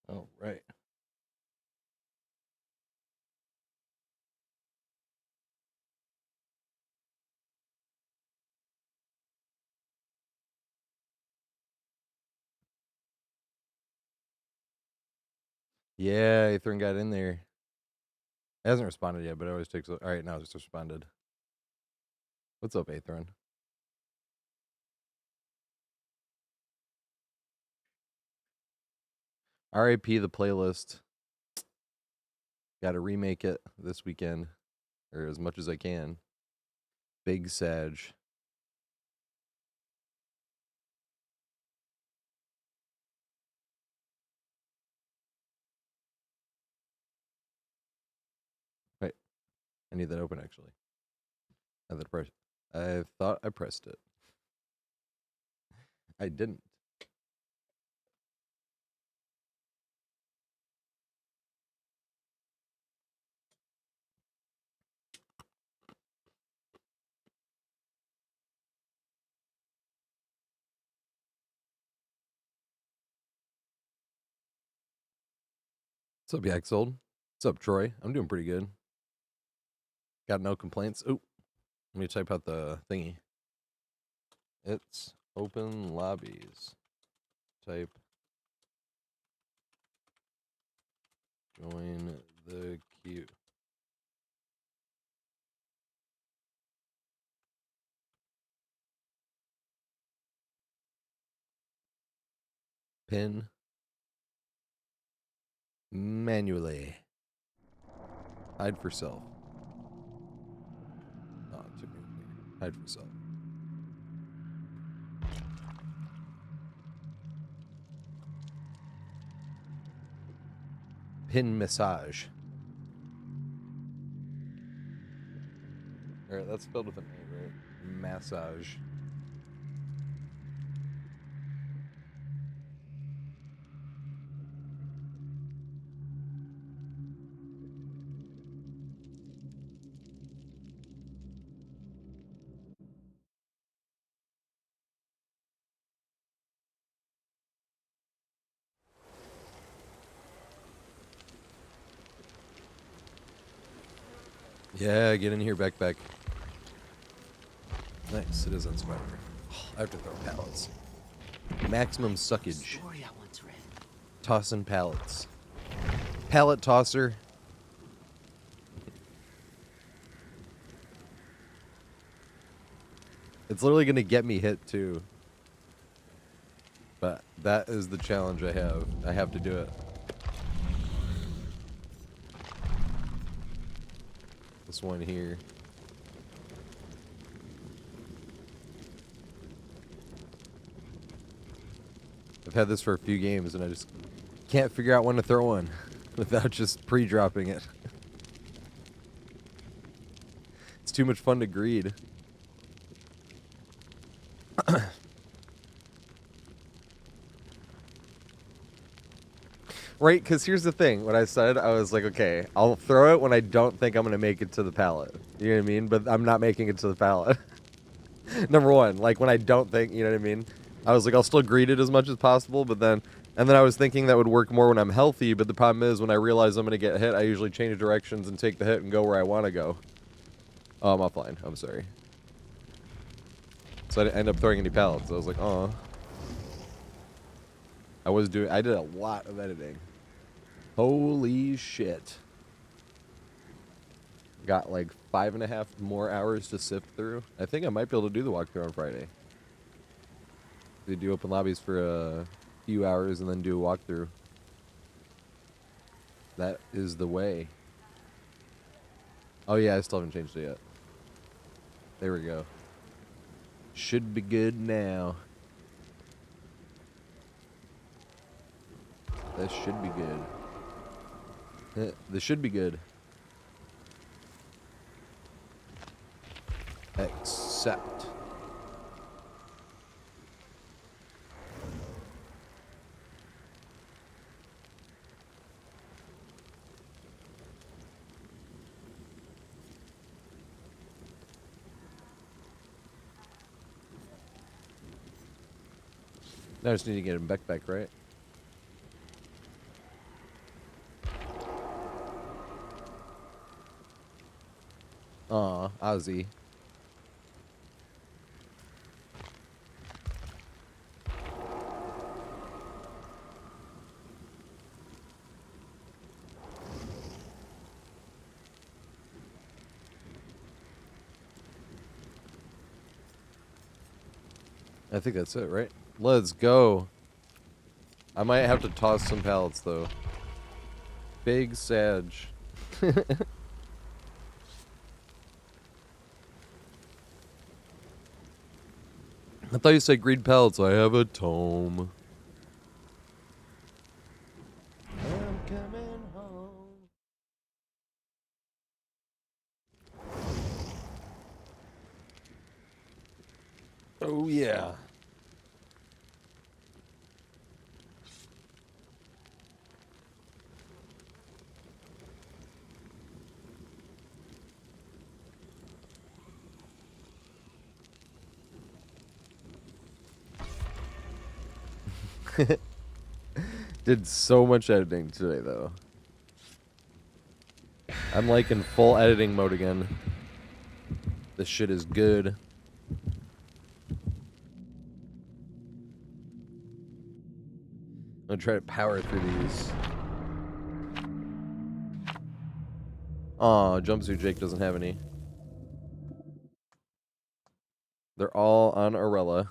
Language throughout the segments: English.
Oh, right. Yeah, Atherin got in there. It hasn't responded yet, but it always takes. All right, now it's responded. What's up, Atherin? R.I.P. the playlist. Got to remake it this weekend, or as much as I can. Big Sag. Wait, I need that open actually. I thought I pressed it. I didn't. What's up, Yaxold? What's up, Troy? I'm doing pretty good. Got no complaints. Oh, let me type out the thingy. It's open lobbies. Type join the queue. Pin manually. Hide for self. Oh, it took me there. Hide for self. Pin massage. All right, that's spelled with an A, right? Massage. Yeah, get in here, backpack. Nice, it is on Spider. Oh, I have to throw pallets. Maximum suckage. Tossing pallets. Pallet tosser. It's literally going to get me hit, too. But that is the challenge I have. I have to do it. This one here. I've had this for a few games, and I just can't figure out when to throw one without just pre-dropping it. It's too much fun to greed. Right, because here's the thing. When I said, I was like, okay, I'll throw it when I don't think I'm going to make it to the pallet. You know what I mean? But I'm not making it to the pallet. Number one, like when I don't think, you know what I mean? I was like, I'll still greet it as much as possible, but then, and then I was thinking that would work more when I'm healthy, but the problem is when I realize I'm going to get hit, I usually change directions and take the hit and go where I want to go. Oh, I'm offline. I'm sorry. So I didn't end up throwing any pallets. I was like, oh. I did a lot of editing. Holy shit. Got like 5.5 more hours to sift through. I think I might be able to do the walkthrough on Friday. They do open lobbies for a few hours and then do a walkthrough. That is the way. Oh yeah, I still haven't changed it yet. There we go. Should be good now. That should be good. This should be good. Accept. Now I just need to get him back, right? Aw, Ozzy. I think that's it, right? Let's go. I might have to toss some pallets, though. Big Sag. I thought you said greed pallets. I have a tome. I'm coming home. Oh, yeah. Did so much editing today, though. I'm like in full editing mode again. This shit is good. I'm gonna try to power through these. Aw, Jumpsuit Jake doesn't have any. They're all on Arella.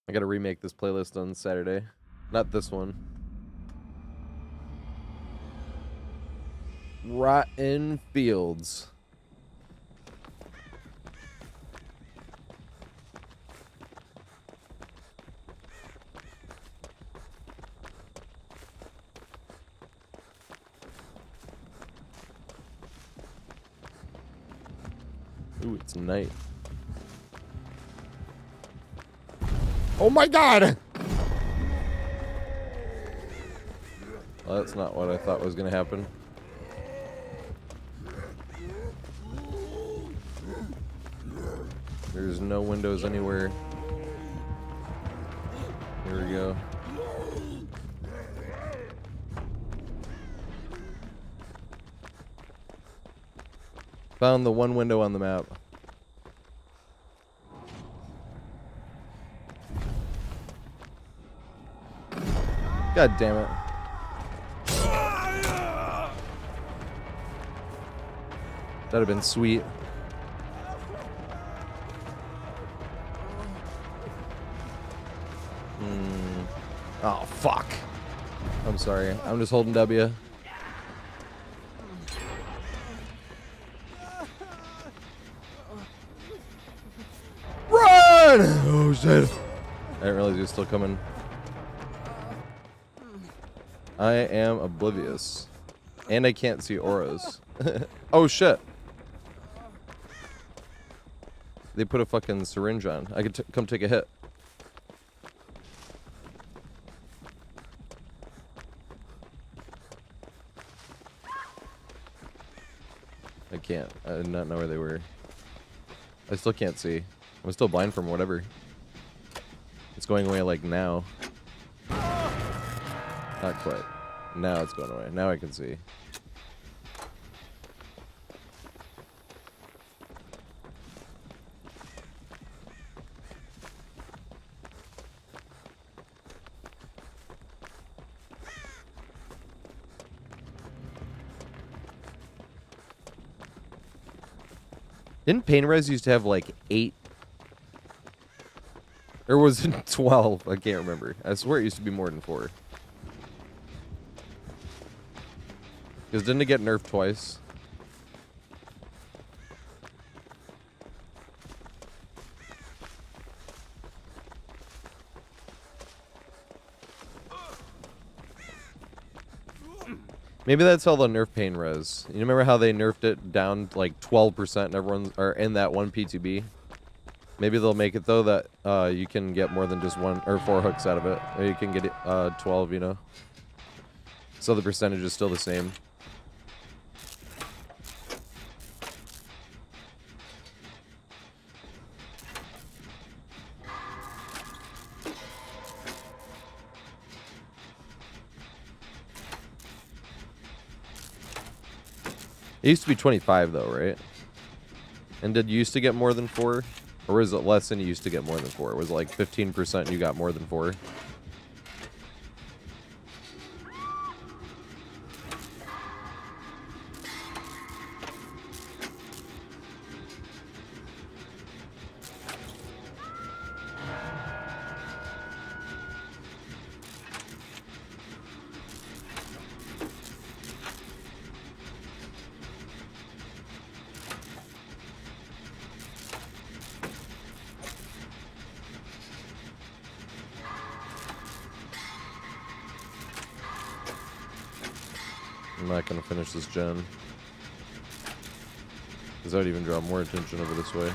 I gotta remake this playlist on Saturday. Not this one. Rotten Fields. Ooh, it's night. Oh my god! Well, that's not what I thought was gonna happen. There's no windows anywhere. Here we go. Found the one window on the map. God damn it. That'd have been sweet. Oh, fuck. I'm sorry. I'm just holding W. Run! Oh, shit. I didn't realize he was still coming. I am oblivious. And I can't see auras. Oh, shit. They put a fucking syringe on. I could come take a hit. I can't. I did not know where they were. I still can't see. I'm still blind from whatever. It's going away like now. Not quite. Now it's going away. Now I can see. Didn't Pain Res used to have like 8? Or was it 12? I can't remember. I swear it used to be more than 4. Because didn't it get nerfed twice? Maybe that's all the nerf Pain Res. You remember how they nerfed it down to like 12% and everyone's are in that one P2B? Maybe they'll make it though that you can get more than just 1 or 4 hooks out of it. Or you can get it 12, you know. So the percentage is still the same. It used to be 25 though, right? And did you used to get more than 4? Or was it less than you used to get more than 4? Was it like 15% and you got more than 4? I'm not gonna finish this gen. Because that would even draw more attention over this way.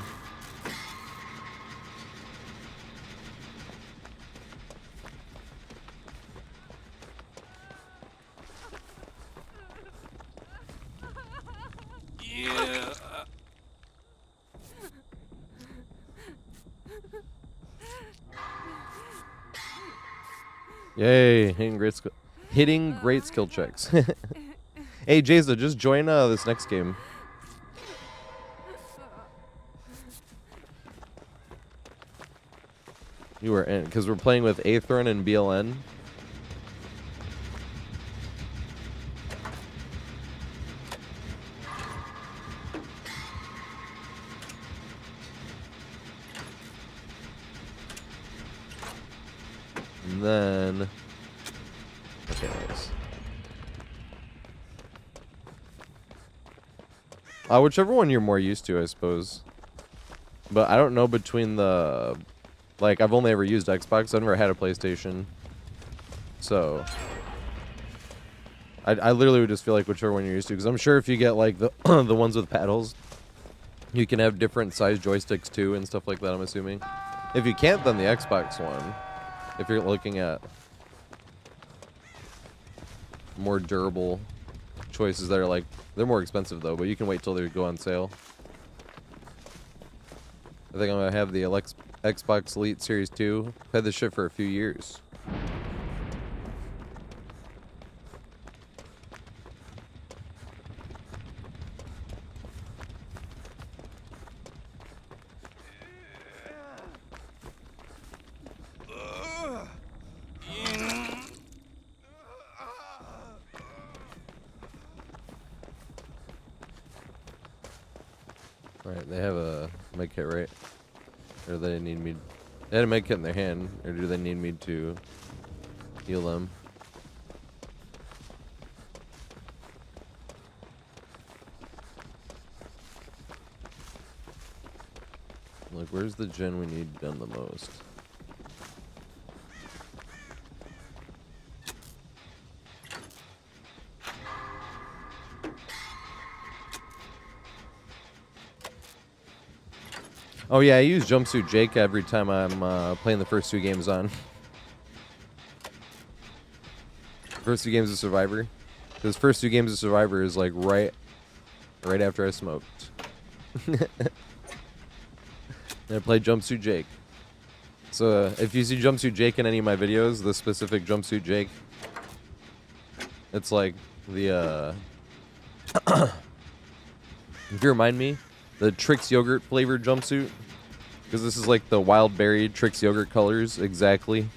Yeah. Yay, hitting great skill checks. Hey, Jaza, just join this next game. You are in, because we're playing with Aethron and BLN. And then... Okay, nice. Whichever one you're more used to, I suppose. But I don't know between the... Like, I've only ever used Xbox. I've never had a PlayStation. So... I literally would just feel like whichever one you're used to. Because I'm sure if you get, like, the the ones with paddles, you can have different size joysticks, too, and stuff like that, I'm assuming. If you can't, then the Xbox one. If you're looking at more durable choices that are, like... They're more expensive, though, but you can wait till they go on sale. I think I'm going to have the Xbox Elite Series 2. I've had this shit for a few years. Alright, they have a med kit, right? Or do they need me... They had a med kit in their hand, or do they need me to heal them? Like, where's the gen we need done the most? Oh yeah, I use Jumpsuit Jake every time I'm playing the first 2 games on. First 2 games of Survivor. Because first 2 games of Survivor is like right after I smoked. And I played Jumpsuit Jake. So if you see Jumpsuit Jake in any of my videos, the specific Jumpsuit Jake, it's like the if you remind me, the Trix yogurt flavored jumpsuit, because this is like the wild berry Trix yogurt colors exactly.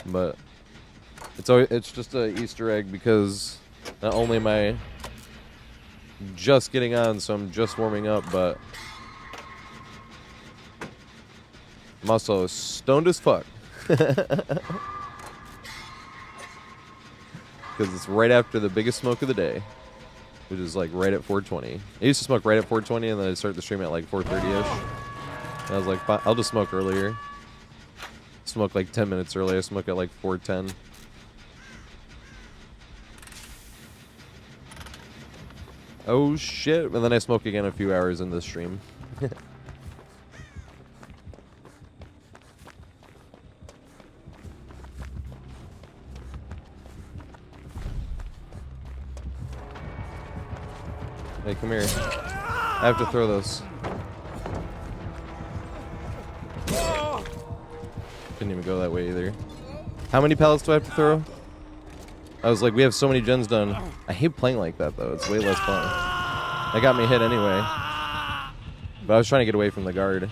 But it's just a Easter egg because not only am I just getting on, so I'm just warming up, but I'm also stoned as fuck. Because it's right after the biggest smoke of the day, which is like right at 4:20. I used to smoke right at 4:20, and then I'd start the stream at like 4:30ish. And I was like, I'll just smoke earlier. Smoke like 10 minutes early. I smoke at like 4:10. Oh shit! And then I smoke again a few hours in this stream. Hey, come here. I have to throw those. Couldn't even go that way either. How many pallets do I have to throw? I was like, we have so many gens done. I hate playing like that, though. It's way less fun. That got me hit anyway. But I was trying to get away from the guard.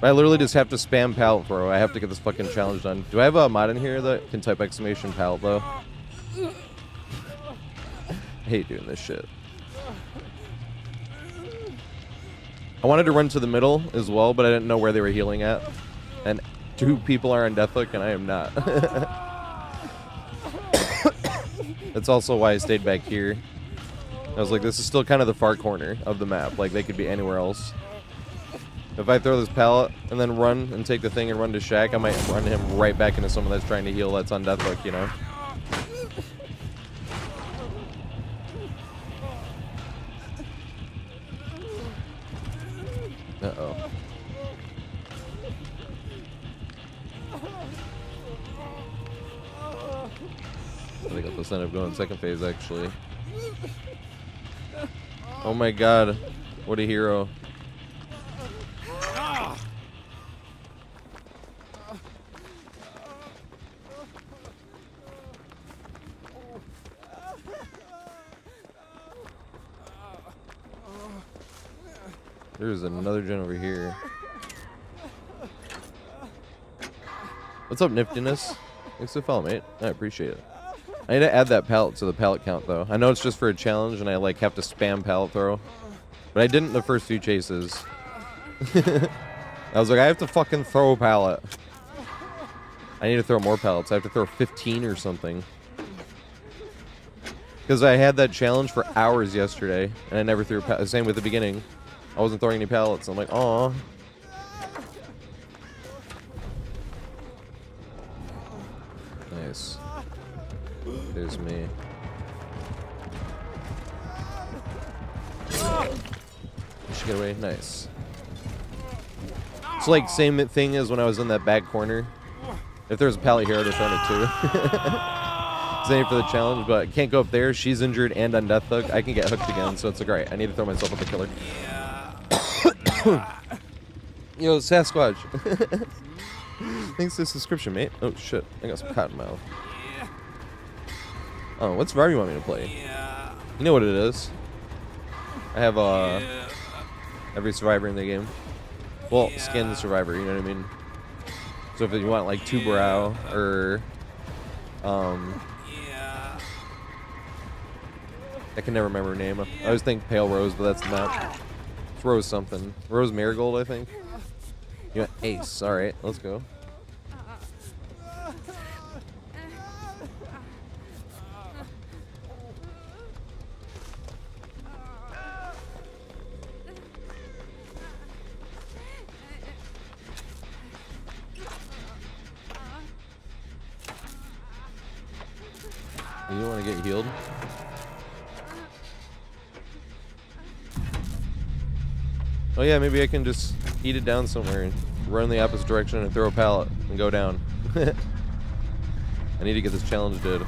But I literally just have to spam pallet throw. I have to get this fucking challenge done. Do I have a mod in here that can type exclamation pallet, though? I hate doing this shit. I wanted to run to the middle as well, but I didn't know where they were healing at. And 2 people are on death hook, and I am not. That's also why I stayed back here. I was like, this is still kind of the far corner of the map. Like, they could be anywhere else. If I throw this pallet and then run and take the thing and run to Shaq, I might run him right back into someone that's trying to heal that's on death hook, you know? Uh-oh. I think I'll just end up going second phase, actually. Oh my god. What a hero. There's another gen over here. What's up, Niftiness? Thanks for the follow, mate. I appreciate it. I need to add that pallet to the pallet count, though. I know it's just for a challenge, and I like have to spam pallet throw. But I didn't the first few chases. I was like, I have to fucking throw a pallet. I need to throw more pallets. I have to throw 15 or something. Because I had that challenge for hours yesterday, and I never threw a pallet. Same with the beginning. I wasn't throwing any pallets. I'm like, aw. Nice. There's me. Should get away. Nice. It's like same thing as when I was in that back corner. If there's a pallet here, I'd have thrown it too. Same for the challenge, but can't go up there. She's injured and on death hook. I can get hooked again, so it's like, alright, I need to throw myself at the killer. Yo, Sasquatch. Thanks for the subscription, mate. Oh shit, I got some cotton mouth. Oh, what survivor you want me to play? You know what it is. I have every survivor in the game. Well, skin survivor, you know what I mean? So if you want like two brow or I can never remember her name. I always think Pale Rose, but that's the map. It's Rose something. Rose Marigold, I think. You want Ace. Alright, let's go. You don't want to get healed? Oh yeah, maybe I can just eat it down somewhere and run the opposite direction and throw a pallet and go down. I need to get this challenge did.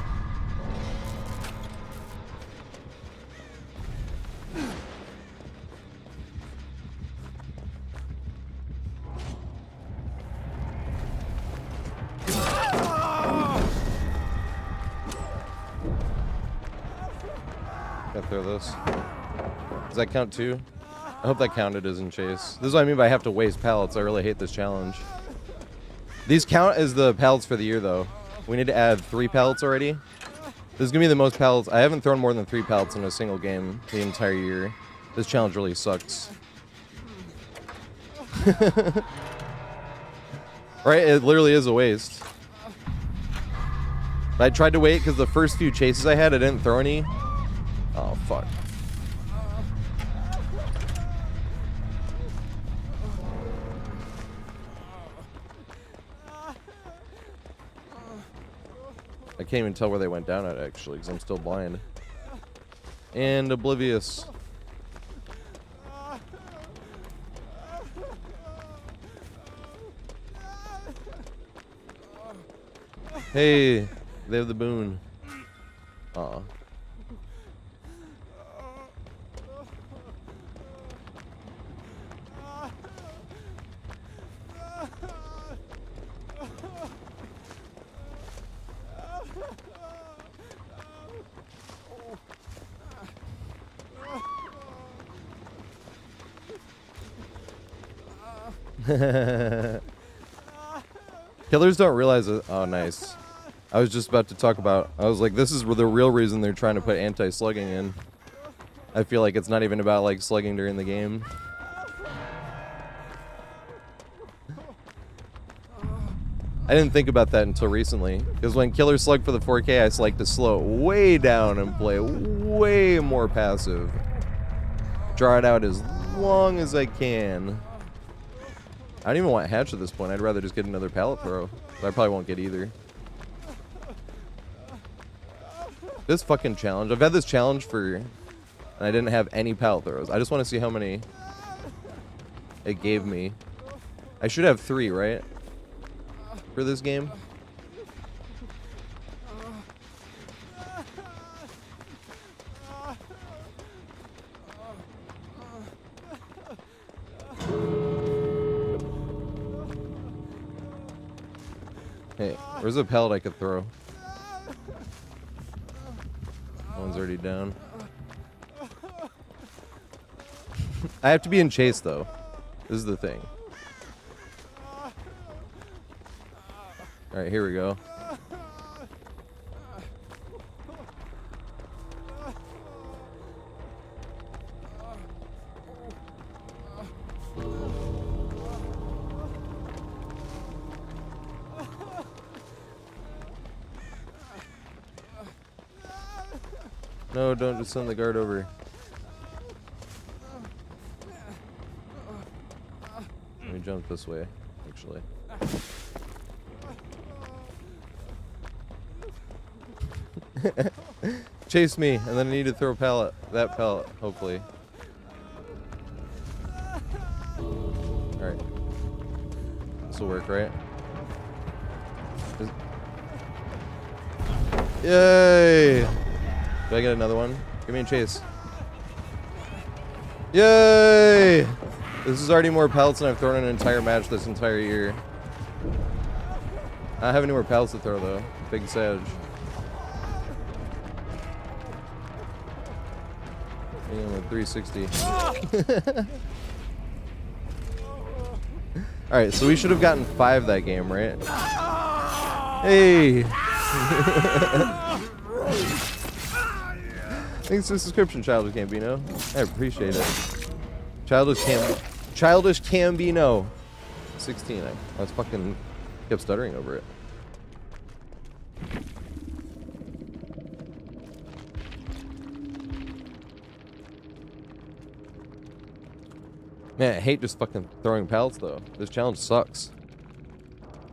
Gotta throw this. Does that count too? I hope that counted as in chase. This is what I mean by I have to waste pallets. I really hate this challenge. These count as the pallets for the year, though. We need to add 3 pallets already. This is going to be the most pallets. I haven't thrown more than 3 pallets in a single game the entire year. This challenge really sucks. Right? It literally is a waste. But I tried to wait because the first few chases I had, I didn't throw any. Oh, fuck. I can't even tell where they went down at, actually, because I'm still blind. And oblivious. Hey, they have the boon. Aw. Killers don't realize it. Oh, nice. I was just about to talk about... I was like, this is the real reason they're trying to put anti-slugging in. I feel like it's not even about, like, slugging during the game. I didn't think about that until recently. Because when Killer slug for the 4K, I like to slow it way down and play way more passive. Draw it out as long as I can. I don't even want hatch at this point. I'd rather just get another pallet throw. But I probably won't get either. This fucking challenge. I've had this challenge for... And I didn't have any pallet throws. I just want to see how many it gave me. I should have 3, right? For this game. Hey, where's a pallet I could throw? One's already down. I have to be in chase though. This is the thing. Alright, here we go. No, don't just send the guard over. Let me jump this way, actually. Chase me, and then I need to throw pallet. That pallet, hopefully. Alright. This will work, right? Yay! Do I get another one? Give me a chase. Yay! This is already more pallets than I've thrown in an entire match this entire year. I don't have any more pallets to throw though. Big Sag. Yeah, with 360. Alright, so we should have gotten 5 that game, right? Hey! Thanks for the subscription, Childish Gambino. I appreciate it. Childish Gambino. 16. I was fucking kept stuttering over it. Man, I hate just fucking throwing pallets though. This challenge sucks.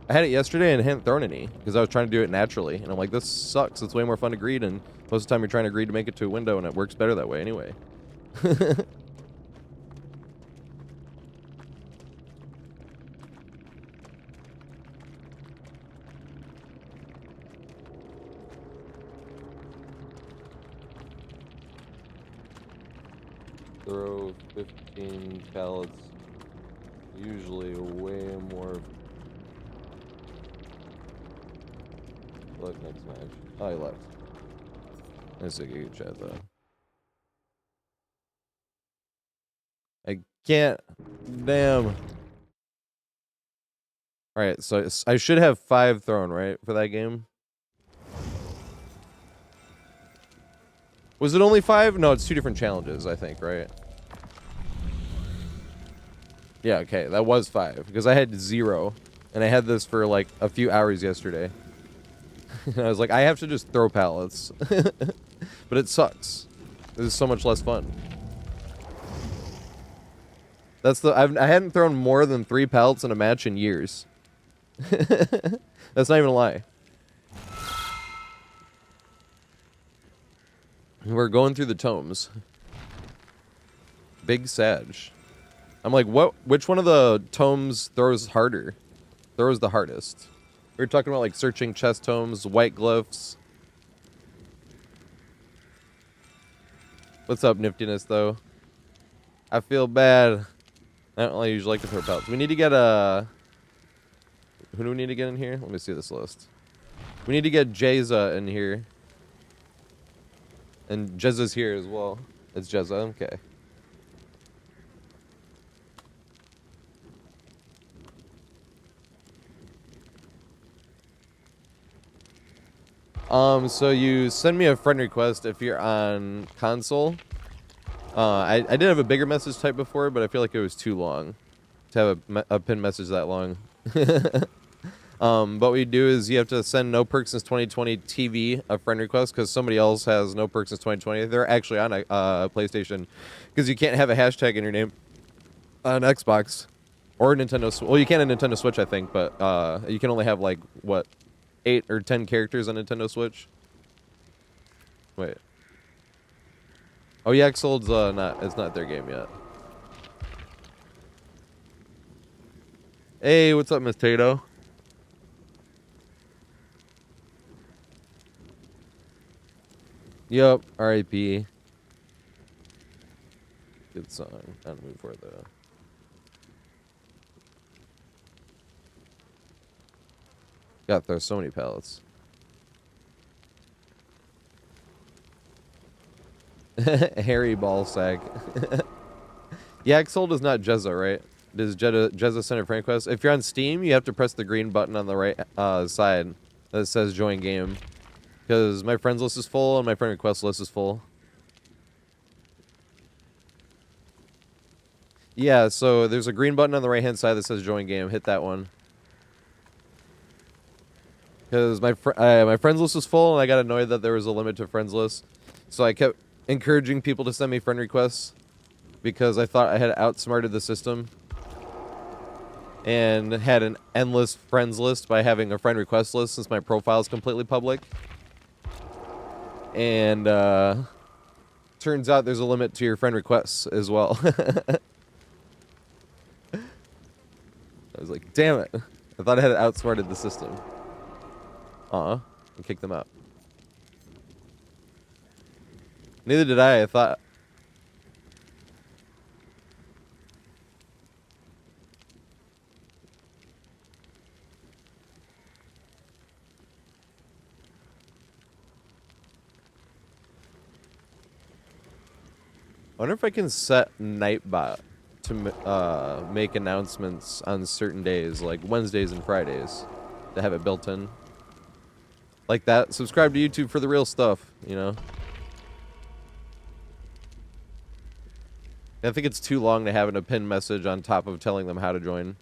I had it yesterday and I hadn't thrown any because I was trying to do it naturally. And I'm like, this sucks. It's way more fun to greed, and most of the time you're trying to greed to make it to a window, and it works better that way anyway. Throw 15 pallets. Usually way more. Look, next match. Oh, he left. That's a good chat though. I can't. Damn. Alright, so I should have 5 thrown, right, for that game? Was it only 5? No, it's 2 different challenges, I think, right? Yeah, okay, that was 5. Because I had 0. And I had this for like a few hours yesterday. And I was like, I have to just throw pallets. But it sucks. This is so much less fun. That's the... I hadn't thrown more than 3 pallets in a match in years. That's not even a lie. We're going through the tomes. Big Sag. I'm like, what? Which one of the tomes throws harder? Throws the hardest? We were talking about like searching chest tomes, white glyphs. What's up, niftiness though? I feel bad. I don't really usually like to throw pellets. We need to get a... Who do we need to get in here? Let me see this list. We need to get Jeza in here. And Jeza's here as well. It's Jeza, okay. So you send me a friend request if you're on console. I did have a bigger message type before, but I feel like it was too long to have a pin message that long. But what you do is you have to send No Perks Since 2020 TV a friend request because somebody else has No Perks Since 2020. They're actually on a PlayStation because you can't have a hashtag in your name on Xbox or Nintendo. Well, you can on Nintendo Switch, I think, but you can only have like what 8 or 10 characters on Nintendo Switch. Wait. Oh yeah, Xsold's it's not their game yet. Hey, what's up, Miss Tato? Yup, R.I.P. Good song. I don't move for it though. Gotta throw so many pallets. Harry Ballsack. Yeah, Xsold is not Jezza, right? Does Jezza send a friend request? If you're on Steam, you have to press the green button on the right side that says join game. Because my friends list is full and my friend request list is full. Yeah, so there's a green button on the right hand side that says join game. Hit that one. Because my friends list was full and I got annoyed that there was a limit to friends list. So I kept encouraging people to send me friend requests because I thought I had outsmarted the system and had an endless friends list by having a friend request list since my profile is completely public. And turns out there's a limit to your friend requests as well. I was like, damn it. I thought I had outsmarted the system. And kick them out. Neither did I. I thought... I wonder if I can set Nightbot to make announcements on certain days, like Wednesdays and Fridays, to have it built in. Like that. Subscribe to YouTube for the real stuff, you know? I think it's too long to have a pin message on top of telling them how to join.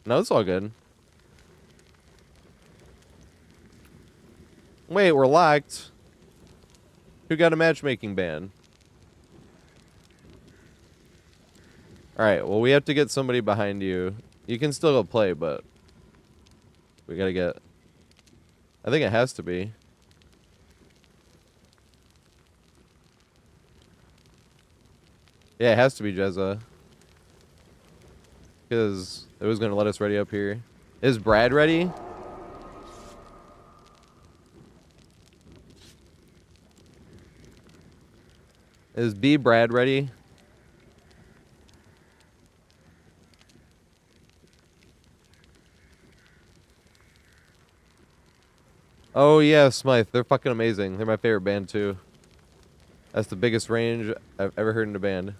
No, it's all good. Wait, we're locked. Who got a matchmaking ban? Alright, well, we have to get somebody behind you. You can still go play, but... we gotta get... I think it has to be. Yeah, it has to be Jezza. Because it was gonna let us ready up here. Is Brad ready? Is B Brad ready? Oh yeah, Smythe. They're fucking amazing. They're my favorite band too. That's the biggest range I've ever heard in a band.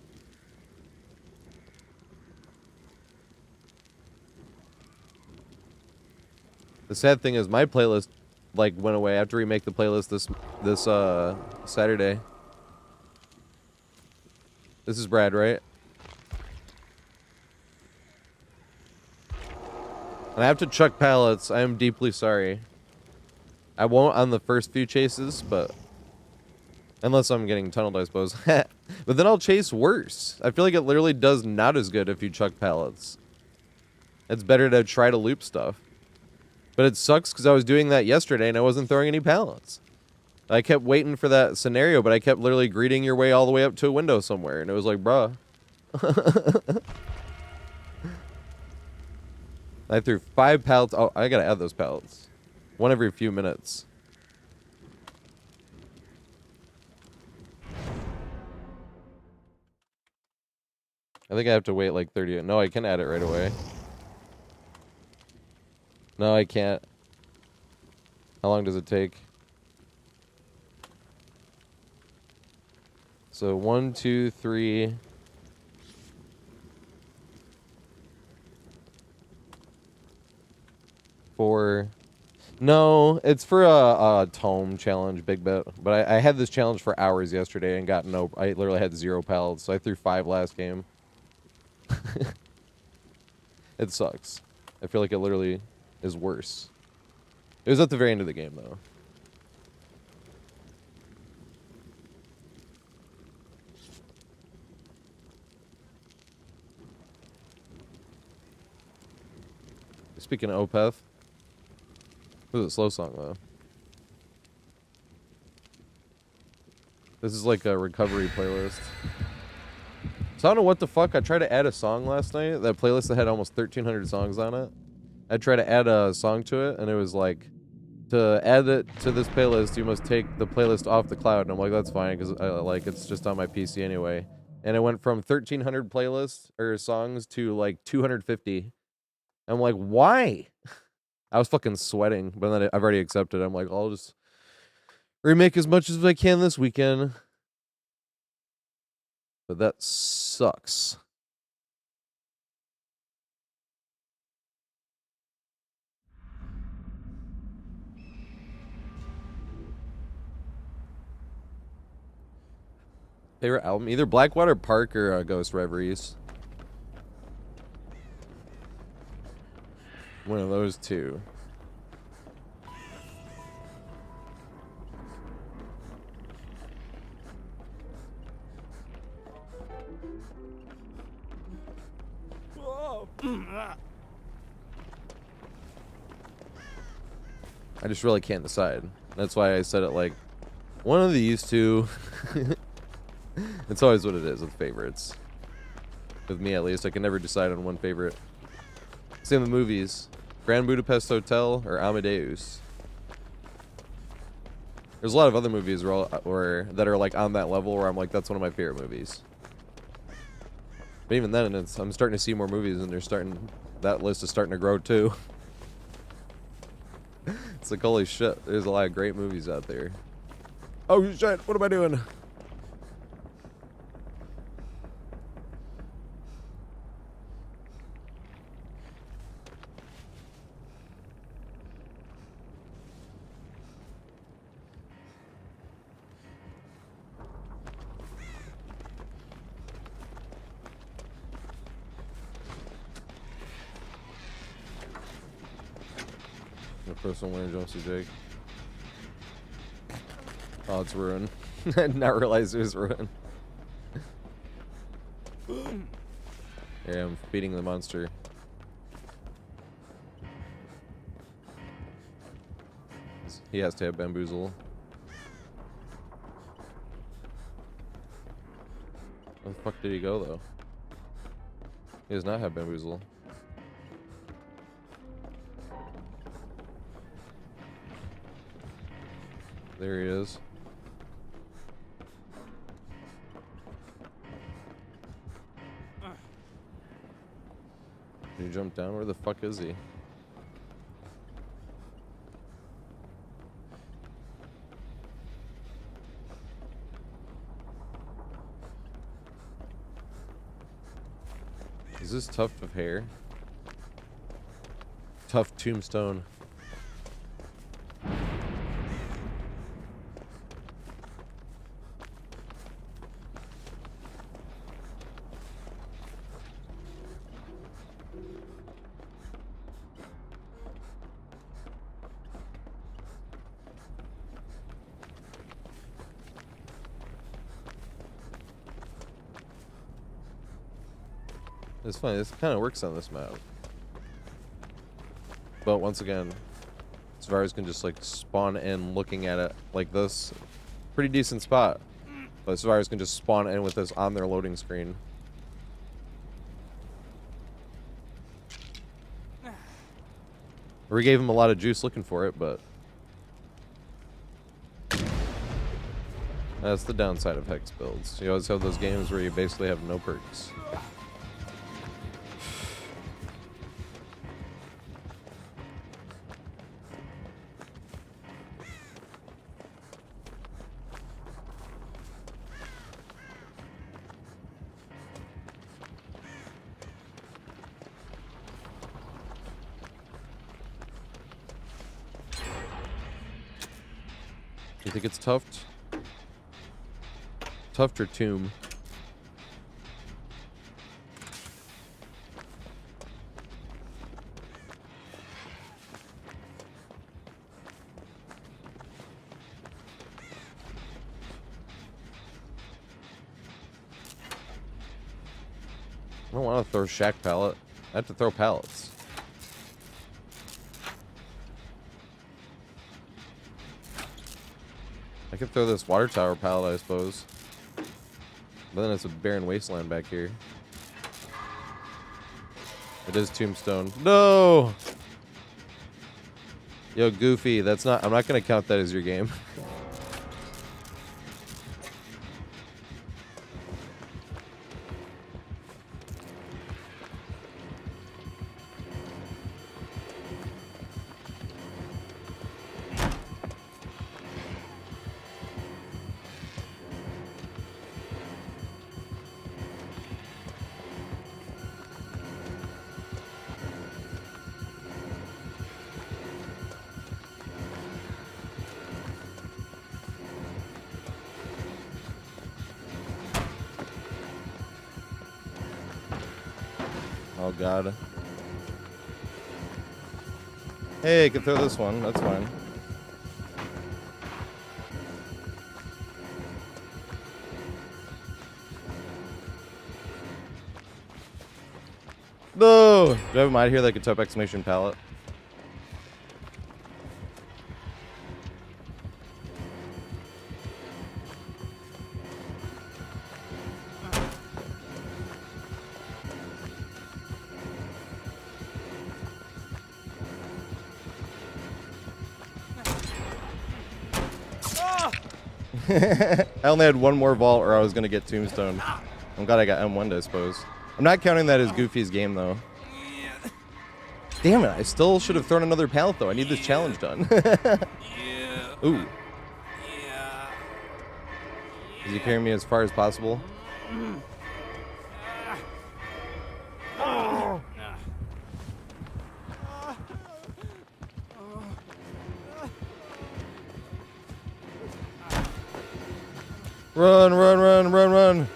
The sad thing is my playlist like went away. I have to remake the playlist this Saturday. This is Brad, right? And I have to chuck pallets. I am deeply sorry. I won't on the first few chases, but... unless I'm getting tunneled, I suppose. But then I'll chase worse. I feel like it literally does not as good if you chuck pallets. It's better to try to loop stuff. But it sucks because I was doing that yesterday and I wasn't throwing any pallets. I kept waiting for that scenario, but I kept literally greeting your way all the way up to a window somewhere. And it was like, bruh. I threw 5 pallets. Oh, I gotta add those pallets. One every few minutes. I think I have to wait like 30. No, I can add it right away. No, I can't. How long does it take? So 1, 2, 3. Four. No, it's for a tome challenge, big bet. But I had this challenge for hours yesterday and got no. I literally had 0 pallets, so I threw 5 last game. It sucks. I feel like it literally is worse. It was at the very end of the game, though. Speaking of Opeth, this is a slow song, though. This is like a recovery playlist. So I don't know what the fuck. I tried to add a song last night. That playlist that had almost 1,300 songs on it. I tried to add a song to it, and it was like, to add it to this playlist, you must take the playlist off the cloud. And I'm like, that's fine, because like it's just on my PC anyway. And it went from 1,300 playlists or songs to like 250. I'm like, why? I was fucking sweating, but then I've already accepted. I'm like, I'll just remake as much as I can this weekend. But that sucks. Favorite album? Either Blackwater Park or Ghost Reveries. One of those two. I just really can't decide. That's why I said it like one of these two. It's always what it is with favorites. With me, at least, I can never decide on one favorite. Same with movies. Grand Budapest Hotel or Amadeus. There's a lot of other movies that are like on that level where I'm like, that's one of my favorite movies. But even then, I'm starting to see more movies, and that list is starting to grow too. It's like, holy shit, there's a lot of great movies out there. Oh shit, what am I doing? The personal winner jumps to Jake. Oh, it's ruined. I did not realize it was ruined. Yeah, I'm feeding the monster. He has to have bamboozle. Where the fuck did he go, though? He does not have bamboozle. There he is. Did he jump down? Where the fuck is he? Is this tuft of hair? Tuft tombstone. It's funny, this kind of works on this map. But once again, survivors can just like spawn in looking at it like this. Pretty decent spot. But survivors can just spawn in with this on their loading screen. We gave him a lot of juice looking for it, but that's the downside of hex builds. You always have those games where you basically have no perks. You think it's Tuft? Tuft or Tomb? I don't want to throw shack pallet. I have to throw pallets. I could throw this water tower pallet, I suppose. But then it's a barren wasteland back here. It is Tombstone. No! Yo, Goofy, that's not... I'm not going to count that as your game. Oh god. Hey, I can throw this one. That's fine. No! Do I have a mod here that could type exclamation pallet? I only had one more vault or I was going to get Tombstone. I'm glad I got M1, I suppose. I'm not counting that as Goofy's game, though. Damn it, I still should have thrown another pallet, though. I need this challenge done. Ooh. Is he carrying me as far as possible? Run, run, run, run, run.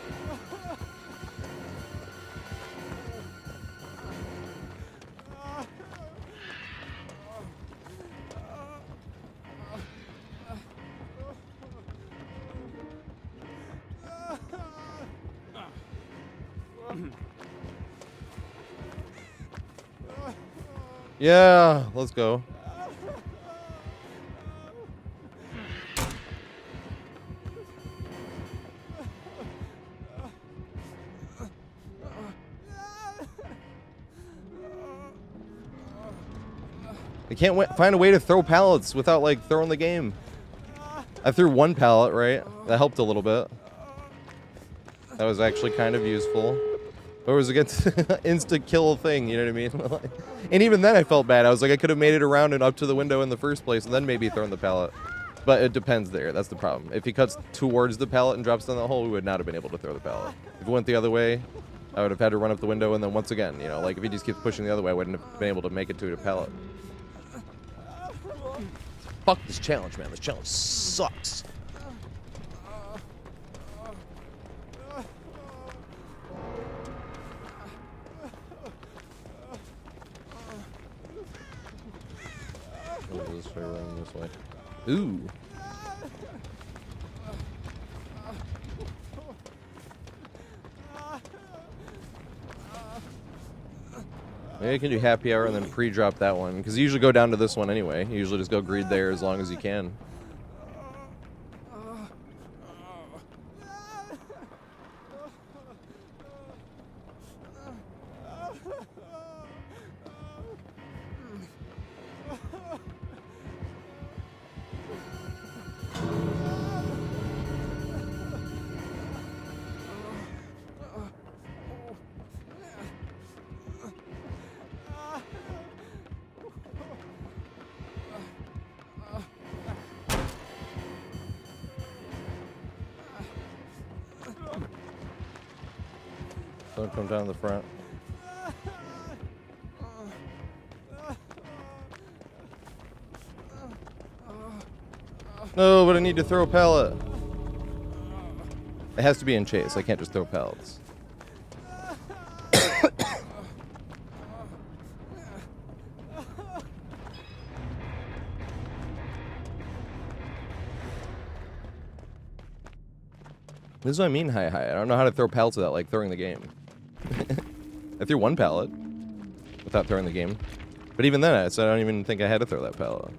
Yeah, let's go. I can't find a way to throw pallets without, like, throwing the game. I threw one pallet, right? That helped a little bit. That was actually kind of useful. But it was against insta-kill thing, you know what I mean? And even then I felt bad. I was like, I could have made it around and up to the window in the first place and then maybe thrown the pallet. But it depends there. That's the problem. If he cuts towards the pallet and drops down the hole, we would not have been able to throw the pallet. If it went the other way, I would have had to run up the window and then once again, you know, like if he just keeps pushing the other way, I wouldn't have been able to make it to the pallet. Fuck this challenge, man. This challenge sucks. This way, running this way. Ooh. Maybe I can do happy hour and then pre-drop that one, because you usually go down to this one anyway. You usually just go greed there as long as you can. Don't come down the front. No, but I need to throw a pallet. It has to be in chase. I can't just throw pallets. This is what I mean, hi. I don't know how to throw pallets without, like, throwing the game. I threw one pallet without throwing the game. But even then, I don't even think I had to throw that pallet.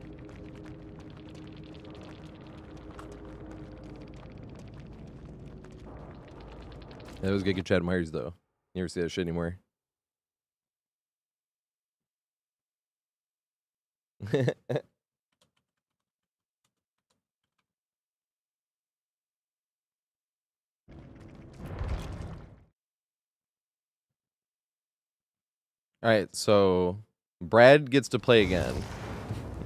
That was good Chad Myers, though. You never see that shit anymore. Alright, so Brad gets to play again.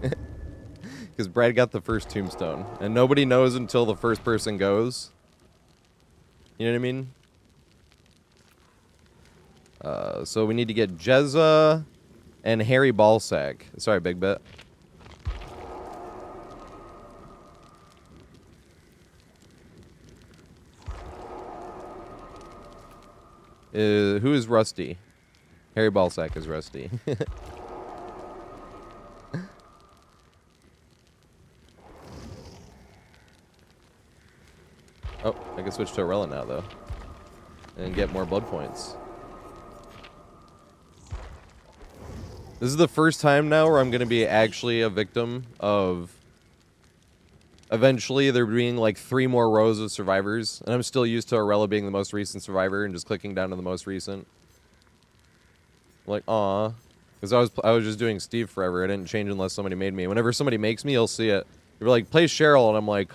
Because Brad got the first tombstone. And nobody knows until the first person goes. You know what I mean? So we need to get Jezza and Harry Ballsack. Sorry, Big Bet. Who is Rusty? Harry Ballsack is Rusty. Oh, I can switch to Arella now, though. And get more blood points. This is the first time now where I'm going to be actually a victim of... Eventually, there being like 3 more rows of survivors. And I'm still used to Arella being the most recent survivor and just clicking down to the most recent. Like, aw. Because I was just doing Steve forever. I didn't change unless somebody made me. Whenever somebody makes me, you'll see it. You're like, play Cheryl, and I'm like...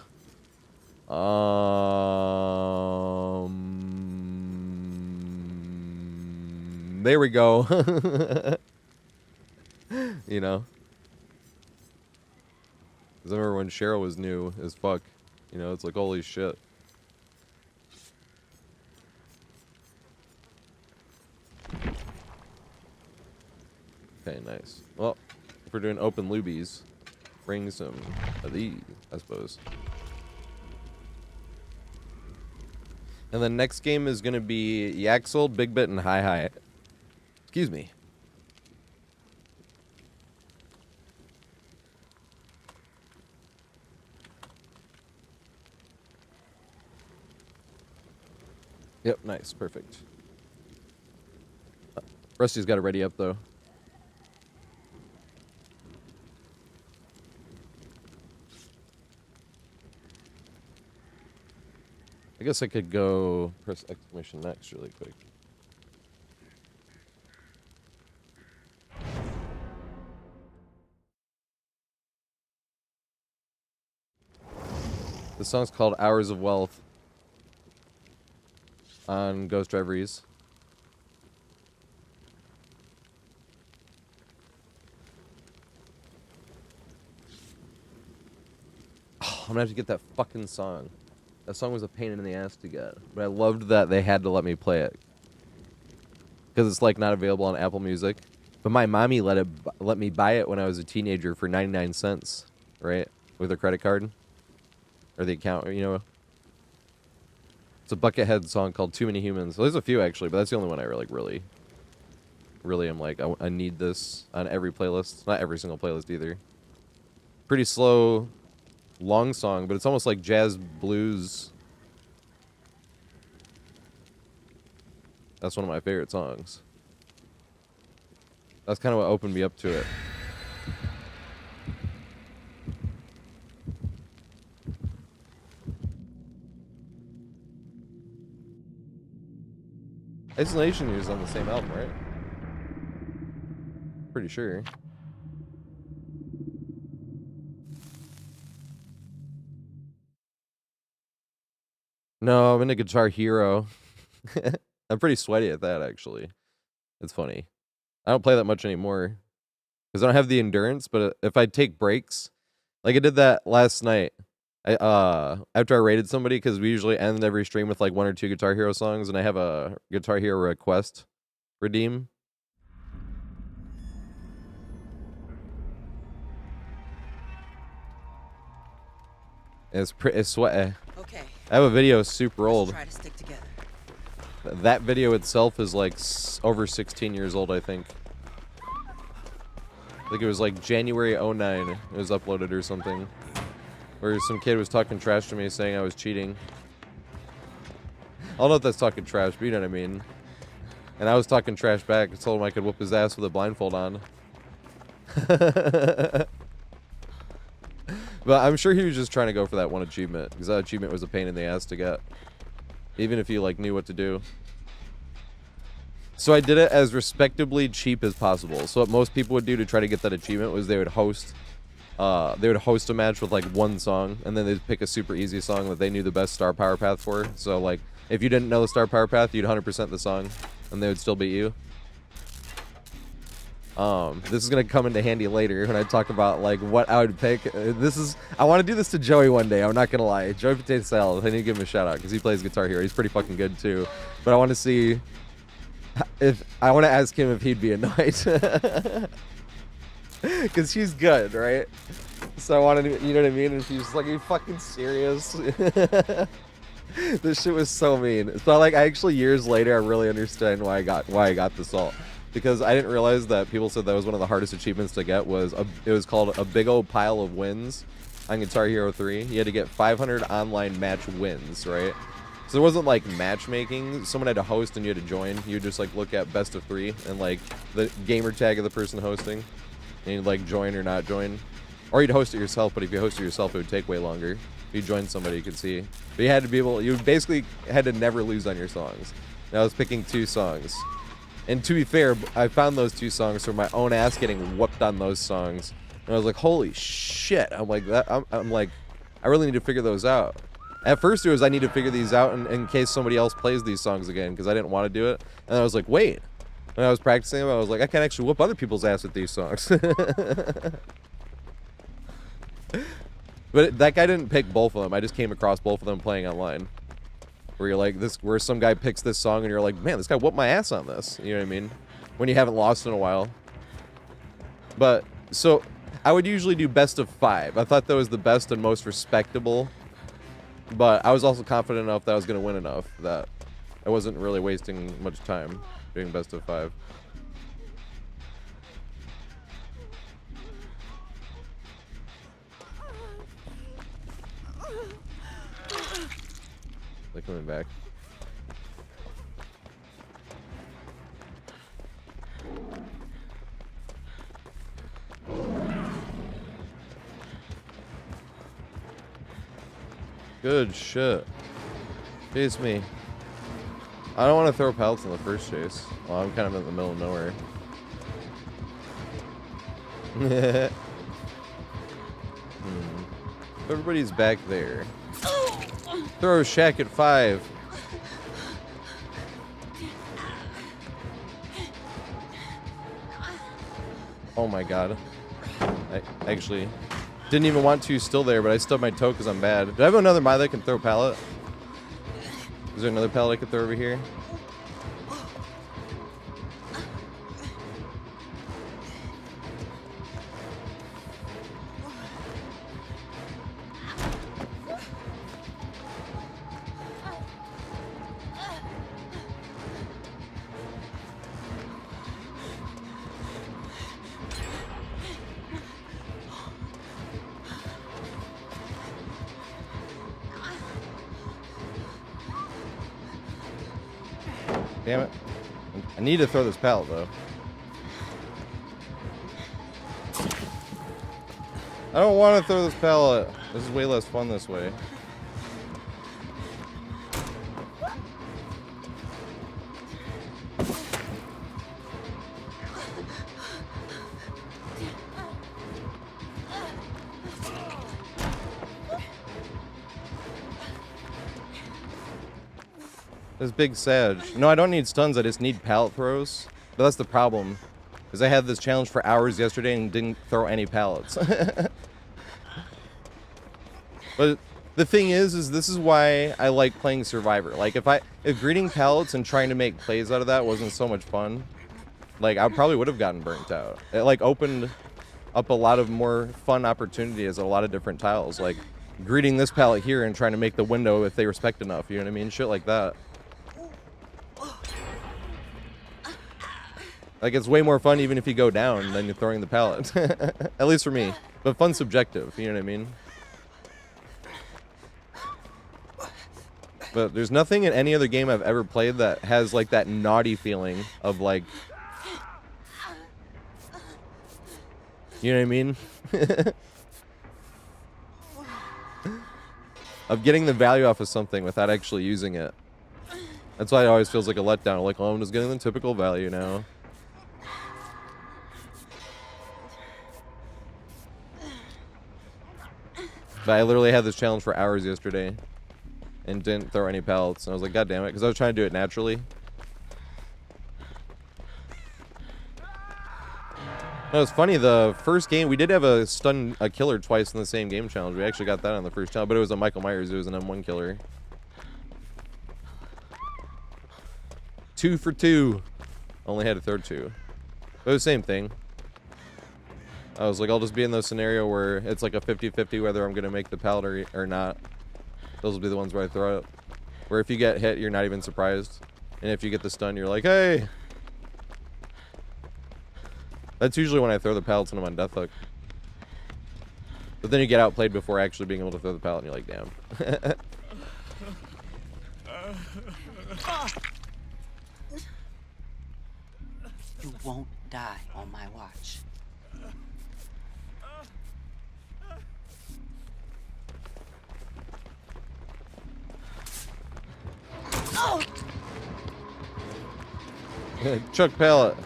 There we go. You know? Because I remember when Cheryl was new as fuck. You know, it's like, holy shit. Okay, nice. Well, if we're doing open loobies, bring some of these, I suppose. And the next game is going to be Yaxel, Big Bit, and Hi. Excuse me. Yep, nice, perfect. Rusty's got it ready up, though. I guess I could go press exclamation next really quick. The song's called Hours of Wealth on Ghost Driveries. Oh, I'm gonna have to get that fucking song. That song was a pain in the ass to get, but I loved that they had to let me play it. Because it's like not available on Apple Music. But my mommy let me buy it when I was a teenager for 99 cents, right? With her credit card. Or the account, you know. It's a Buckethead song called Too Many Humans. Well, there's a few actually, but that's the only one I really am like, I need this on every playlist. Not every single playlist either. Pretty slow, long song, but it's almost like jazz blues. That's one of my favorite songs. That's kind of what opened me up to it. Isolation is on the same album, right? Pretty sure. No, I'm into Guitar Hero. I'm pretty sweaty at that, actually. It's funny. I don't play that much anymore. Because I don't have the endurance, but if I take breaks... Like I did that last night. After I raided somebody, because we usually end every stream with like 1 or 2 Guitar Hero songs, and I have a Guitar Hero request redeem. It's sweaty. Okay. I have a video super Let's old. try to stick together. That video itself is like over 16 years old, I think. I think it was like January 09. It was uploaded or something. Where some kid was talking trash to me saying I was cheating. I don't know if that's talking trash, but you know what I mean. And I was talking trash back. I told him I could whoop his ass with a blindfold on. But I'm sure he was just trying to go for that one achievement. Because that achievement was a pain in the ass to get. Even if you like knew what to do. So I did it as respectably cheap as possible. So what most people would do to try to get that achievement was they would host a match with like one song, and then they'd pick a super easy song that they knew the best star power path for. So like if you didn't know the star power path, you'd 100% the song, and they would still beat you. This is gonna come into handy later when I talk about like what I would pick. I want to do this to Joey one day. I'm not gonna lie, Joey Potato Salad. I need to give him a shout out because he plays Guitar Hero. He's pretty fucking good too. But I want to see I want to ask him if he'd be annoyed because he's good, right? So I wanted to, you know what I mean? And she's like, "Are you fucking serious?" This shit was so mean. So like, I actually years later, I really understand why I got the salt. Because I didn't realize that people said that was one of the hardest achievements to get. It was called a big old pile of wins on Guitar Hero 3. You had to get 500 online match wins, right? So it wasn't like matchmaking. Someone had to host and you had to join. You would just like look at best of 3 and like the gamer tag of the person hosting, and you'd like join or not join, or you'd host it yourself. But if you host it yourself, it would take way longer. If you joined somebody, you could see. But you had to be able. You basically had to never lose on your songs. And I was picking 2 songs. And to be fair, I found those 2 songs from my own ass getting whooped on those songs. And I was like, holy shit. I'm like, I'm like, I really need to figure those out. At first it was, I need to figure these out in case somebody else plays these songs again, because I didn't want to do it. And I was like, wait. When I was practicing them, I was like, I can't actually whoop other people's ass with these songs. But that guy didn't pick both of them. I just came across both of them playing online. Where you're like, where some guy picks this song and you're like, man, this guy whooped my ass on this. You know what I mean? When you haven't lost in a while. But, so, I would usually do best of 5. I thought that was the best and most respectable. But I was also confident enough that I was going to win enough that I wasn't really wasting much time doing best of 5. They're coming back. Good shit. Chase me. I don't want to throw pellets in the first chase. Well, I'm kind of in the middle of nowhere. Everybody's back there. Throw a shack at 5. Oh my god. I actually didn't even want to still there, but I stubbed my toe because I'm bad. Do I have another mod that can throw pallet? Is there another pallet I could throw over here? Damn it. I need to throw this pallet, though. I don't want to throw this pallet. This is way less fun this way. This big Sag. No, I don't need stuns, I just need pallet throws. But that's the problem. Because I had this challenge for hours yesterday and didn't throw any pallets. But the thing is this is why I like playing Survivor. Like, if greeting pallets and trying to make plays out of that wasn't so much fun, like, I probably would have gotten burnt out. It, like, opened up a lot of more fun opportunities at a lot of different tiles. Like, greeting this pallet here and trying to make the window if they respect enough. You know what I mean? Shit like that. Like, it's way more fun even if you go down than you're throwing the pallet. At least for me. But fun's subjective, you know what I mean? But there's nothing in any other game I've ever played that has, like, that naughty feeling of, like... You know what I mean? Of getting the value off of something without actually using it. That's why it always feels like a letdown. Like, oh, I'm just getting the typical value now. But I literally had this challenge for hours yesterday and didn't throw any pallets. And I was like, God damn it, because I was trying to do it naturally. No, it's funny, the first game, we did have a killer twice in the same game challenge. We actually got that on the first challenge, but it was a Michael Myers. It was an M1 killer. 2 for 2. Only had a third 2. But it was the same thing. I was like, I'll just be in the scenario where it's like a 50-50 whether I'm going to make the pallet or not. Those will be the ones where I throw it. Where if you get hit, you're not even surprised. And if you get the stun, you're like, hey! That's usually when I throw the pallets when I'm on death hook. But then you get outplayed before actually being able to throw the pallet and you're like, damn. You won't die on my watch. Chuck pallet.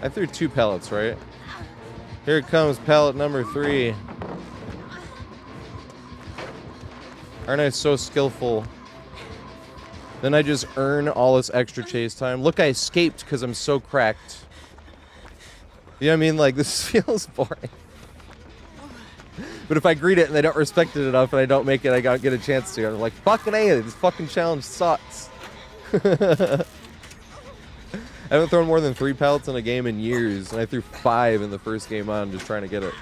I threw 2 pallets, right? Here comes pallet number 3. Aren't I so skillful? Then I just earn all this extra chase time. Look, I escaped because I'm so cracked. You know what I mean? Like, this feels boring. But if I greet it and they don't respect it enough and I don't make it, I gotta get a chance to. I'm like, fucking A, this fucking challenge sucks. I haven't thrown more than 3 pallets in a game in years, and I threw 5 in the first game on just trying to get it.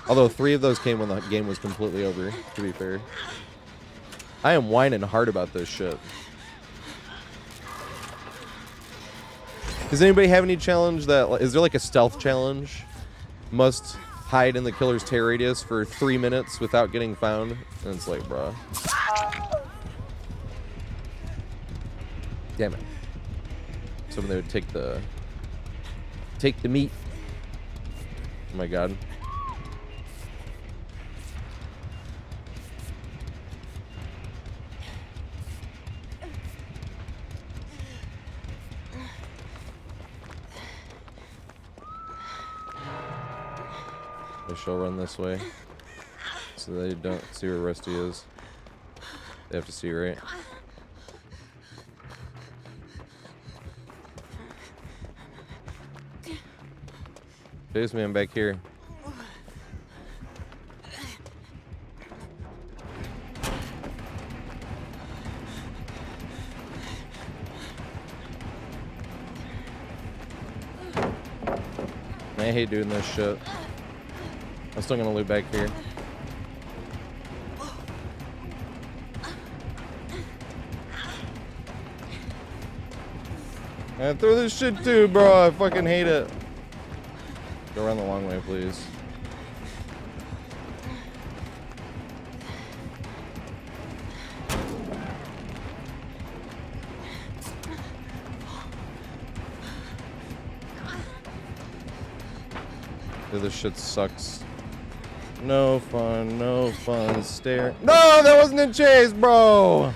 Although 3 of those came when the game was completely over, to be fair. I am whining hard about this shit. Does anybody have any challenge that... Is there like a stealth challenge? Must hide in the killer's tear radius for 3 minutes without getting found? And it's like, bruh. Damn it. Someone they would take the meat. Oh my god. I shall run this way so they don't see where Rusty is. They have to see, right? Face man back here. I hate doing this shit. I'm still gonna loot back here. I throw this shit too, bro. I fucking hate it. Go around the long way, please. Dude, this shit sucks. No fun, stare. No, that wasn't a chase, bro!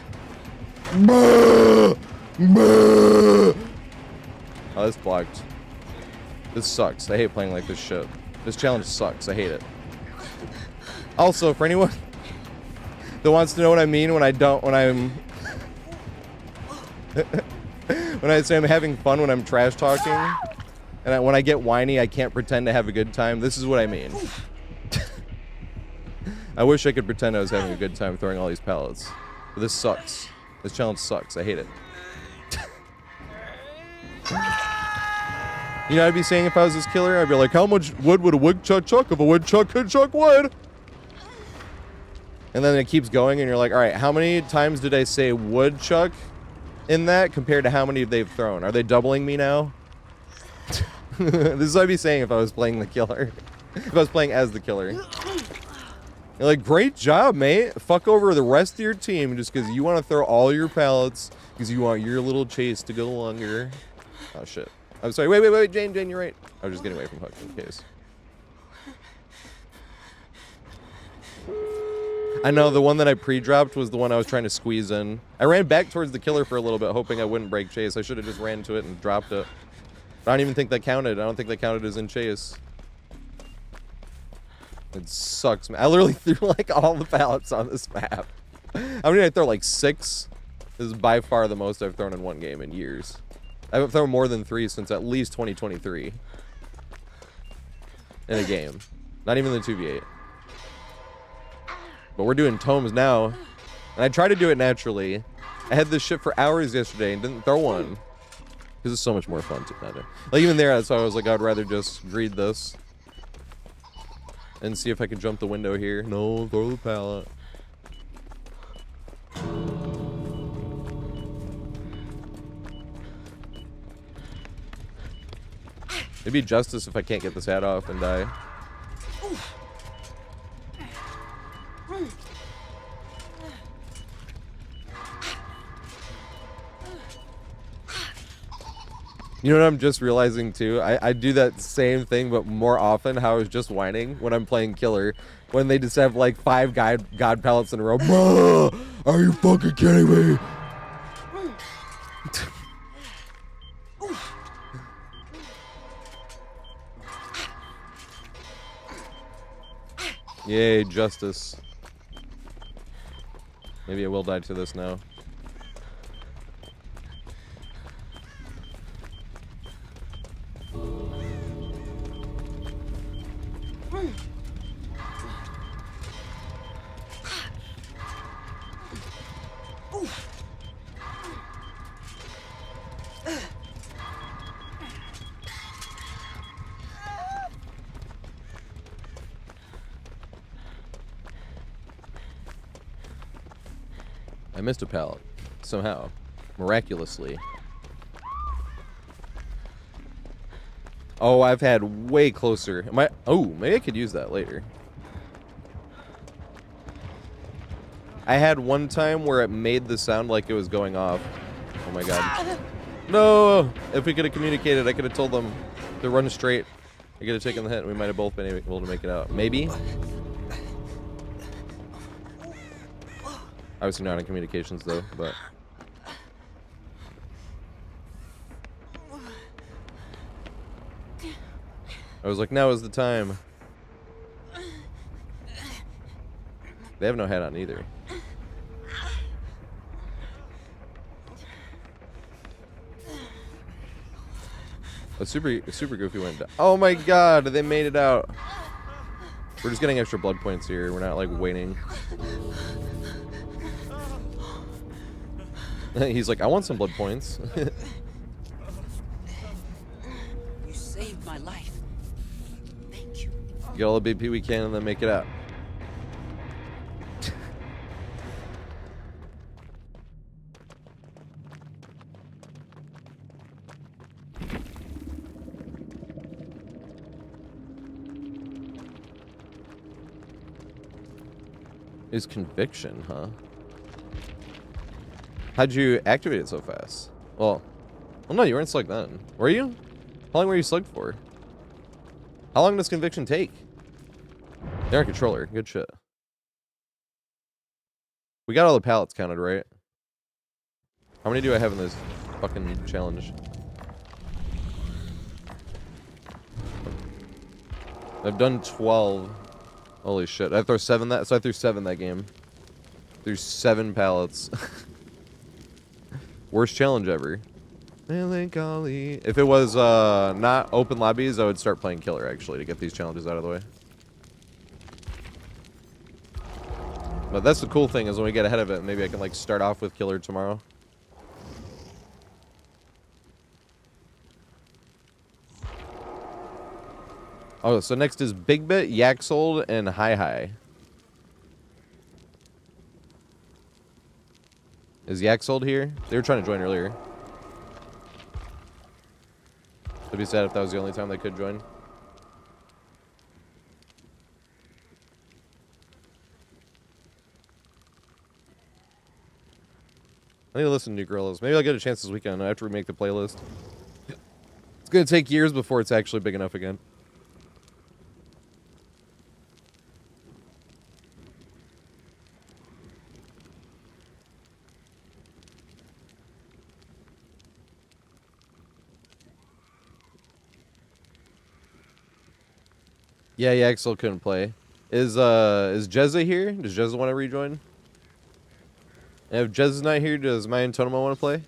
Oh, this blocked. This sucks. I hate playing like this shit. This challenge sucks. I hate it. Also, for anyone that wants to know what I mean when I don't, when I'm... when I say I'm having fun when I'm trash talking, and when I get whiny, I can't pretend to have a good time, this is what I mean. I wish I could pretend I was having a good time throwing all these pallets. But this sucks. This challenge sucks. I hate it. You know, I'd be saying if I was this killer, I'd be like, how much wood would a woodchuck chuck if a woodchuck could chuck wood? And then it keeps going, and you're like, all right, how many times did I say woodchuck in that compared to how many they've thrown? Are they doubling me now? This is what I'd be saying if I was playing the killer. If I was playing as the killer. You're like, great job, mate. Fuck over the rest of your team just because you want to throw all your pallets because you want your little chase to go longer. Oh, shit. I'm sorry. Wait, Jane, you're right. I was just getting away from Hook in case. I know, the one that I pre-dropped was the one I was trying to squeeze in. I ran back towards the killer for a little bit, hoping I wouldn't break chase. I should have just ran to it and dropped it. But I don't even think that counted. I don't think that counted as in chase. It sucks, man. I literally threw, like, all the pallets on this map. How many did I throw? Like 6? This is by far the most I've thrown in one game in years. I haven't thrown more than 3 since at least 2023. In a game. Not even the 2v8. But we're doing tomes now. And I tried to do it naturally. I had this shit for hours yesterday and didn't throw one. Because it's so much more fun to matter. Like even there, that's why I was like, I'd rather just greed this. And see if I can jump the window here. No, throw the pallet. It'd be justice if I can't get this hat off and die. You know what I'm just realizing too? I do that same thing, but more often. How I was just whining when I'm playing killer, when they just have like 5 god pallets in a row. Bruh, are you fucking kidding me? Yay, justice. Maybe I will die to this now. I missed a pallet. Somehow. Miraculously. Oh, I've had way closer. Oh, maybe I could use that later. I had one time where it made the sound like it was going off. Oh my god. No! If we could have communicated, I could have told them to run straight. I could have taken the hit and we might have both been able to make it out. Maybe? Obviously not in communications though, but I was like, now is the time. They have no hat on either. A super goofy went down. Oh my god, they made it out. We're just getting extra blood points here. We're not like waiting. He's like, I want some blood points. You saved my life. Thank you. Get all the BP we can and then make it out. Is conviction, huh? How'd you activate it so fast? Well, no, you weren't slugged then. Were you? How long were you slugged for? How long does conviction take? They're a controller. Good shit. We got all the pallets counted, right? How many do I have in this fucking challenge? I've done 12. Holy shit. I throw 7 that, so I threw 7 that game. Threw 7 pallets. Worst challenge ever. Melancholy. If it was not open lobbies, I would start playing killer actually to get these challenges out of the way. But that's the cool thing is when we get ahead of it, maybe I can like start off with killer tomorrow. Oh, so next is Big Bit, Yaxold, and Hi Hi. Is Yaxold here? They were trying to join earlier. I'd be sad if that was the only time they could join. I need to listen to New Gorillas. Maybe I'll get a chance this weekend after we make the playlist. It's going to take years before it's actually big enough again. Yeah, Axel couldn't play. Is Jezza here? Does Jezza want to rejoin? And if Jezza's not here, does Maya and Tonoma want to play?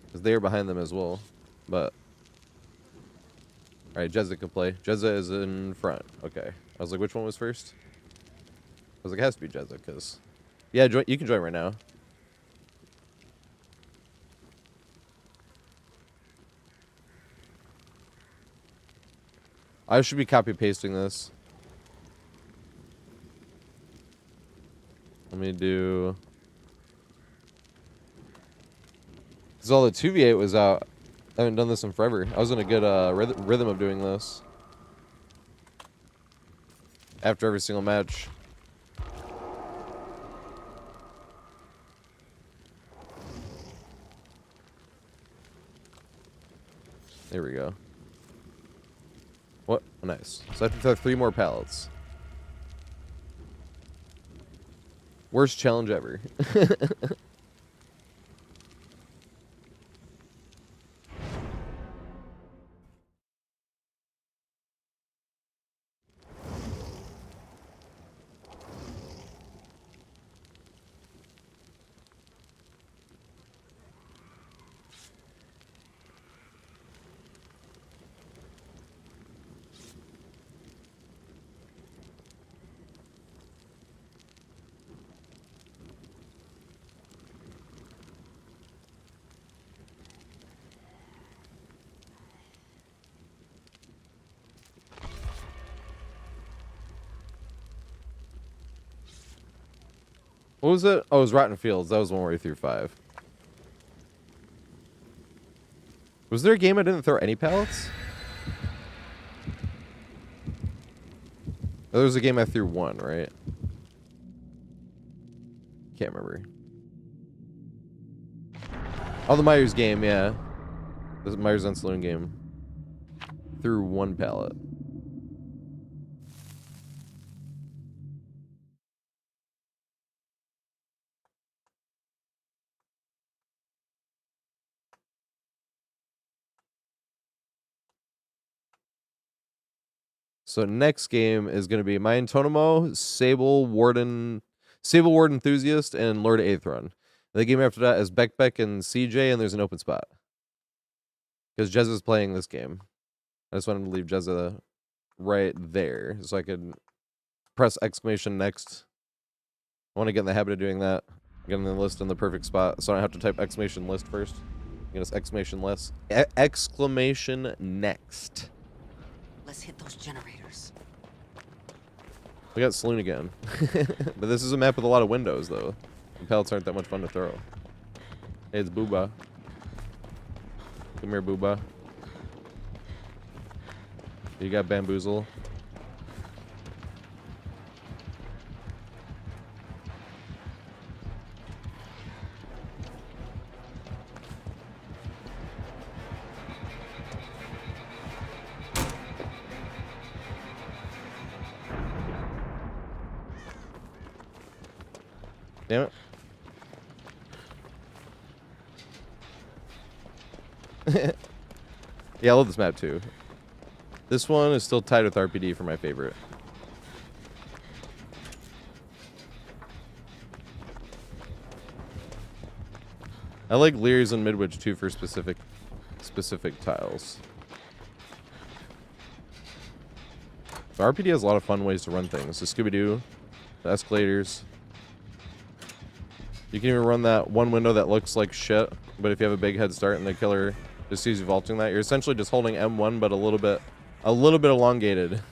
Because they are behind them as well. But alright, Jezza can play. Jezza is in front. Okay. I was like, which one was first? I was like, it has to be Jezza, because... Yeah, you can join right now. I should be copy-pasting this. Let me do... Because all the 2v8 was out. I haven't done this in forever. I was in a good rhythm of doing this. After every single match. There we go. What? Oh, nice. So I have to throw 3 more pallets. Worst challenge ever. What was it? Oh, it was Rotten Fields. That was one where he threw 5. Was there a game I didn't throw any pallets? Oh, there was a game I threw 1, right? Can't remember. Oh, the Myers game, yeah. The Myers on Saloon game. Threw 1 pallet. So next game is going to be Mayan Tonemo, Sable Ward Enthusiast, and Lord Aethron. The game after that is Beck and CJ, and there's an open spot. Because Jezza's playing this game. I just wanted to leave Jezza right there so I could press exclamation next. I want to get in the habit of doing that. Getting the list in the perfect spot so I don't have to type exclamation list first. Get us exclamation list. Exclamation next. Let's hit those generators. We got Saloon again. But this is a map with a lot of windows, though. The pallets aren't that much fun to throw. Hey, it's Booba. Come here, Booba. You got Bamboozle. Damn it. Yeah, I love this map too. This one is still tied with RPD for my favorite. I like Lears and Midwich too for specific tiles. So RPD has a lot of fun ways to run things. The Scooby-Doo, the escalators. You can even run that one window that looks like shit, but if you have a big head start and the killer just sees you vaulting that, you're essentially just holding M1 but a little bit a little bit elongated.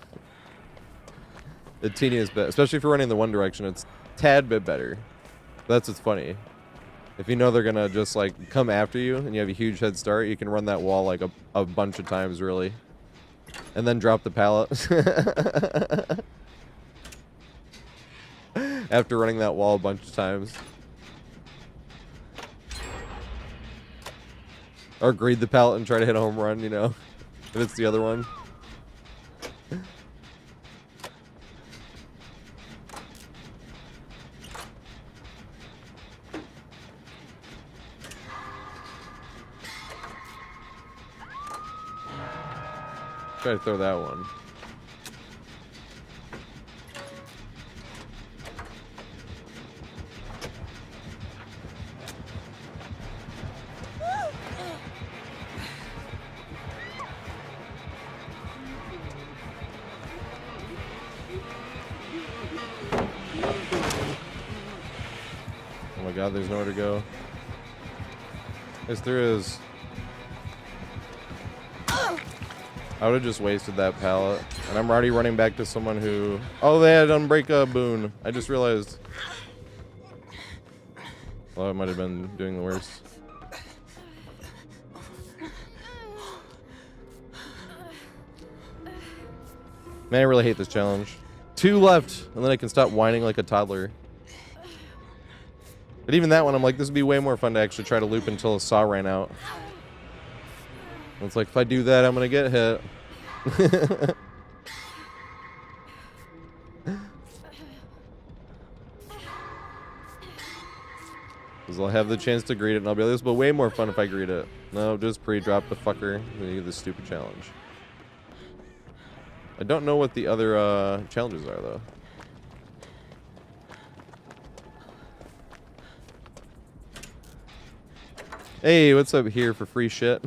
The teeniest bit, especially if you're running the one direction, it's tad bit better. That's what's funny. If you know they're gonna just like come after you and you have a huge head start, you can run that wall like a bunch of times really. And then drop the pallet. After running that wall a bunch of times. Or greed the pallet and try to hit a home run, you know, if it's the other one. Try to throw that one. Oh my god, there's nowhere to go. Yes, there is. I would have just wasted that pallet. And I'm already running back to someone who... Oh, they had unbreak a boon. I just realized. Well, I might have been doing the worst. Man, I really hate this challenge. 2 left, and then I can stop whining like a toddler. But even that one, I'm like, this would be way more fun to actually try to loop until a saw ran out. And it's like, if I do that, I'm gonna get hit. Because I'll have the chance to greet it, and I'll be like, this will be way more fun if I greet it. No, just pre-drop the fucker and do this stupid challenge. I don't know what the other challenges are, though. Hey, what's up here for free shit?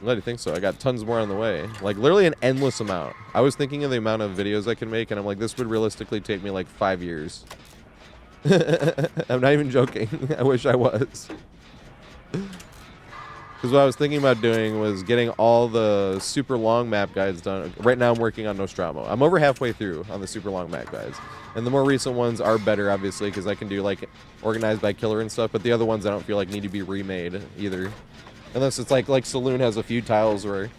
I'm glad you think so. I got tons more on the way. Like, literally an endless amount. I was thinking of the amount of videos I can make, and I'm like, this would realistically take me like 5 years. I'm not even joking. I wish I was. Because what I was thinking about doing was getting all the super long map guides done. Right now I'm working on Nostromo. I'm over halfway through on the super long map guides. And the more recent ones are better, obviously, because I can do like organized by killer and stuff. But the other ones I don't feel like need to be remade either. Unless it's like Saloon has a few tiles where,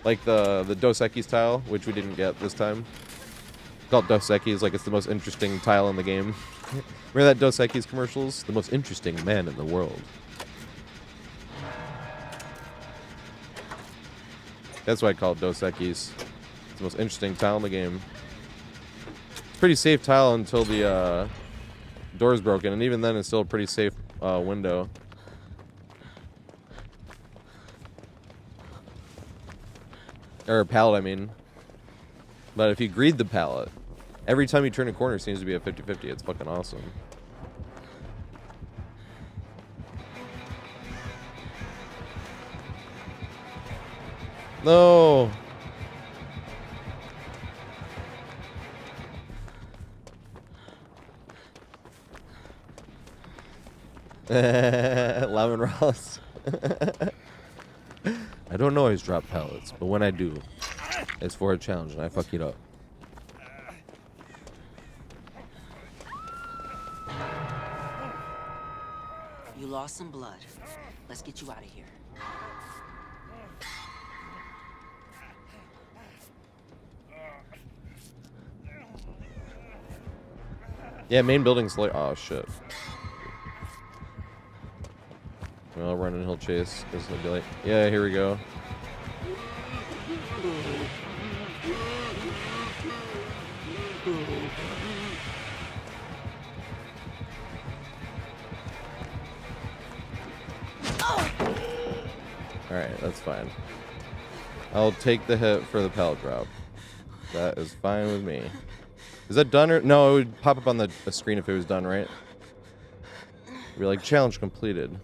like the Dos Equis tile, which we didn't get this time. It's called Dos Equis, like it's the most interesting tile in the game. Remember that Dos Equis commercials? The most interesting man in the world. That's why I call it Dos Equis. It's the most interesting tile in the game. It's a pretty safe tile until the door's broken, and even then it's still a pretty safe window. Or pallet, I mean. But if you greed the pallet, every time you turn a corner seems to be a 50-50. It's fucking awesome. No. Lemon Ross. I don't always drop pallets, but when I do, it's for a challenge and I fuck it up. You lost some blood. Let's get you out of here. Yeah, main building's like, oh shit. Well, I'll run and he'll chase because he'll be like, yeah, here we go. Alright, that's fine. I'll take the hit for the pallet drop. That is fine with me. Is that done or no? It would pop up on the screen if it was done, right? It'd be like challenge completed.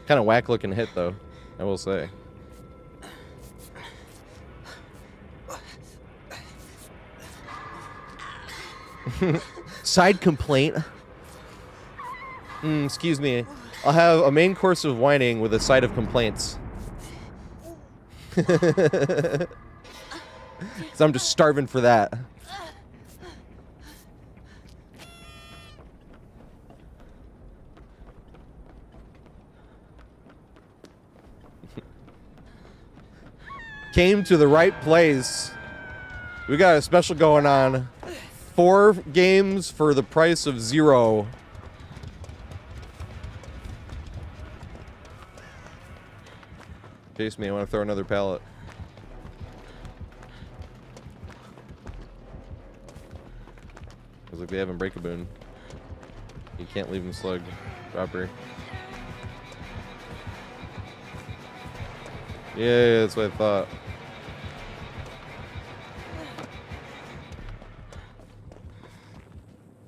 Kind of whack looking hit though, I will say. Side complaint. Excuse me. I'll have a main course of whining with a side of complaints. Because I'm just starving for that. Came to the right place. We got a special going on. 4 games for the price of 0. Chase me, I want to throw another pallet. Looks like they haven't break-a-boon. You can't leave him slugged. Proper. Yeah, that's what I thought.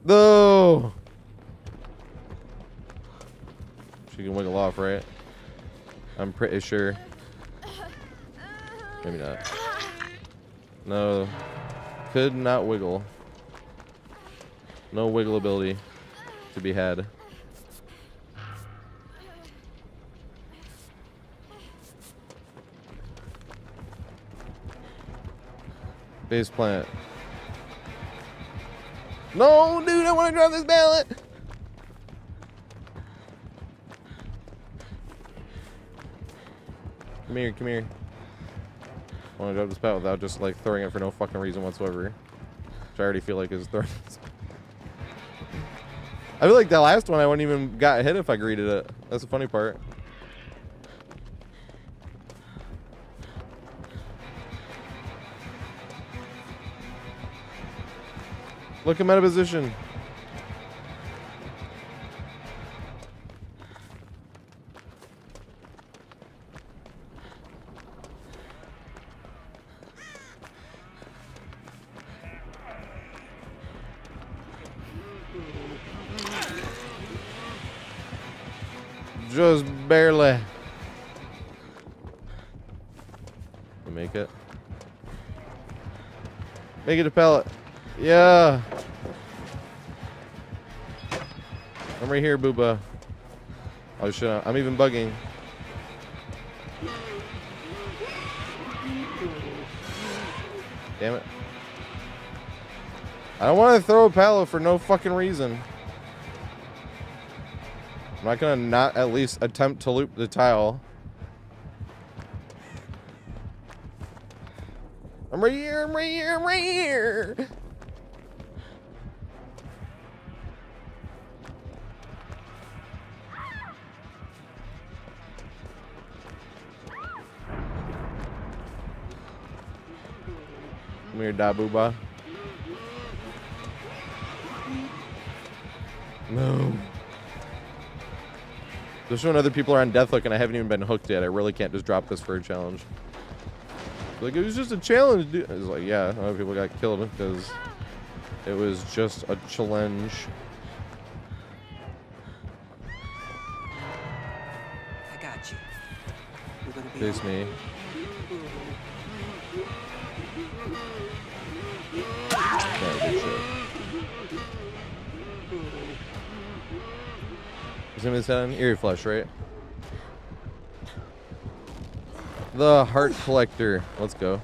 No! She can wiggle off, right? I'm pretty sure. Maybe not. No. Could not wiggle. No wiggle ability to be had. Base plant. No, dude, I want to drop this pallet. Come here, come here. I want to drop this pallet without just like throwing it for no fucking reason whatsoever. Which I already feel like is throwing. I feel like that last one I wouldn't even got hit if I greeted it. That's the funny part. Look, I'm out of position. Just barely. Make it. Make it a pellet. Yeah. I'm right here, booba. Oh shit, I'm even bugging. Damn it. I don't want to throw a pallet for no fucking reason. I'm not gonna not at least attempt to loop the tile. I'm right here, I'm right here, I'm right here! Come here, da booba. No. Just when other people are on death hook and I haven't even been hooked yet, I really can't just drop this for a challenge. Like, it was just a challenge, dude. It's like, yeah, other people got killed because it was just a challenge. I got you. You're gonna be Chase me. Yeah, good shit. Is anybody saying Eerie Flush, right? The Heart Collector. Let's go.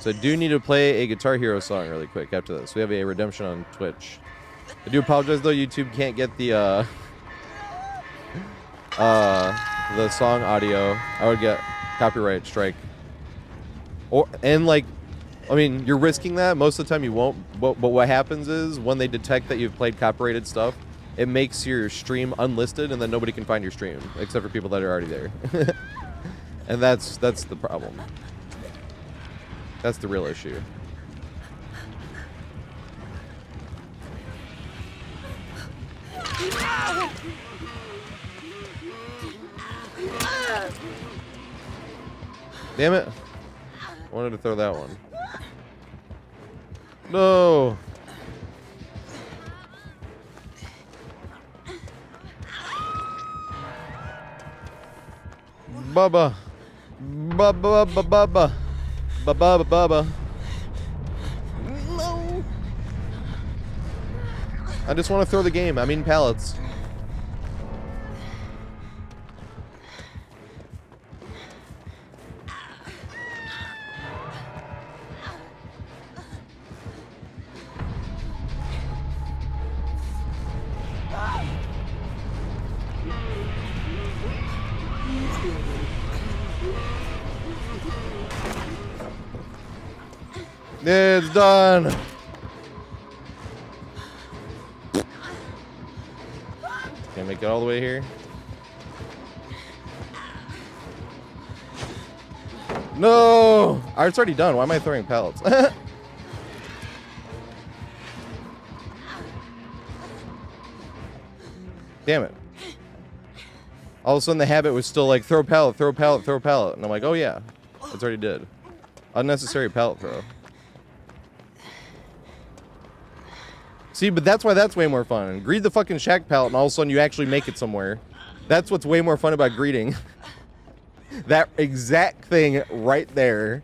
So I do need to play a Guitar Hero song really quick after this. We have a redemption on Twitch. I do apologize though, YouTube can't get the song audio. I would get copyright strike. And like, I mean, you're risking that. Most of the time you won't. But what happens is when they detect that you've played copyrighted stuff, it makes your stream unlisted, and then nobody can find your stream except for people that are already there. And that's the problem. That's the real issue. Damn it. I wanted to throw that one. No. Bubba. Bubba, bubba, bubba. Bubba, bubba. No. I just want to throw the game. I'm eating pallets. It's done. Can't make it all the way here. No! It's already done. Why am I throwing pallets? Damn it. All of a sudden the habit was still like, throw pallet, throw pallet, throw pallet. And I'm like, oh yeah, that's already did. Unnecessary pallet throw. See, but that's why that's way more fun. Greed the fucking shack pallet and all of a sudden you actually make it somewhere. That's what's way more fun about greeting. That exact thing right there.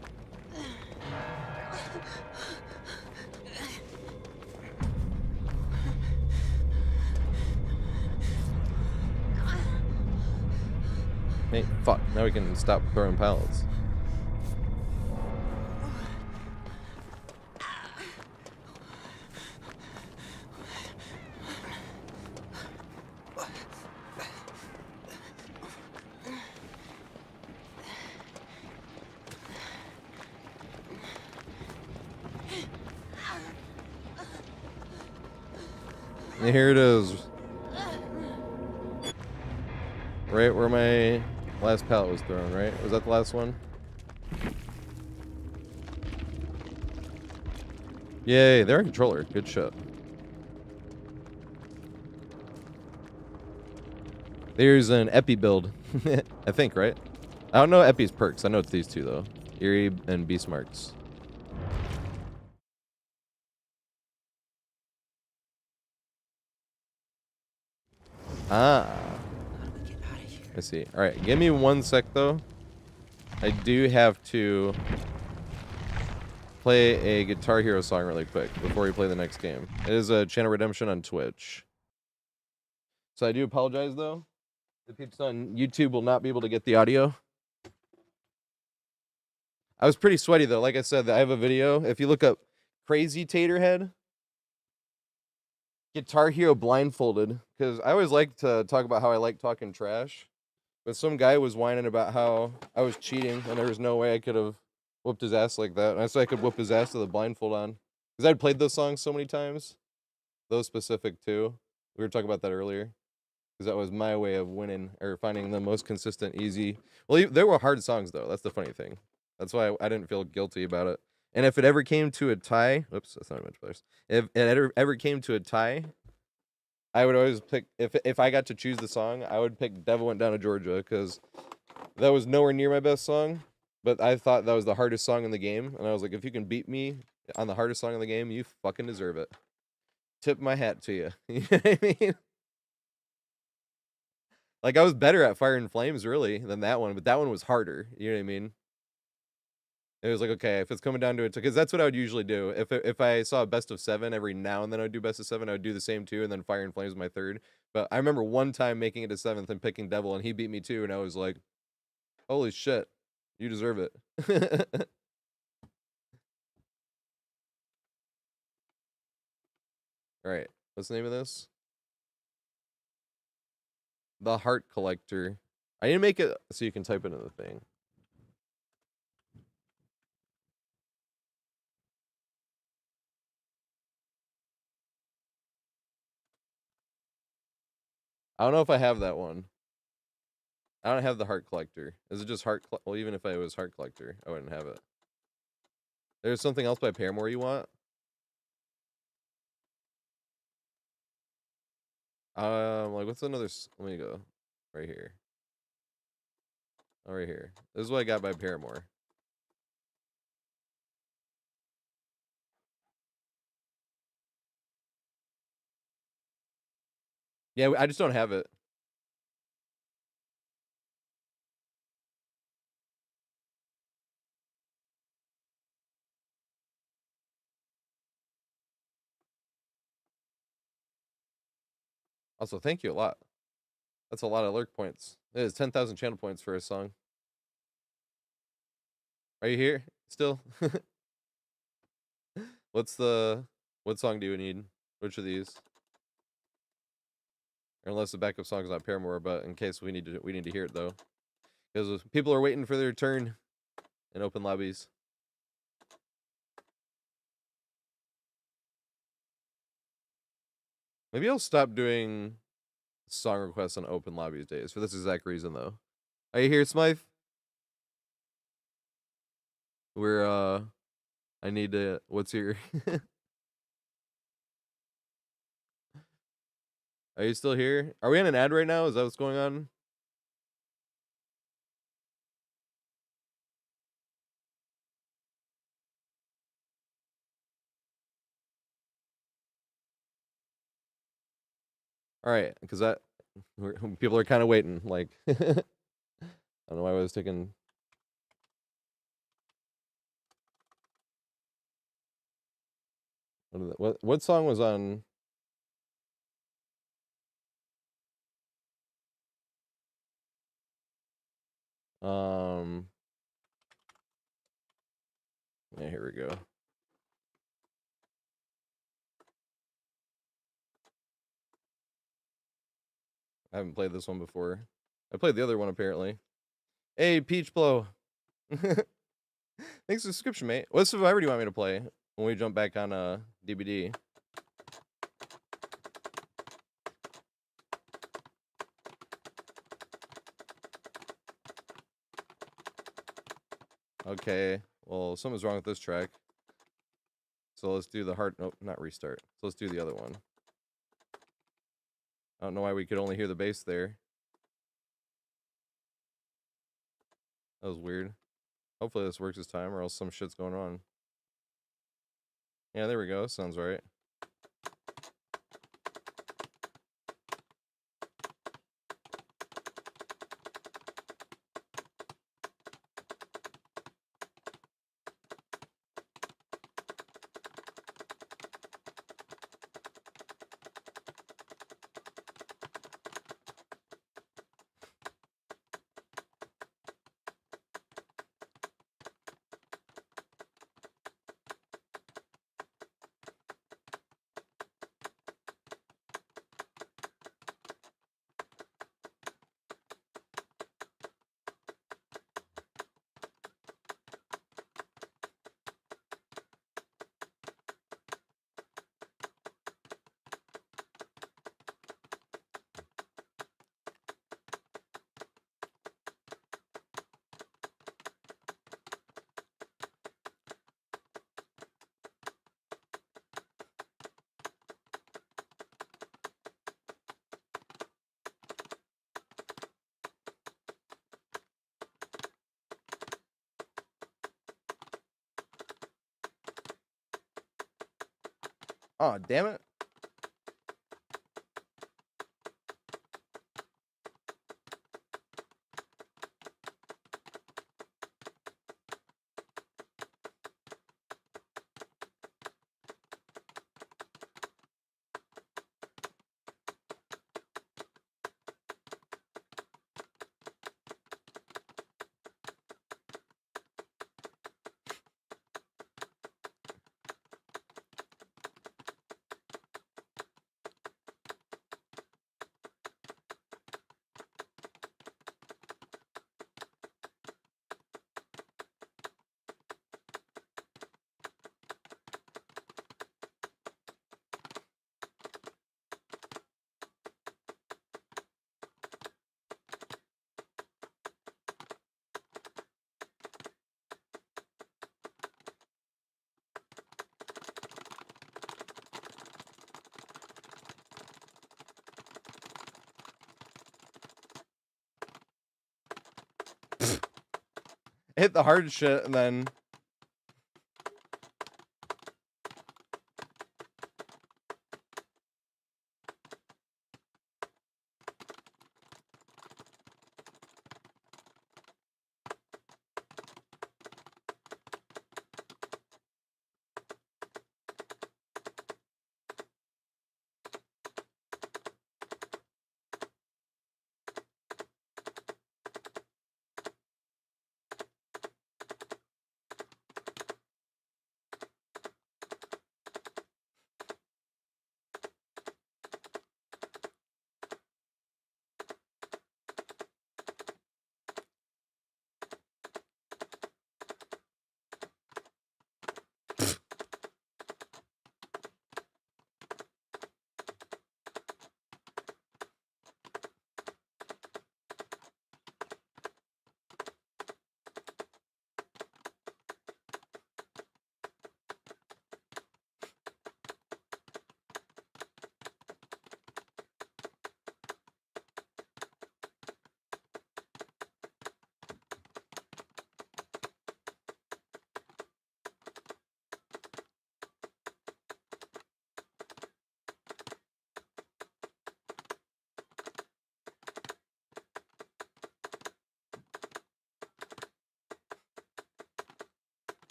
Hey, fuck. Now we can stop throwing pallets. And here it is. Right where my last pallet was thrown, right? Was that the last one? Yay, they're a controller. Good shit. There's an Epi build. I think, right? I don't know Epi's perks. I know it's these two, though. Eerie and Beast Marks. Ah. I see. Alright, give me 1 sec, though. I do have to play a Guitar Hero song really quick before we play the next game. It is a channel redemption on Twitch. So I do apologize, though. The people on YouTube will not be able to get the audio. I was pretty sweaty, though. Like I said, I have a video. If you look up Crazy TatorHead, Guitar Hero blindfolded, because I always like to talk about how I like talking trash. But some guy was whining about how I was cheating, and there was no way I could have whooped his ass like that. And I said I could whoop his ass with a blindfold on. Because I'd played those songs so many times. Those specific, too. We were talking about that earlier. Because that was my way of winning, or finding the most consistent, easy... Well, there were hard songs, though. That's the funny thing. That's why I didn't feel guilty about it. And if it ever came to a tie... Oops, that's not much better. If it ever came to a tie... I would always pick, if I got to choose the song, I would pick Devil Went Down to Georgia, because that was nowhere near my best song, but I thought that was the hardest song in the game, and I was like, if you can beat me on the hardest song in the game, you fucking deserve it. Tip my hat to you. You know what I mean? Like, I was better at Fire and Flames, really, than that one, but that one was harder, you know what I mean? It was like, okay, if it's coming down to it, because that's what I would usually do. If I saw a best of 7, every now and then I would do best of 7, I would do the same 2, and then Fire and Flames my 3rd. But I remember one time making it to 7th and picking Devil, and he beat me too, and I was like, holy shit, you deserve it. Alright, what's the name of this? The Heart Collector. I need to make it so you can type into the thing. I don't know if I have that one. I don't have the Heart Collector. Is it just well, even if I was Heart Collector, I wouldn't have it. There's something else by Paramore you want? Like, what's another... Let me go. Right here. Oh, right here. This is what I got by Paramore. Yeah, I just don't have it. Also, thank you a lot. That's a lot of lurk points. It is 10,000 channel points for a song. Are you here still? What song do you need? Which of these? Or unless the backup song is not Paramore, but in case we need to hear it though. Because people are waiting for their turn in open lobbies. Maybe I'll stop doing song requests on open lobbies days for this exact reason, though. Are you here, Smythe? We're I need to. What's your? Are you still here? Are we on an ad right now? Is that what's going on? All right, because that people are kind of waiting. Like, I don't know why I was taking. What song was on? Um. Yeah, here we go. I haven't played this one before. I played the other one apparently. Hey, Peach Blow. Thanks for the subscription, mate. What Survivor do you want me to play when we jump back on DBD? Okay. Well, something's wrong with this track. So let's do the hard. Nope, not restart. So let's do the other one. I don't know why we could only hear the bass there. That was weird. Hopefully this works this time, or else some shit's going on. Yeah, there we go. Sounds right. Oh, damn it. Hit the hard shit and then.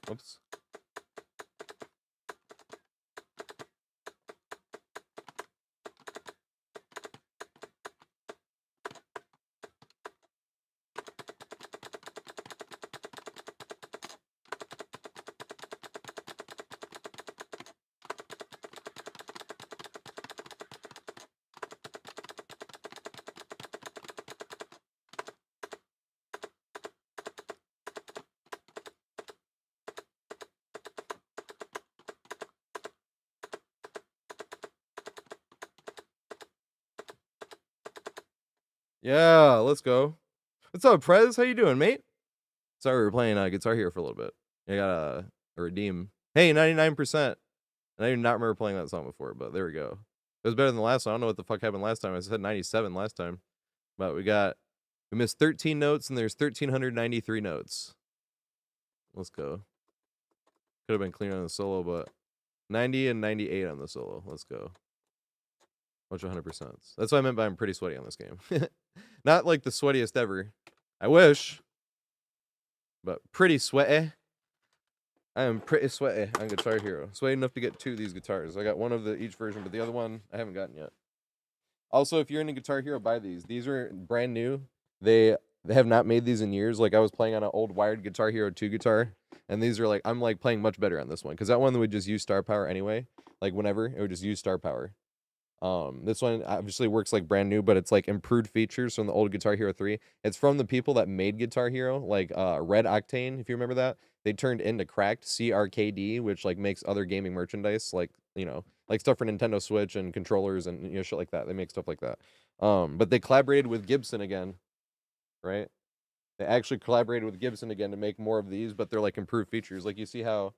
Oops. Yeah, let's go. What's up, Prez? How you doing, mate? Sorry, we were playing Guitar Hero for a little bit. I got a redeem. Hey, 99%. And I do not remember playing that song before, but there we go. It was better than the last one. I don't know what the fuck happened last time. I said 97 last time. But we missed 13 notes, and there's 1,393 notes. Let's go. Could have been cleaner on the solo, but 90 and 98 on the solo. Let's go. Bunch of 100%. That's what I meant by I'm pretty sweaty on this game. Not like the sweatiest ever. I wish. But pretty sweaty. I am pretty sweaty on Guitar Hero. Sweaty enough to get 2 of these guitars. I got one of each version, but the other one I haven't gotten yet. Also, if you're into Guitar Hero, buy these. These are brand new. They have not made these in years. Like, I was playing on an old wired Guitar Hero 2 guitar, and these are like, I'm like playing much better on this one, because that one would just use star power anyway. Like, whenever, it would just use star power. This one obviously works like brand new, but it's like improved features from the old Guitar Hero 3. It's from the people that made Guitar Hero, like Red Octane, if you remember that. They turned into Cracked, CRKD, which like makes other gaming merchandise, like, you know, like stuff for Nintendo Switch and controllers and, you know, shit like that. They make stuff like that. But they collaborated with Gibson again, right? They actually collaborated with Gibson again to make more of these, but they're like improved features. Like, you see how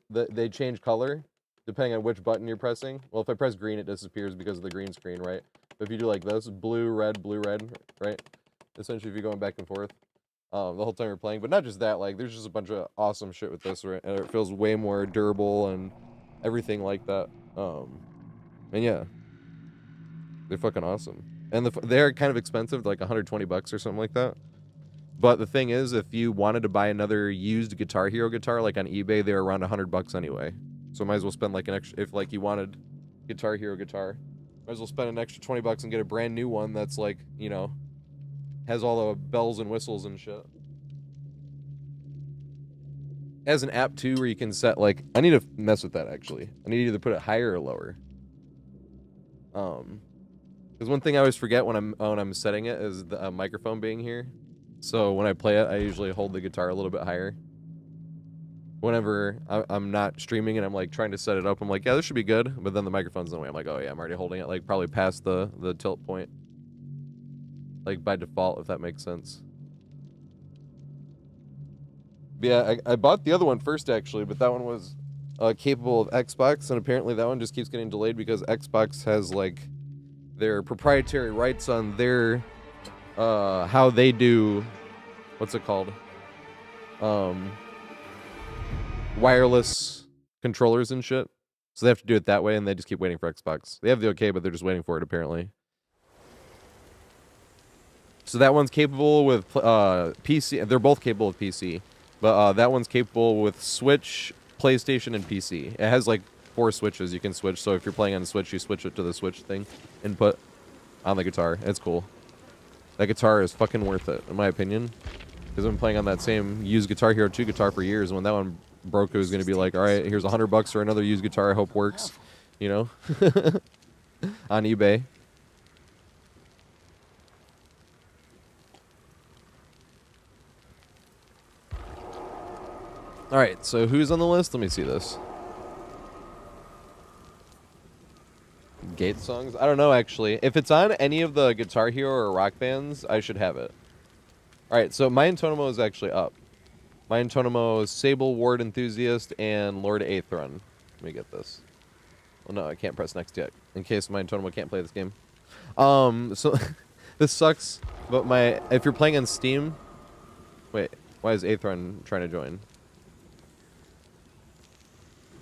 they change color depending on which button you're pressing. Well, if I press green, it disappears because of the green screen, right? But if you do like this, blue, red, right? Essentially, if you're going back and forth the whole time you're playing. But not just that, like, there's just a bunch of awesome shit with this, right? And it feels way more durable and everything like that. And yeah, they're fucking awesome. And they're kind of expensive, like 120 bucks or something like that. But the thing is, if you wanted to buy another used Guitar Hero guitar, like on eBay, they're around 100 bucks anyway. So might as well spend like an extra, if like you wanted Guitar Hero guitar, might as well spend an extra 20 bucks and get a brand new one that's like, you know, has all the bells and whistles and shit. It has an app too where you can set like, I need to mess with that actually. I need to either put it higher or lower. Because one thing I always forget when I'm setting it is the microphone being here. So when I play it, I usually hold the guitar a little bit higher. Whenever I'm not streaming and I'm like trying to set it up, I'm like, yeah, this should be good. But then the microphone's in the way. I'm like, oh yeah, I'm already holding it like probably past the tilt point. Like by default, if that makes sense. But yeah, I bought the other one first actually, but that one was capable of Xbox, and apparently that one just keeps getting delayed because Xbox has like their proprietary rights on their how they do, what's it called? Wireless controllers and shit. So they have to do it that way, and they just keep waiting for Xbox. They have the okay, but they're just waiting for it, apparently. So that one's capable with PC. They're both capable of PC. But that one's capable with Switch, PlayStation, and PC. It has like 4 switches you can switch. So if you're playing on the Switch, you switch it to the Switch thing. Input on the guitar. It's cool. That guitar is fucking worth it, in my opinion. Because I've been playing on that same used Guitar Hero 2 guitar for years. And when that one broke, it was going to be like, all right, here's $100 for another used guitar I hope works, you know, on eBay. All right, so who's on the list? Let me see this. Gate songs? I don't know, actually. If it's on any of the Guitar Hero or Rock bands, I should have it. All right, so my Antonimo is actually up. My Antonimo is Sable, Ward Enthusiast, and Lord Aethron. Let me get this. Well, no, I can't press next yet, in case my Antonimo can't play this game. So this sucks, but if you're playing on Steam... Wait, why is Aethron trying to join?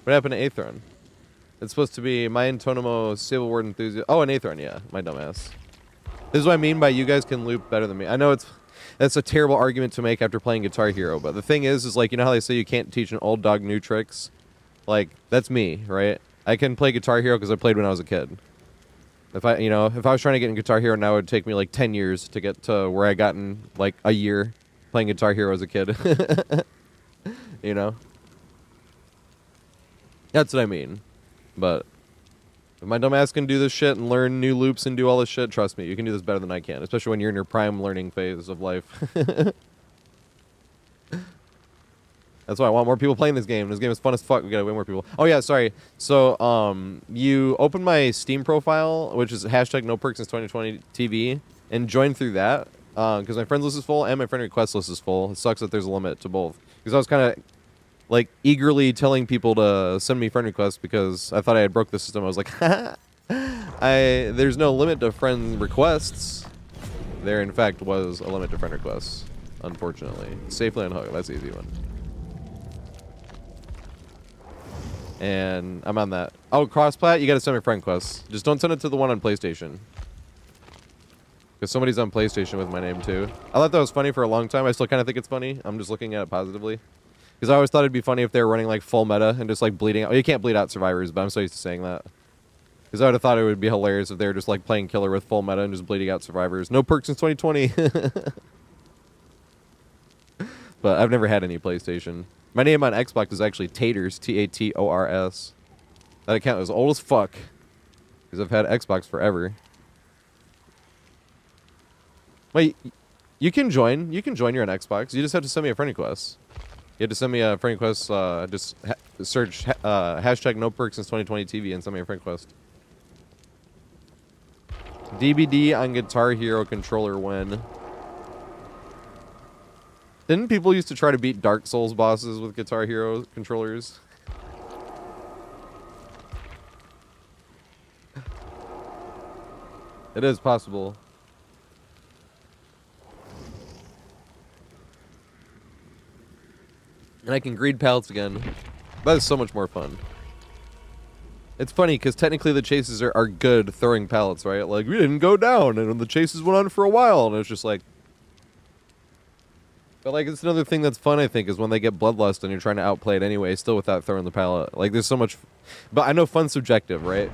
What happened to Aethron? It's supposed to be my Antonimo, Sable, Ward Enthusiast... Oh, and Aethron, yeah, my dumbass. This is what I mean by you guys can loop better than me. I know it's that's a terrible argument to make after playing Guitar Hero. But the thing is like, you know how they say you can't teach an old dog new tricks? Like, that's me, right? I can play Guitar Hero because I played when I was a kid. If I was trying to get in Guitar Hero now, it would take me like 10 years to get to where I got in like a year playing Guitar Hero as a kid. You know? That's what I mean. But if my dumb ass can do this shit and learn new loops and do all this shit, trust me, you can do this better than I can. Especially when you're in your prime learning phase of life. That's why I want more people playing this game. This game is fun as fuck. We gotta way more people. Oh yeah, sorry. So, you open my Steam profile, which is hashtag no perks since 2020 TV, and join through that. Because my friends list is full and my friend request list is full. It sucks that there's a limit to both. Because I was kind of like eagerly telling people to send me friend requests because I thought I had broke the system. I was like, there's no limit to friend requests. There, in fact, was a limit to friend requests. Unfortunately, safely unhooked. That's the easy one. And I'm on that. Oh, crossplat, you gotta send me friend requests. Just don't send it to the one on PlayStation. Because somebody's on PlayStation with my name too. I thought that was funny for a long time. I still kind of think it's funny. I'm just looking at it positively. Because I always thought it'd be funny if they were running like full meta and just like bleeding out. Well, you can't bleed out survivors, but I'm so used to saying that. Because I would have thought it would be hilarious if they were just like playing killer with full meta and just bleeding out survivors. No perks since 2020. But I've never had any PlayStation. My name on Xbox is actually Tators, T-A-T-O-R-S. That account is old as fuck. Because I've had Xbox forever. Wait, you can join. You can join your own Xbox. You just have to send me a friend request. You have to send me a friend request. Just search hashtag no perks since 2020 TV and send me a friend request. DBD on Guitar Hero controller win. Didn't people used to try to beat Dark Souls bosses with Guitar Hero controllers? It is possible. And I can greed pallets again. That is so much more fun. It's funny, because technically the chases are good throwing pallets, right? Like, we didn't go down, and the chases went on for a while, and it's just like... But, like, it's another thing that's fun, I think, is when they get bloodlust and you're trying to outplay it anyway, still without throwing the pallet. Like, there's so much... But I know fun's subjective, right?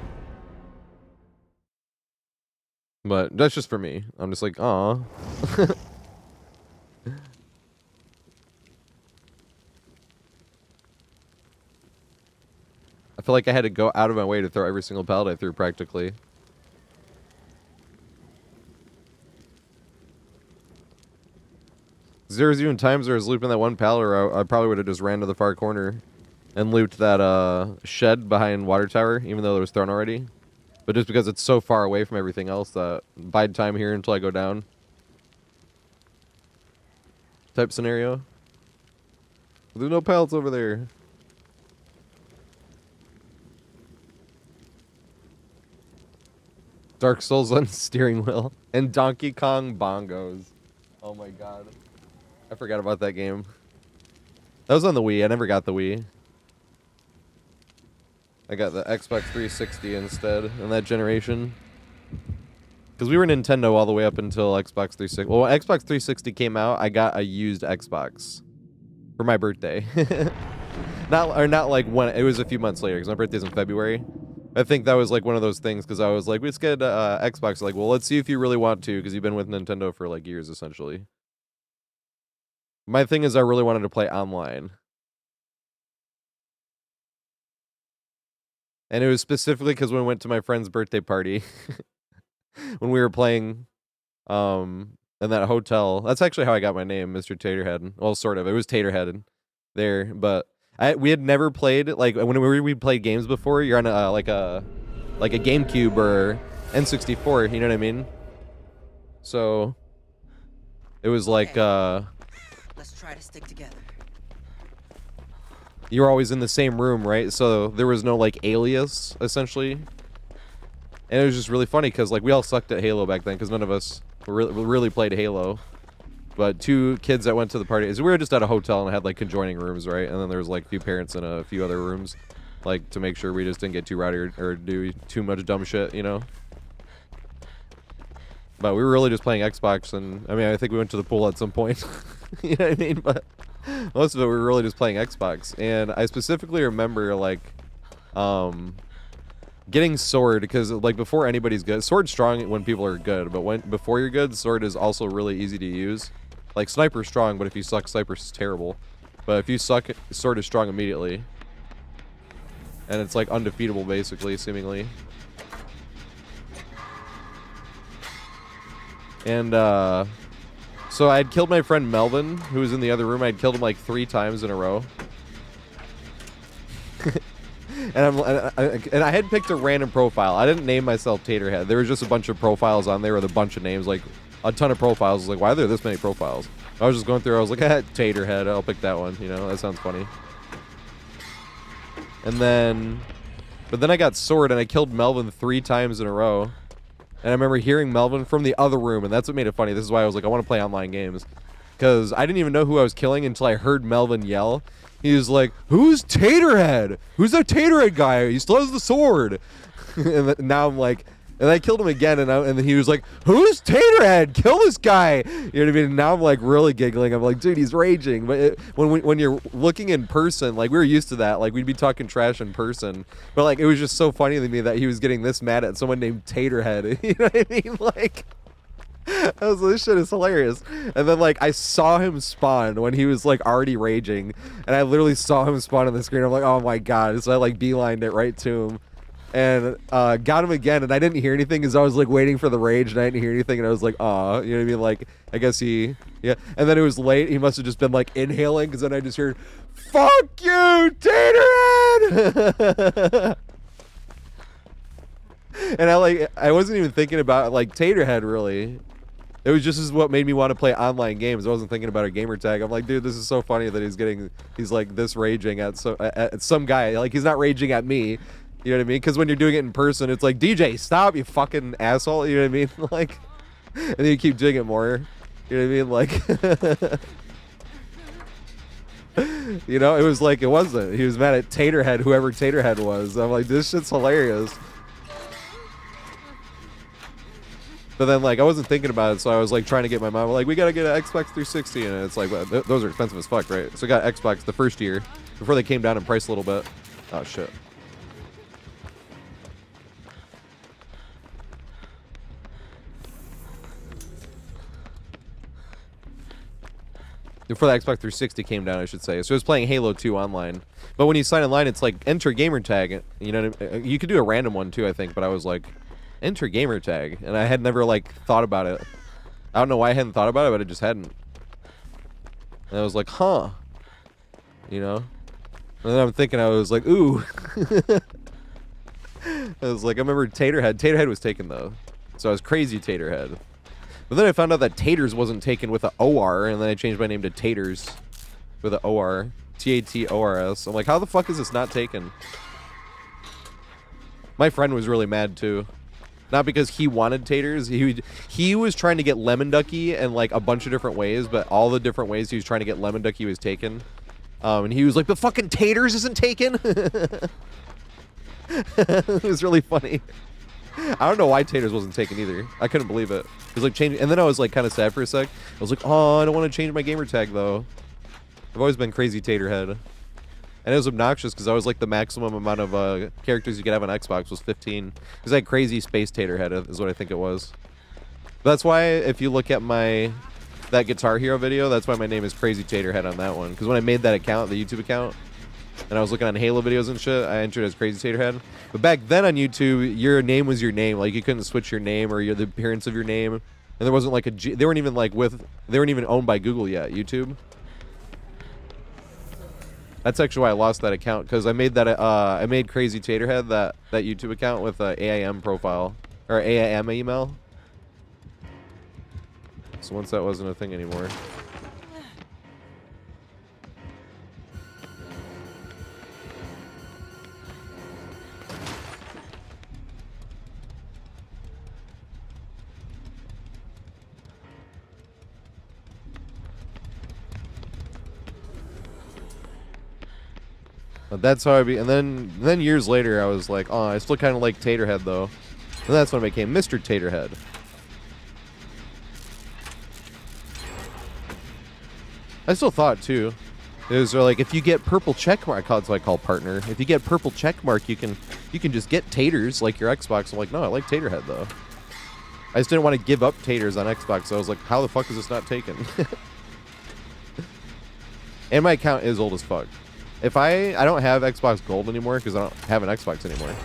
But that's just for me. I'm just like, aw. I feel like I had to go out of my way to throw every single pallet I threw, practically. Zero's even times there was looping that one pallet, or I probably would have just ran to the far corner and looped that shed behind water tower, even though it was thrown already. But just because it's so far away from everything else, that bide time here until I go down type scenario. There's no pallets over there. Dark Souls on steering wheel. And Donkey Kong bongos. Oh my god. I forgot about that game. That was on the Wii. I never got the Wii. I got the Xbox 360 instead in that generation. Because we were Nintendo all the way up until Xbox 360. Well, when Xbox 360 came out, I got a used Xbox for my birthday. not like when it was a few months later, because my birthday's in February. I think that was like one of those things, because I was like, let's get Xbox. Like, well, let's see if you really want to, because you've been with Nintendo for like years, essentially. My thing is I really wanted to play online. And it was specifically because when we went to my friend's birthday party, when we were playing in that hotel. That's actually how I got my name, Mr. TatorHead. Well, sort of. It was TatorHead there, but we had never played, like, when we played games before, you're on like a GameCube or N64, you know what I mean? So it was like let's try to stick together. You were always in the same room, right? So there was no like alias, essentially. And it was just really funny because like we all sucked at Halo back then because none of us really played Halo. But two kids that went to the party, we were just at a hotel and had like conjoining rooms, right? And then there was like a few parents in a few other rooms, like to make sure we just didn't get too rowdy or do too much dumb shit, you know? But we were really just playing Xbox, and I mean, I think we went to the pool at some point. You know what I mean? But most of it, we were really just playing Xbox. And I specifically remember, like, getting sword, because, like, before anybody's good, sword's strong when people are good, but before you're good, sword is also really easy to use. Like, sniper's strong, but if you suck, sniper's terrible. But if you suck, sword is strong immediately. And it's, like, undefeatable, basically, seemingly. And, so I had killed my friend Melvin, who was in the other room. I had killed him, like, 3 times in a row. And I had picked a random profile. I didn't name myself TatorHead. There was just a bunch of profiles on there with a bunch of names, like, a ton of profiles. I was like, why are there this many profiles? I was just going through, I was like, TatorHead, I'll pick that one, you know, that sounds funny. And then, but then I got sword, and I killed Melvin 3 times in a row. And I remember hearing Melvin from the other room, and that's what made it funny. This is why I was like, I want to play online games. Because I didn't even know who I was killing until I heard Melvin yell. He was like, who's TatorHead? Who's that TatorHead guy? He still has the sword. And now I'm like, and I killed him again, and then he was like, who's TatorHead? Kill this guy. You know what I mean? And now I'm like really giggling. I'm like, dude, he's raging. But when you're looking in person, like, we were used to that. Like, we'd be talking trash in person. But, like, it was just so funny to me that he was getting this mad at someone named TatorHead. You know what I mean? Like, I was like, this shit is hilarious. And then, like, I saw him spawn when he was, like, already raging. And I literally saw him spawn on the screen. I'm like, oh my god. So I, like, beelined it right to him. And got him again, and I didn't hear anything because I was like waiting for the rage, and I didn't hear anything, and I was like, aw, you know what I mean? Like, I guess yeah. And then it was late. He must have just been like inhaling, because then I just heard, fuck you, TatorHead. And I wasn't even thinking about like TatorHead really. It was just what made me want to play online games. I wasn't thinking about a gamer tag. I'm like, dude, this is so funny that he's like this raging at some guy. Like, he's not raging at me. You know what I mean? Because when you're doing it in person, it's like, DJ, stop, you fucking asshole. You know what I mean? Like, and then you keep doing it more. You know what I mean? Like, you know, it was like, it wasn't. He was mad at TatorHead, whoever TatorHead was. I'm like, this shit's hilarious. But then, like, I wasn't thinking about it, so I was, like, trying to get my mom, like, we gotta get an Xbox 360, and it's like, well, those are expensive as fuck, right? So I got Xbox the first year, before they came down in price a little bit. Oh, shit. Before the Xbox 360 came down, I should say. So I was playing Halo 2 online. But when you sign online, it's like, enter gamer tag. You know, you could do a random one too, I think. But I was like, enter gamer tag. And I had never, like, thought about it. I don't know why I hadn't thought about it, but I just hadn't. And I was like, huh. You know? And then I'm thinking, I was like, ooh. I was like, I remember TatorHead. TatorHead was taken, though. So I was crazy TatorHead. But then I found out that Taters wasn't taken with an OR, and then I changed my name to Taters with an OR. Tators. I'm like, how the fuck is this not taken? My friend was really mad, too. Not because he wanted Taters. He was trying to get Lemon Ducky in, like, a bunch of different ways, but all the different ways he was trying to get Lemon Ducky was taken. And he was like, the fucking Taters isn't taken? It was really funny. I don't know why Taters wasn't taken either. I couldn't believe it. It was like changing, and then I was like kind of sad for a sec. I was like, oh, I don't want to change my gamer tag though. I've always been crazy TatorHead, and it was obnoxious because I was like the maximum amount of characters you could have on Xbox was 15. Because I had crazy space TatorHead is what I think it was. But that's why if you look at that Guitar Hero video, that's why my name is Crazy TatorHead on that one. Because when I made that account, the YouTube account, and I was looking on Halo videos and shit, I entered as Crazy TatorHead. But back then on YouTube, your name was your name. Like, you couldn't switch your name or the appearance of your name. And there wasn't like they weren't even like they weren't even owned by Google yet, YouTube. That's actually why I lost that account, because I made that I made Crazy TatorHead that YouTube account with a AIM profile or AIM email. So once that wasn't a thing anymore. But that's how and then years later I was like, oh, I still kind of like TatorHead though. And that's when I became Mr. TatorHead. I still thought too. It was like if you get purple check mark, that's what I call partner. If you get purple check mark, you can just get taters like your Xbox. I'm like, no, I like TatorHead though. I just didn't want to give up taters on Xbox, so I was like, how the fuck is this not taken? And my account is old as fuck. If I don't have Xbox Gold anymore because I don't have an Xbox anymore.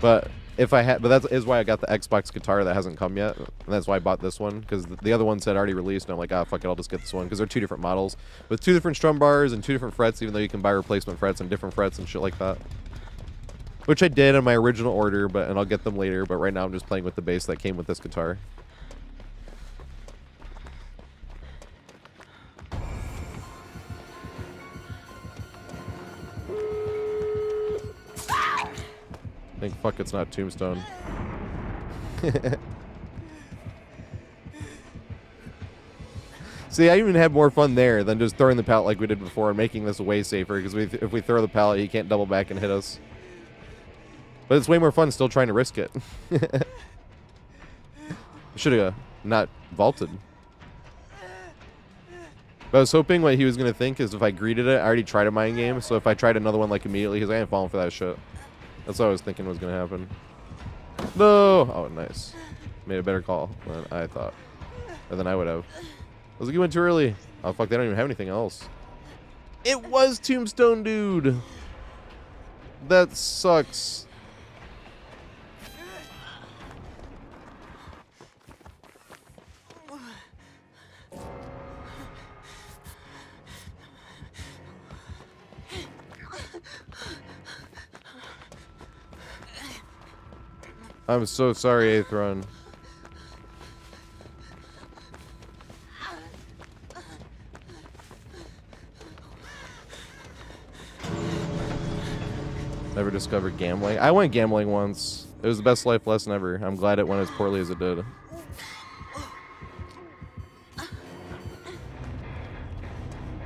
But if I had, but that is why I got the Xbox guitar that hasn't come yet, and that's why I bought this one because the other ones had already released, and I'm like, ah, fuck it, I'll just get this one because they're 2 different models with 2 different strum bars and 2 different frets, even though you can buy replacement frets and different frets and shit like that. Which I did in my original order, and I'll get them later. But right now I'm just playing with the bass that came with this guitar. Thank fuck it's not Tombstone. See, I even had more fun there than just throwing the pallet like we did before and making this way safer, because if we throw the pallet, he can't double back and hit us. But it's way more fun still trying to risk it. Should have not vaulted. But I was hoping what he was going to think is if I greeted it, I already tried a mind game, so if I tried another one like immediately, he's like, I ain't falling for that shit. That's what I was thinking was going to happen. No! Oh, nice. Made a better call than I thought. Or than I would have. I was like, you went too early. Oh, fuck, they don't even have anything else. It was Tombstone, dude! That sucks. I'm so sorry, Aethron. Never discovered gambling. I went gambling once. It was the best life lesson ever. I'm glad it went as poorly as it did.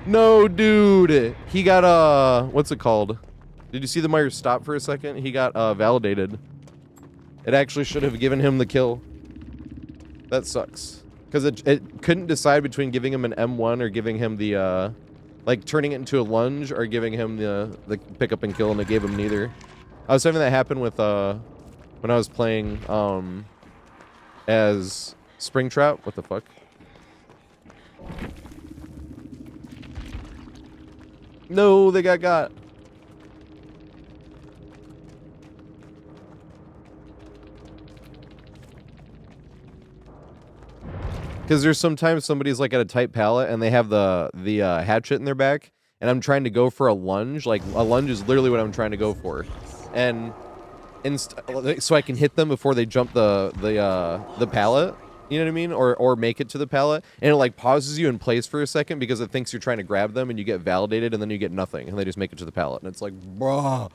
No, dude. He got, what's it called? Did you see the Myers stop for a second? He got, validated. It actually should have given him the kill. That sucks. Because it couldn't decide between giving him an M1 or giving him the, like, turning it into a lunge or giving him the pick up and kill, and it gave him neither. I was having that happen with, when I was playing, as Springtrap. What the fuck? No, they got. Because there's sometimes somebody's like at a tight pallet and they have the hatchet in their back, and I'm trying to go for a lunge. Like a lunge is literally what I'm trying to go for, and so I can hit them before they jump the pallet. You know what I mean? Or make it to the pallet, and it like pauses you in place for a second because it thinks you're trying to grab them, and you get validated, and then you get nothing, and they just make it to the pallet, and it's like, bruh.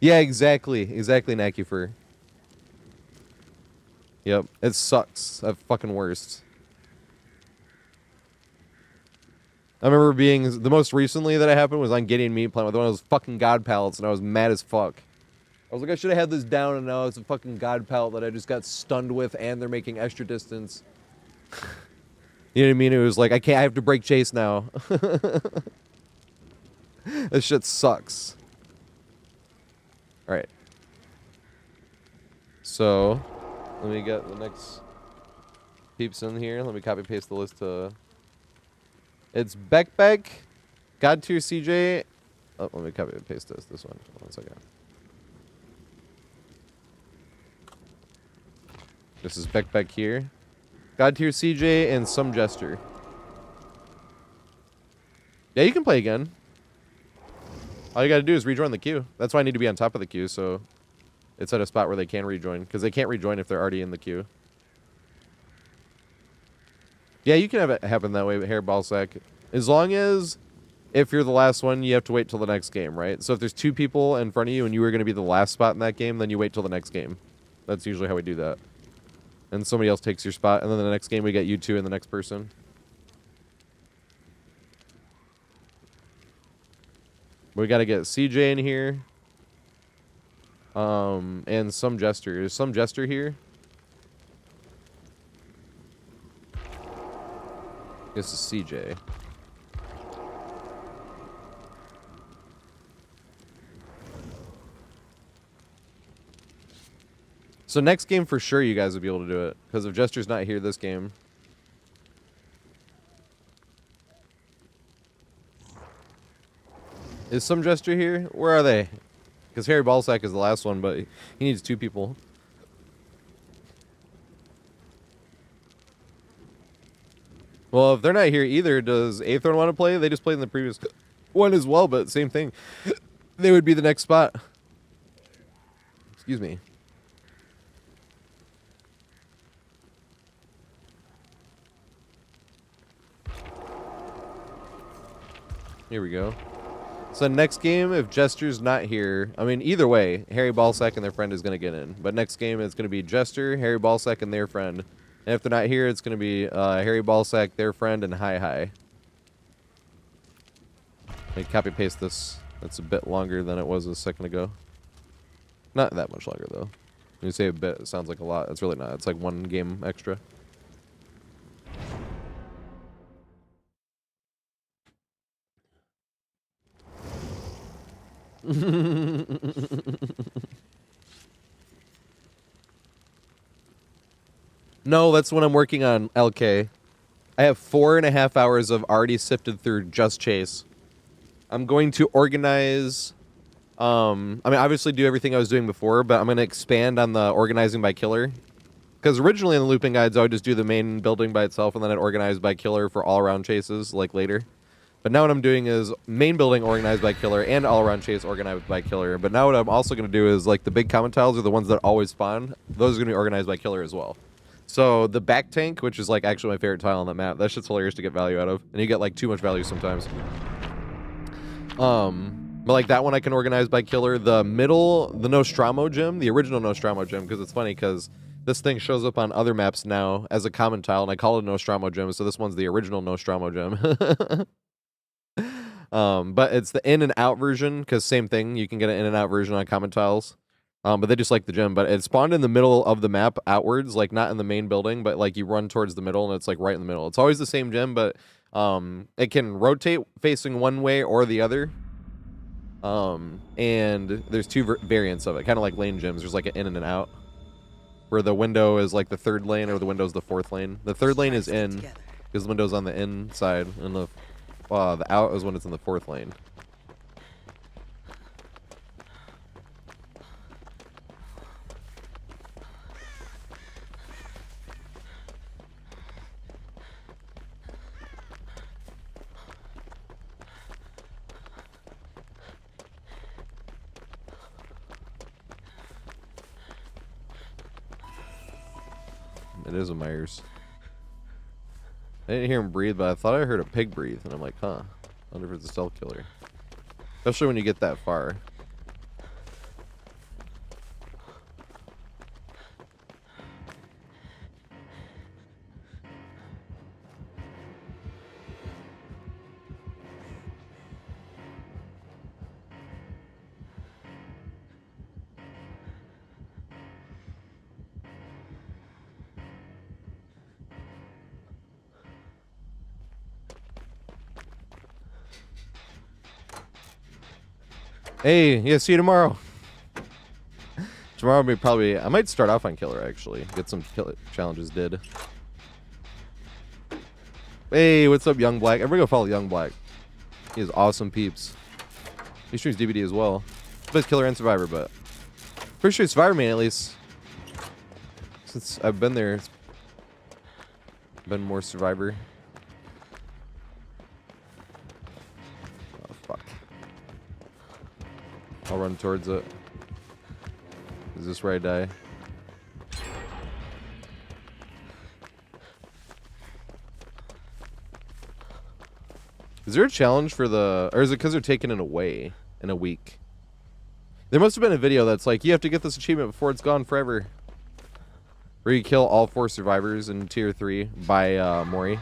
Yeah, exactly, Nakifer. Yep, it sucks. That's fucking worst. I remember being, the most recently that it happened was on Getting Meat playing with one of those fucking god pallets, and I was mad as fuck. I was like, I should have had this down, and now it's a fucking god pallet that I just got stunned with, and they're making extra distance. You know what I mean? It was like, I have to break chase now. This shit sucks. Alright. So, let me get the next peeps in here. Let me copy paste the list to... It's Beck, God Tier CJ. Oh, let me copy and paste this one. Hold on a second. This is Beck here. God Tier CJ and Some Jester. Yeah, you can play again. All you gotta do is rejoin the queue. That's why I need to be on top of the queue, so it's at a spot where they can rejoin, because they can't rejoin if they're already in the queue. Yeah, you can have it happen that way with Hairball Sack. As long as, if you're the last one, you have to wait till the next game, right? So if there's 2 people in front of you and you were going to be the last spot in that game, then you wait till the next game. That's usually how we do that. And somebody else takes your spot, and then the next game we get you 2 and the next person. We got to get CJ in here. And Some Jester. Is Some Jester here? This is CJ. So next game for sure you guys will be able to do it. Because if Jester's not here this game. Is some Jester here? Where are they? Because Harry Ballsack is the last one, but he needs 2 people. Well, if they're not here either, does Aethorn want to play? They just played in the previous one as well, but same thing. They would be the next spot. Excuse me. Here we go. So next game, if Jester's not here, I mean, either way, Harry Ballsack and their friend is going to get in. But next game, it's going to be Jester, Harry Ballsack, and their friend. And if they're not here, it's going to be Harry Ballsack, their friend, and Hi. Let me copy paste this. That's a bit longer than it was a second ago. Not that much longer, though. When you say a bit, it sounds like a lot. It's really not. It's like 1 game extra. No, that's when I'm working on LK. I have 4.5 hours of already sifted through just Chase. I'm going to organize. I mean, obviously do everything I was doing before, but I'm going to expand on the organizing by killer. Because originally in the looping guides, I would just do the main building by itself, and then I'd organize by killer for all-around chases, like later. But now what I'm doing is main building organized by killer and all-around chase organized by killer. But now what I'm also going to do is, like, the big common tiles are the ones that always spawn. Those are going to be organized by killer as well. So the back tank, which is, like, actually my favorite tile on the map, that shit's hilarious to get value out of. And you get, like, too much value sometimes. But, like, that one I can organize by killer. The middle, the Nostromo gem, the original Nostromo gem, because it's funny because this thing shows up on other maps now as a common tile, and I call it a Nostromo gem, so this one's the original Nostromo gem. But it's the in and out version, because same thing, you can get an in and out version on common tiles. But they just like the gem, but it spawned in the middle of the map outwards, like not in the main building, but like you run towards the middle and it's like right in the middle. It's always the same gem, but it can rotate facing one way or the other. And there's 2 variants of it, kind of like lane gems. There's like an in and an out, where the window is like the 3rd lane or the window's the 4th lane. The 3rd lane is in, because the window's on the inside, and the out is when it's in the 4th lane. It is a Myers. I didn't hear him breathe, but I thought I heard a pig breathe, and I'm like, huh. I wonder if it's a stealth killer. Especially when you get that far. Hey, yeah, see you tomorrow. Tomorrow will be probably, I might start off on killer actually. Get some killer challenges did. Hey, what's up, Young Black? Everybody go follow Young Black. He has awesome peeps. He streams DVD as well. Best killer and survivor, but pretty sure Survivor main at least. Since I've been there, it's been more survivor. Oh fuck. I'll run towards it. Is this where I die? Is there a challenge for the... Or is it because they're taking it away in a week? There must have been a video that's like, you have to get this achievement before it's gone forever. Where you kill all 4 survivors in tier 3 by Mori.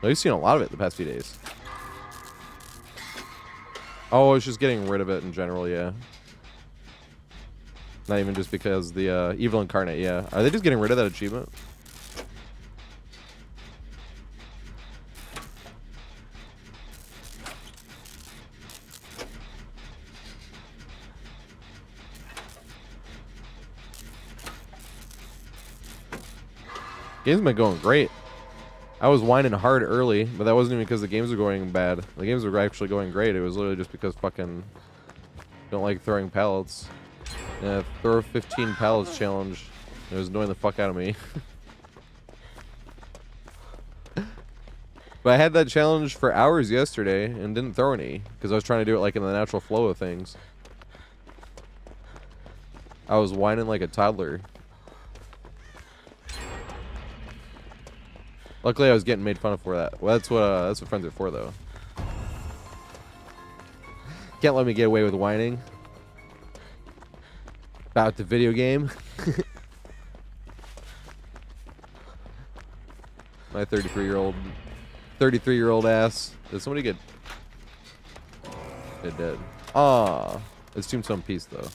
I've seen a lot of it the past few days. Oh, it's just getting rid of it in general, yeah. Not even just because the Evil Incarnate, yeah. Are they just getting rid of that achievement? Game's been going great. I was whining hard early, but that wasn't even because the games were going bad. The games were actually going great. It was literally just because fucking don't like throwing pallets. Yeah, throw 15 pallets challenge. It was annoying the fuck out of me. But I had that challenge for hours yesterday and didn't throw any because I was trying to do it like in the natural flow of things. I was whining like a toddler. Luckily, I was getting made fun of for that. Well, that's what friends are for, though. Can't let me get away with whining about the video game. My 33-year-old ass. Did somebody get? It did. Ah, it's Tombstone Peace though.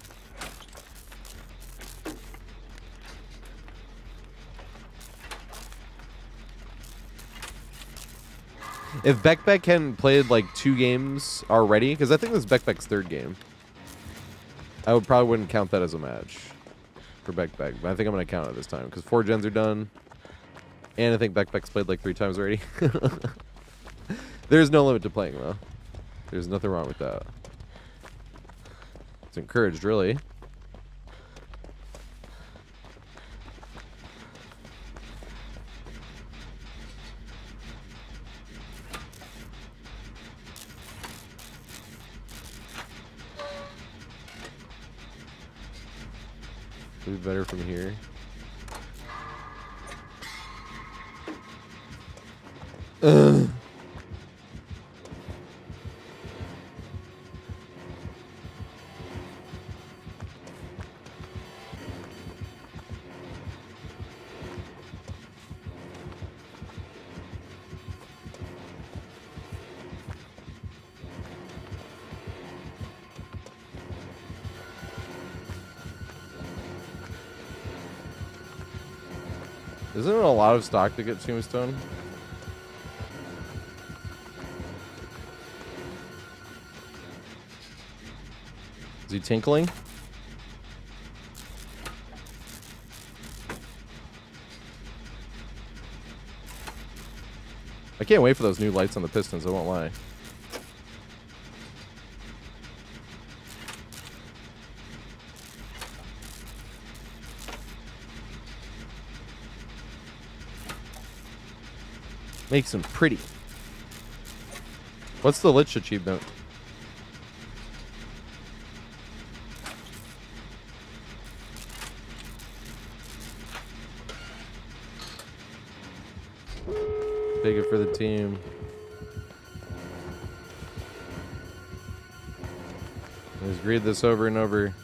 If Beck hadn't played like 2 games already, because I think this is Beck's 3rd game, I probably wouldn't count that as a match for Beck. But I think I'm gonna count it this time because 4 gens are done, and I think Beck's played like 3 times already. There's no limit to playing though. There's nothing wrong with that. It's encouraged, really. Be better from here. Ugh. Isn't it a lot of stock to get Tombstone? Is he tinkling? I can't wait for those new lights on the pistons, I won't lie. Makes them pretty. What's the Lich achievement? Take it for the team. Let's read this over and over.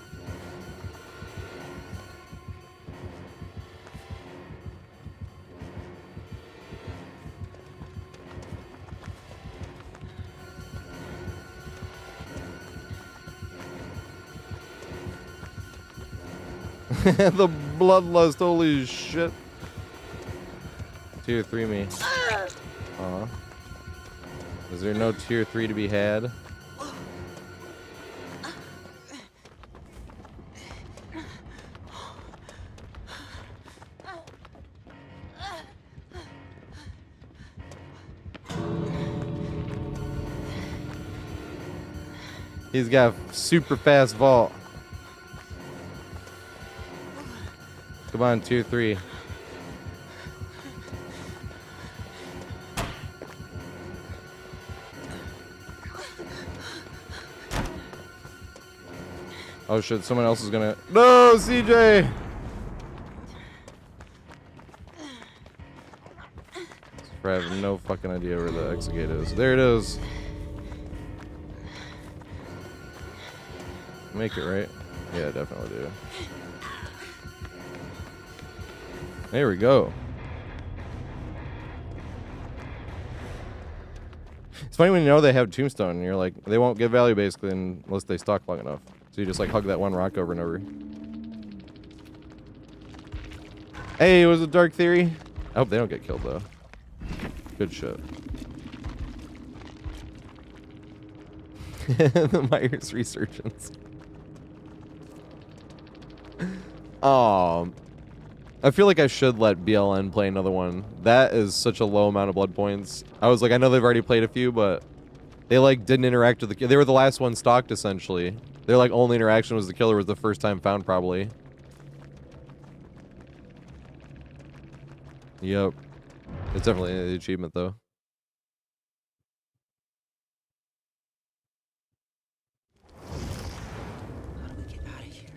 The bloodlust, holy shit. Tier 3 me. Aw. Is there no tier 3 to be had? He's got super fast vault. Come on, tier 3. Oh shit, someone else is gonna... No, CJ! I have no fucking idea where the exit is. There it is. Make it, right? Yeah, definitely do. There we go. It's funny when you know they have Tombstone and you're like, they won't get value basically unless they stock long enough. So you just like hug that one rock over and over. Hey, it was a dark theory. I hope they don't get killed though. Good shit. The Myers resurgence. Oh, I feel like I should let BLN play another one. That is such a low amount of blood points. I was like, I know they've already played a few, but they like didn't interact with the. They were the last one stalked essentially. Their like only interaction was the killer was the first time found probably. Yep. It's definitely the achievement though. How do we get out of here?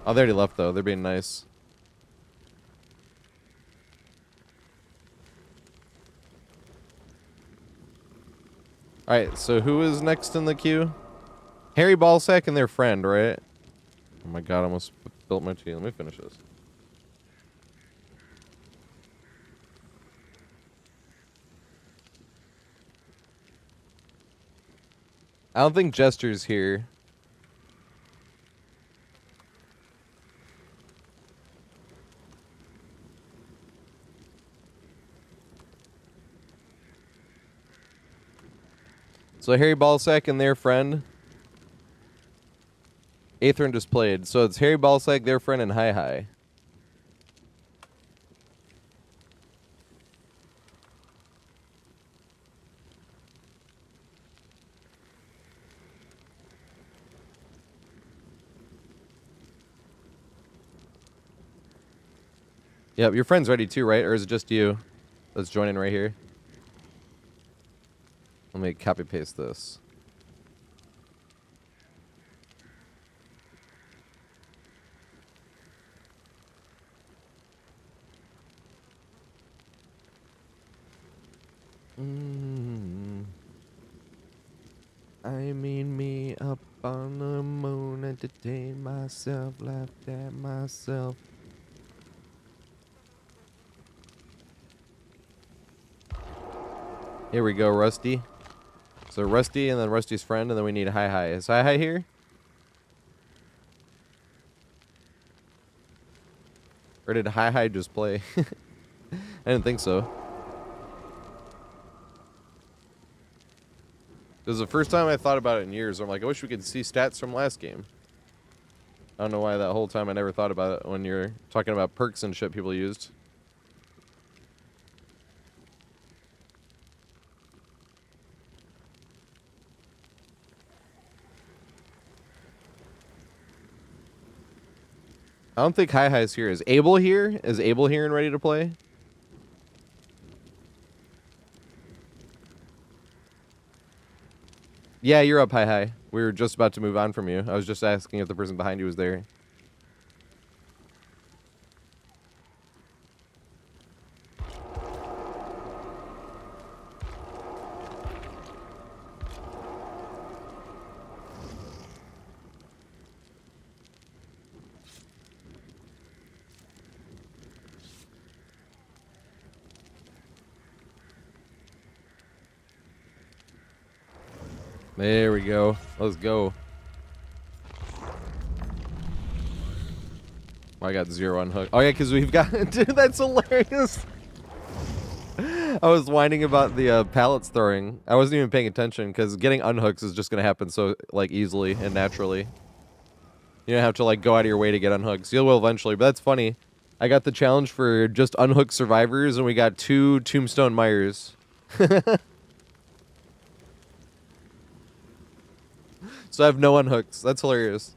Oh, they already left though. They're being nice. Alright, so who is next in the queue? Harry Ballsack and their friend, right? Oh my god, I almost built my tea. Let me finish this. I don't think Jester's here. So Harry Ballsack and their friend. Aethrin just played. So it's Harry Ballsack, their friend, and Hi Hi. Yep, your friend's ready too, right? Or is it just you that's joining right here? Let me copy paste this. I mean me up on the moon, entertain myself, laughed at myself. Here we go, Rusty. So Rusty and then Rusty's friend, and then we need Hi Hi. Is Hi Hi here? Or did Hi Hi just play? I didn't think so. It was the first time I thought about it in years. I'm like, I wish we could see stats from last game. I don't know why that whole time I never thought about it when you're talking about perks and shit people used. I don't think Hi Hi's here. Is Abel here? Is Abel here and ready to play? Yeah, you're up, Hi Hi. We were just about to move on from you. I was just asking if the person behind you was there. There we go. Let's go. Oh, I got 0 unhooked. Oh, yeah, because we've got... Dude, that's hilarious. I was whining about the pallets throwing. I wasn't even paying attention because getting unhooks is just going to happen so, like, easily and naturally. You don't have to, like, go out of your way to get unhooks. You will eventually, but that's funny. I got the challenge for just unhooked survivors, and we got 2 Tombstone Myers. So I have no unhooks. That's hilarious.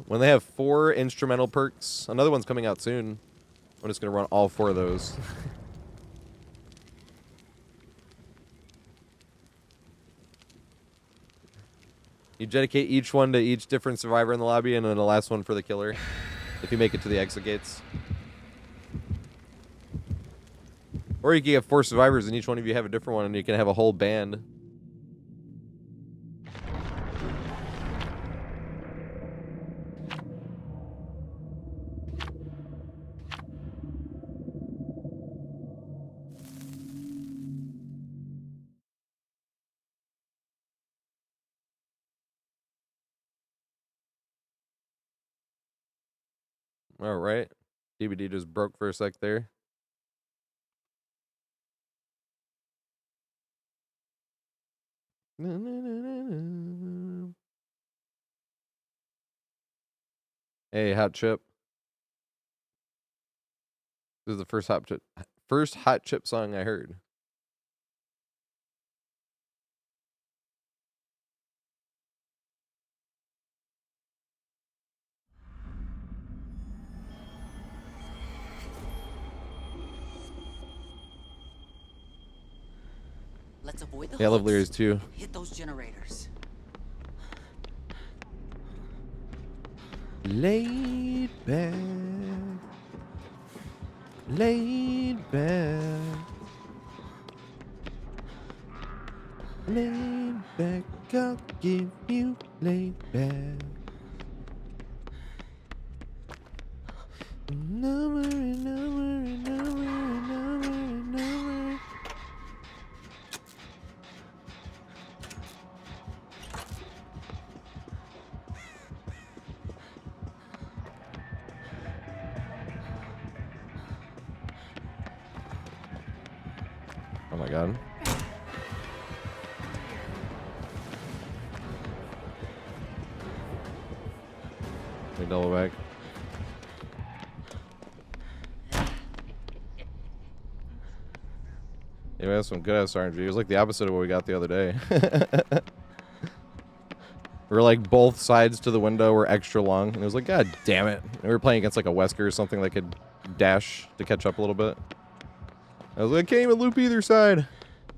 When they have 4 instrumental perks, another one's coming out soon. I'm just gonna run all 4 of those. You dedicate each one to each different survivor in the lobby, and then the last one for the killer, if you make it to the exit gates. Or you can get 4 survivors, and each one of you have a different one, and you can have a whole band. All right. DVD just broke for a sec there. Hey, Hot Chip. This is the first Hot Chip song I heard. Let's avoid the Yeah, I love hooks lyrics too. and hit those generators. Laid back. Laid back. Laid back. I'll give you laid back. Number and number and number and number and number. Oh my god. Let me double back. Yeah, we have some good ass RNG. It was like the opposite of what we got the other day. We were like both sides to the window were extra long, and it was like, God damn it. And we were playing against like a Wesker or something that could dash to catch up a little bit. I was like, I can't even loop either side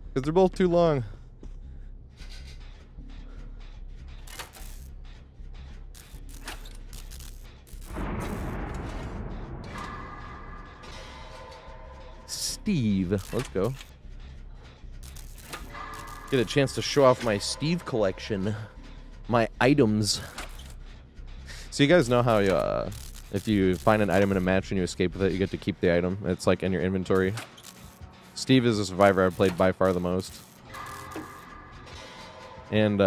because they're both too long. Steve, let's go. Get a chance to show off my Steve collection, my items. So you guys know how you, if you find an item in a match and you escape with it, you get to keep the item. It's like in your inventory. Steve is a survivor I've played by far the most. And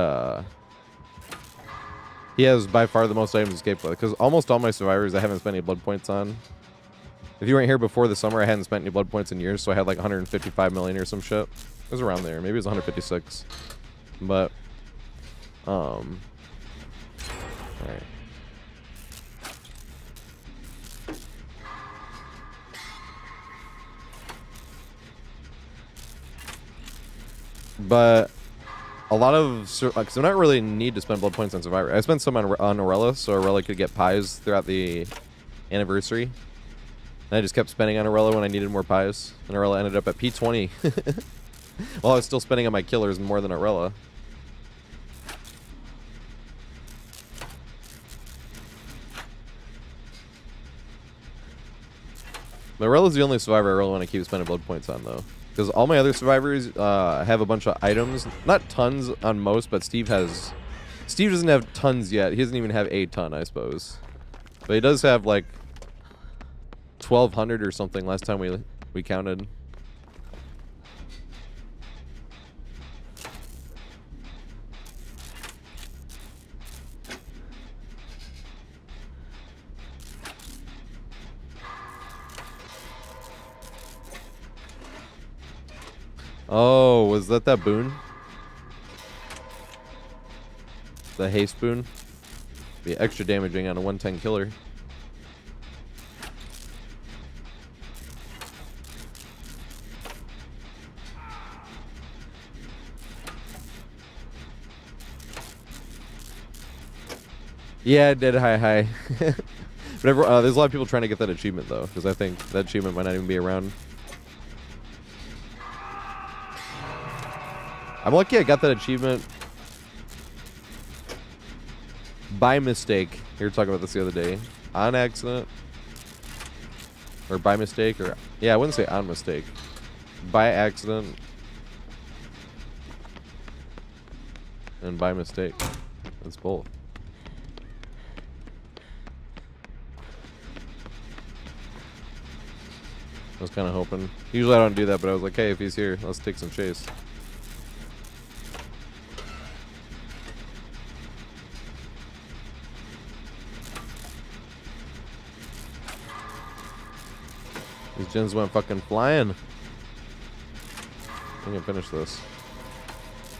he has by far the most items to escape with, because almost all my survivors I haven't spent any blood points on. If you weren't here before the summer, I hadn't spent any blood points in years, so I had like 155 million or some shit. It was around there. Maybe it was 156. But, alright. But a lot of, because I don't really need to spend blood points on Survivor. I spent some on Orella, so Orella could get pies throughout the anniversary. And I just kept spending on Orella when I needed more pies. And Orella ended up at P20. While I was still spending on my killers more than Orella. But Orella's the only survivor I really want to keep spending blood points on, though. Because all my other survivors have a bunch of items. Not tons on most, but Steve has... Steve doesn't have tons yet. He doesn't even have a ton, I suppose. But he does have, like, 1,200 or something last time we counted. Oh, was that boon? The haste boon? Be extra damaging on a 110 killer. Yeah, it did high. But there's a lot of people trying to get that achievement, though, because I think that achievement might not even be around. I'm lucky I got that achievement by mistake. We were talking about this the other day. On accident. Or by mistake. Or yeah, I wouldn't say on mistake. By accident. And by mistake. It's both. I was kind of hoping. Usually I don't do that, but I was like, hey, if he's here, let's take some chase. These gens went fucking flying. I can finish this.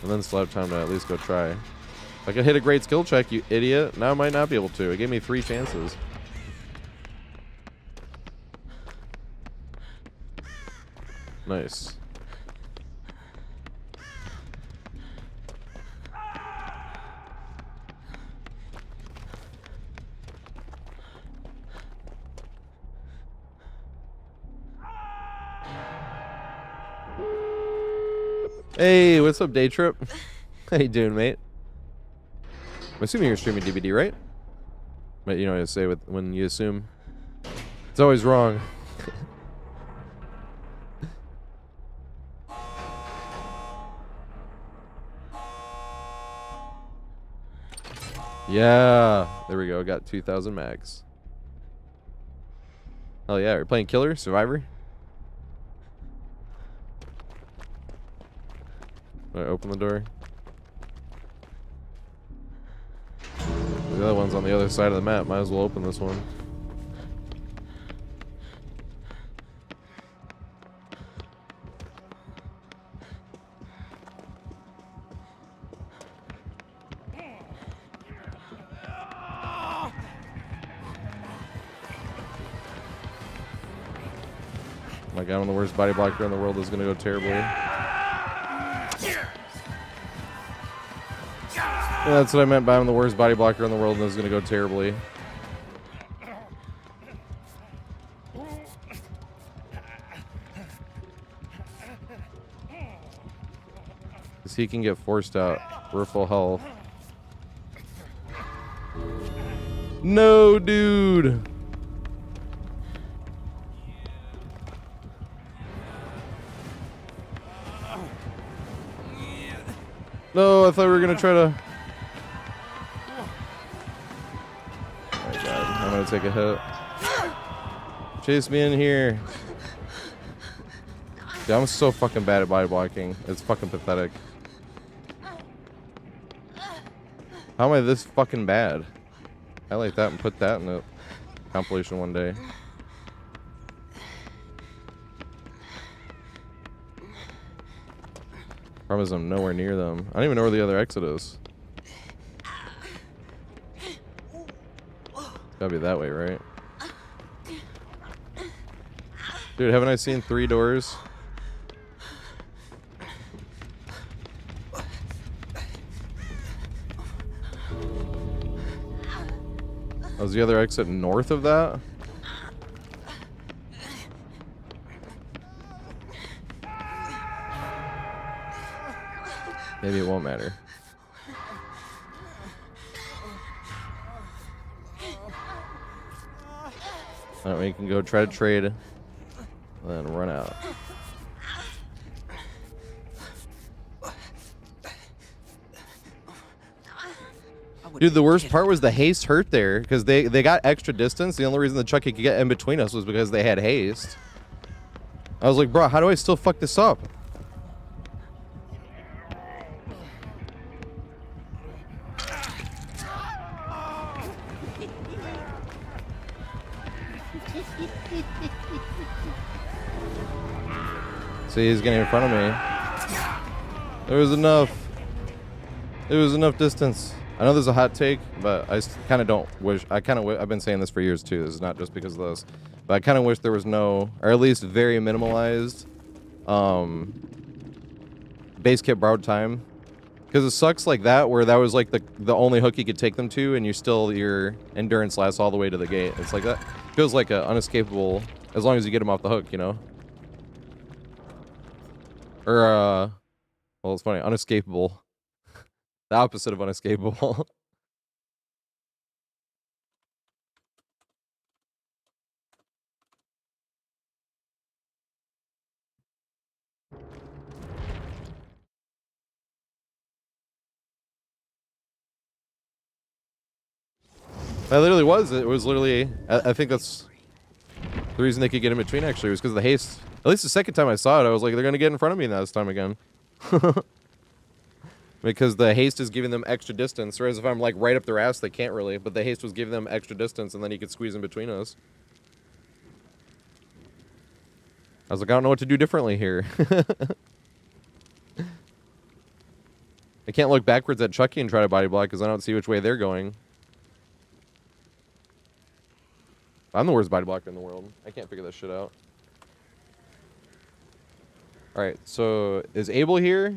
And then still have time to at least go try. If I could hit a great skill check, you idiot. Now I might not be able to. It gave me 3 chances. Nice. Hey, what's up, Day Trip? How you doing, mate? I'm assuming you're streaming DVD, right? But you know what I say with when you assume. It's always wrong. Yeah, there we go. Got 2,000 mags. Oh yeah, we're playing Killer Survivor. I open the door. The other one's on the other side of the map. Might as well open this one. My God, I'm the worst body blocker in the world. Is going to go terribly. Yeah, that's what I meant by I'm the worst body blocker in the world and this is going to go terribly. Because he can get forced out. We're full health. No, dude. No, I thought we were going to try to... Oh my God, I'm going to take a hit. Chase me in here. Dude, I'm so fucking bad at body blocking. It's fucking pathetic. How am I this fucking bad? I like that and put that in the compilation one day. Problem is I'm nowhere near them. I don't even know where the other exit is. It's gotta be that way, right? Dude, haven't I seen 3 doors? Was the other exit north of that? Maybe it won't matter. Alright, we can go try to trade, and then run out. Dude, the worst part was the haste hurt there, because they got extra distance. The only reason the Chucky could get in between us was because they had haste. I was like, bro, how do I still fuck this up? See, he's getting in front of me. There was enough. There was enough distance. I know there's a hot take, but I kind of don't wish. I've been saying this for years too. This is not just because of this, but I kind of wish there was no, or at least very minimalized, base kit borrowed time. Because it sucks like that, where that was like the only hook you could take them to, and your endurance lasts all the way to the gate. It's like that. Feels like an unescapable, as long as you get them off the hook, you know. Or well, it's funny, unescapable. The opposite of unescapable. That literally was. It was literally. I think that's the reason they could get in between. Actually, was because of the haste. At least the second time I saw it, I was like, they're gonna get in front of me this time again. Because the haste is giving them extra distance, whereas if I'm like right up their ass, they can't really. But the haste was giving them extra distance, and then he could squeeze in between us. I was like, I don't know what to do differently here. I can't look backwards at Chucky and try to body block because I don't see which way they're going. I'm the worst body blocker in the world. I can't figure this shit out. Alright, so is Abel here?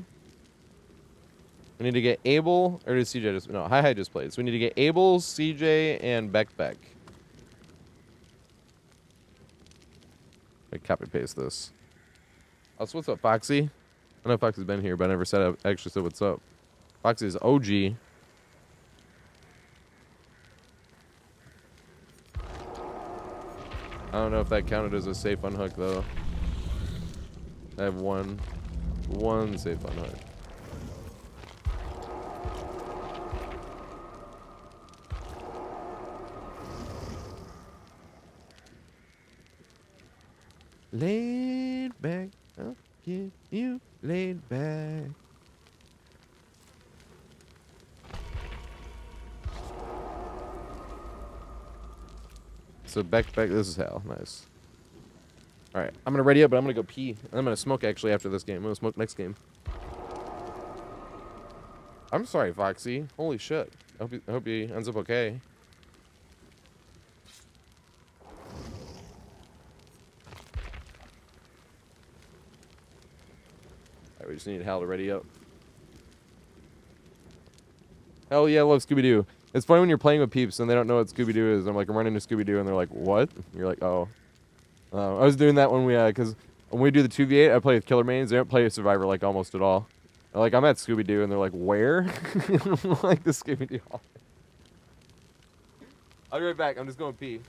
We need to get Abel, or does CJ just... No, Hi just played. So we need to get Abel, CJ, and Beck. I copy paste this. Also, what's up, Foxy? I know Foxy's been here, but I never said I actually said what's up. Foxy's OG. I don't know if that counted as a safe unhook though. I have one safe unhook. Laid back, I'll get you laid back. So back, this is Hal. Nice. Alright, I'm gonna ready up, but I'm gonna go pee. I'm gonna smoke actually after this game. I'm gonna smoke next game. I'm sorry, Foxy. Holy shit. I hope he ends up okay. We just need Hal to ready up. Hell yeah, I love Scooby-Doo. It's funny when you're playing with peeps and they don't know what Scooby-Doo is. I'm like, I'm running to Scooby-Doo, and they're like, what? And you're like, oh. I was doing that when we, because when we do the 2v8, I play with Killer Mains. They don't play with Survivor, like, almost at all. I'm like, I'm at Scooby-Doo, and they're like, where? I'm like, the Scooby-Doo hall. I'll be right back. I'm just going to pee.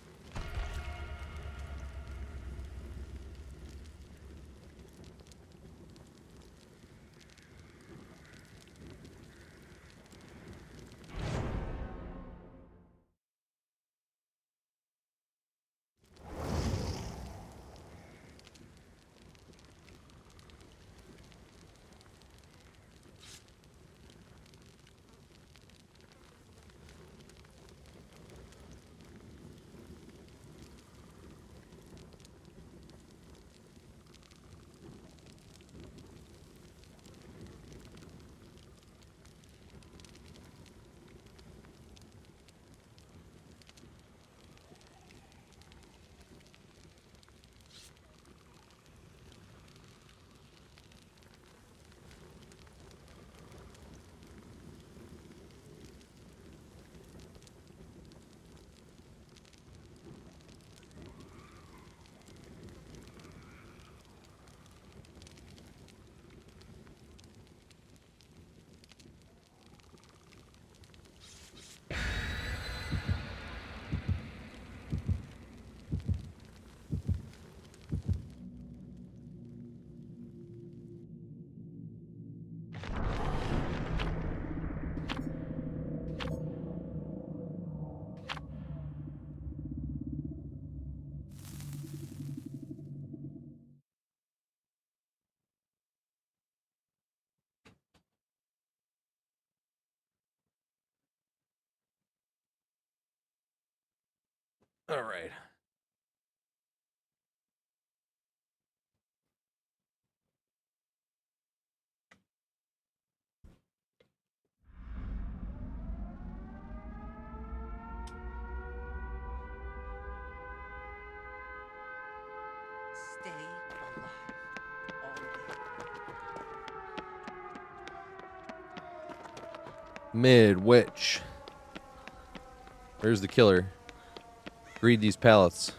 All right. Stay alive. All day. Mid-witch. Where's the killer? Read these pallets.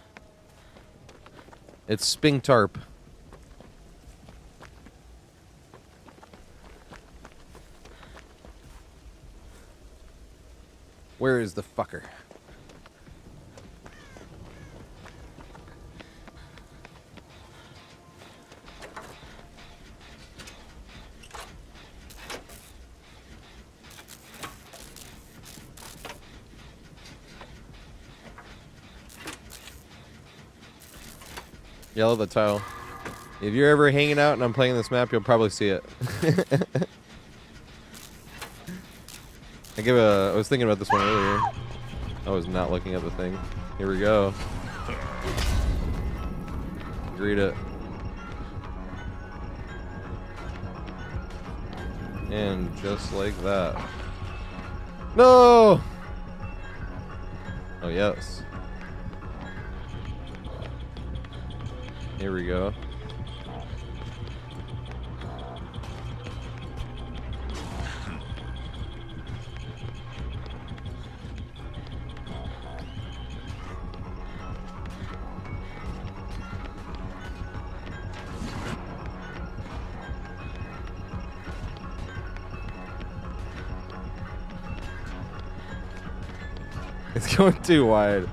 It's Sping Tarp. Where is the fucker? Yellow the tile. If you're ever hanging out and I'm playing this map, you'll probably see it. I was thinking about this one earlier. I was not looking at the thing. Here we go. Greet it. And just like that. No! Oh, yes. Here we go. It's going too wide.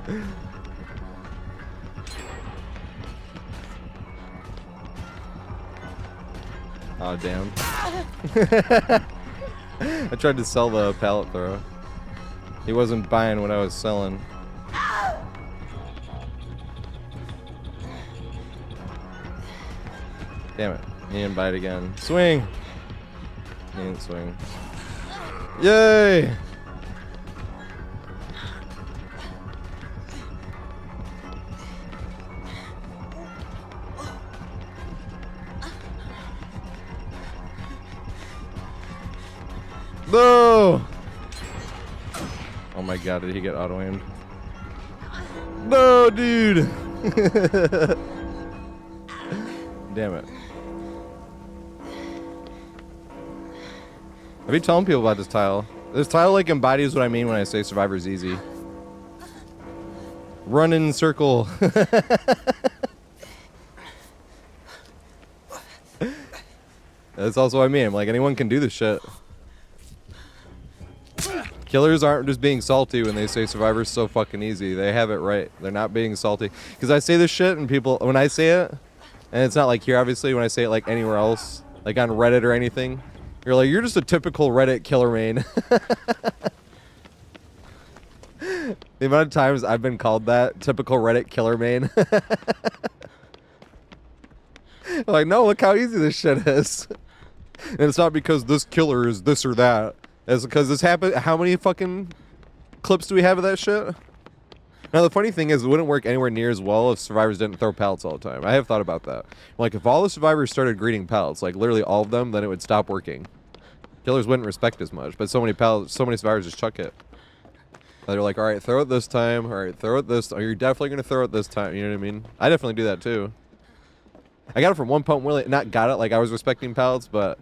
Oh, damn. I tried to sell the pallet throw. He wasn't buying what I was selling. Damn it. He didn't buy it again. Swing! He didn't swing. Yay! No! Oh my god, did he get auto-aimed? No, dude! Damn it. I've been telling people about this tile. This tile like embodies what I mean when I say Survivor's easy. Run in circle. That's also what I mean. Like, anyone can do this shit. Killers aren't just being salty when they say Survivor's so fucking easy. They have it right. They're not being salty. Because I say this shit and people, when I say it, and it's not like here obviously, when I say it like anywhere else, like on Reddit or anything, you're like, you're just a typical Reddit killer main. The amount of times I've been called that, typical Reddit killer main. I'm like, no, look how easy this shit is. And it's not because this killer is this or that. It's because this happened. How many fucking clips do we have of that shit? Now, the funny thing is, it wouldn't work anywhere near as well if survivors didn't throw pallets all the time. I have thought about that. Like, if all the survivors started greeting pallets, like literally all of them, then it would stop working. Killers wouldn't respect as much, but so many pallets, so many survivors just chuck it. They're like, all right, throw it this time. All right, throw it this. Oh, you're definitely gonna throw it this time. You know what I mean? I definitely do that too. I got it from one pump. Really, not got it. Like I was respecting pallets, but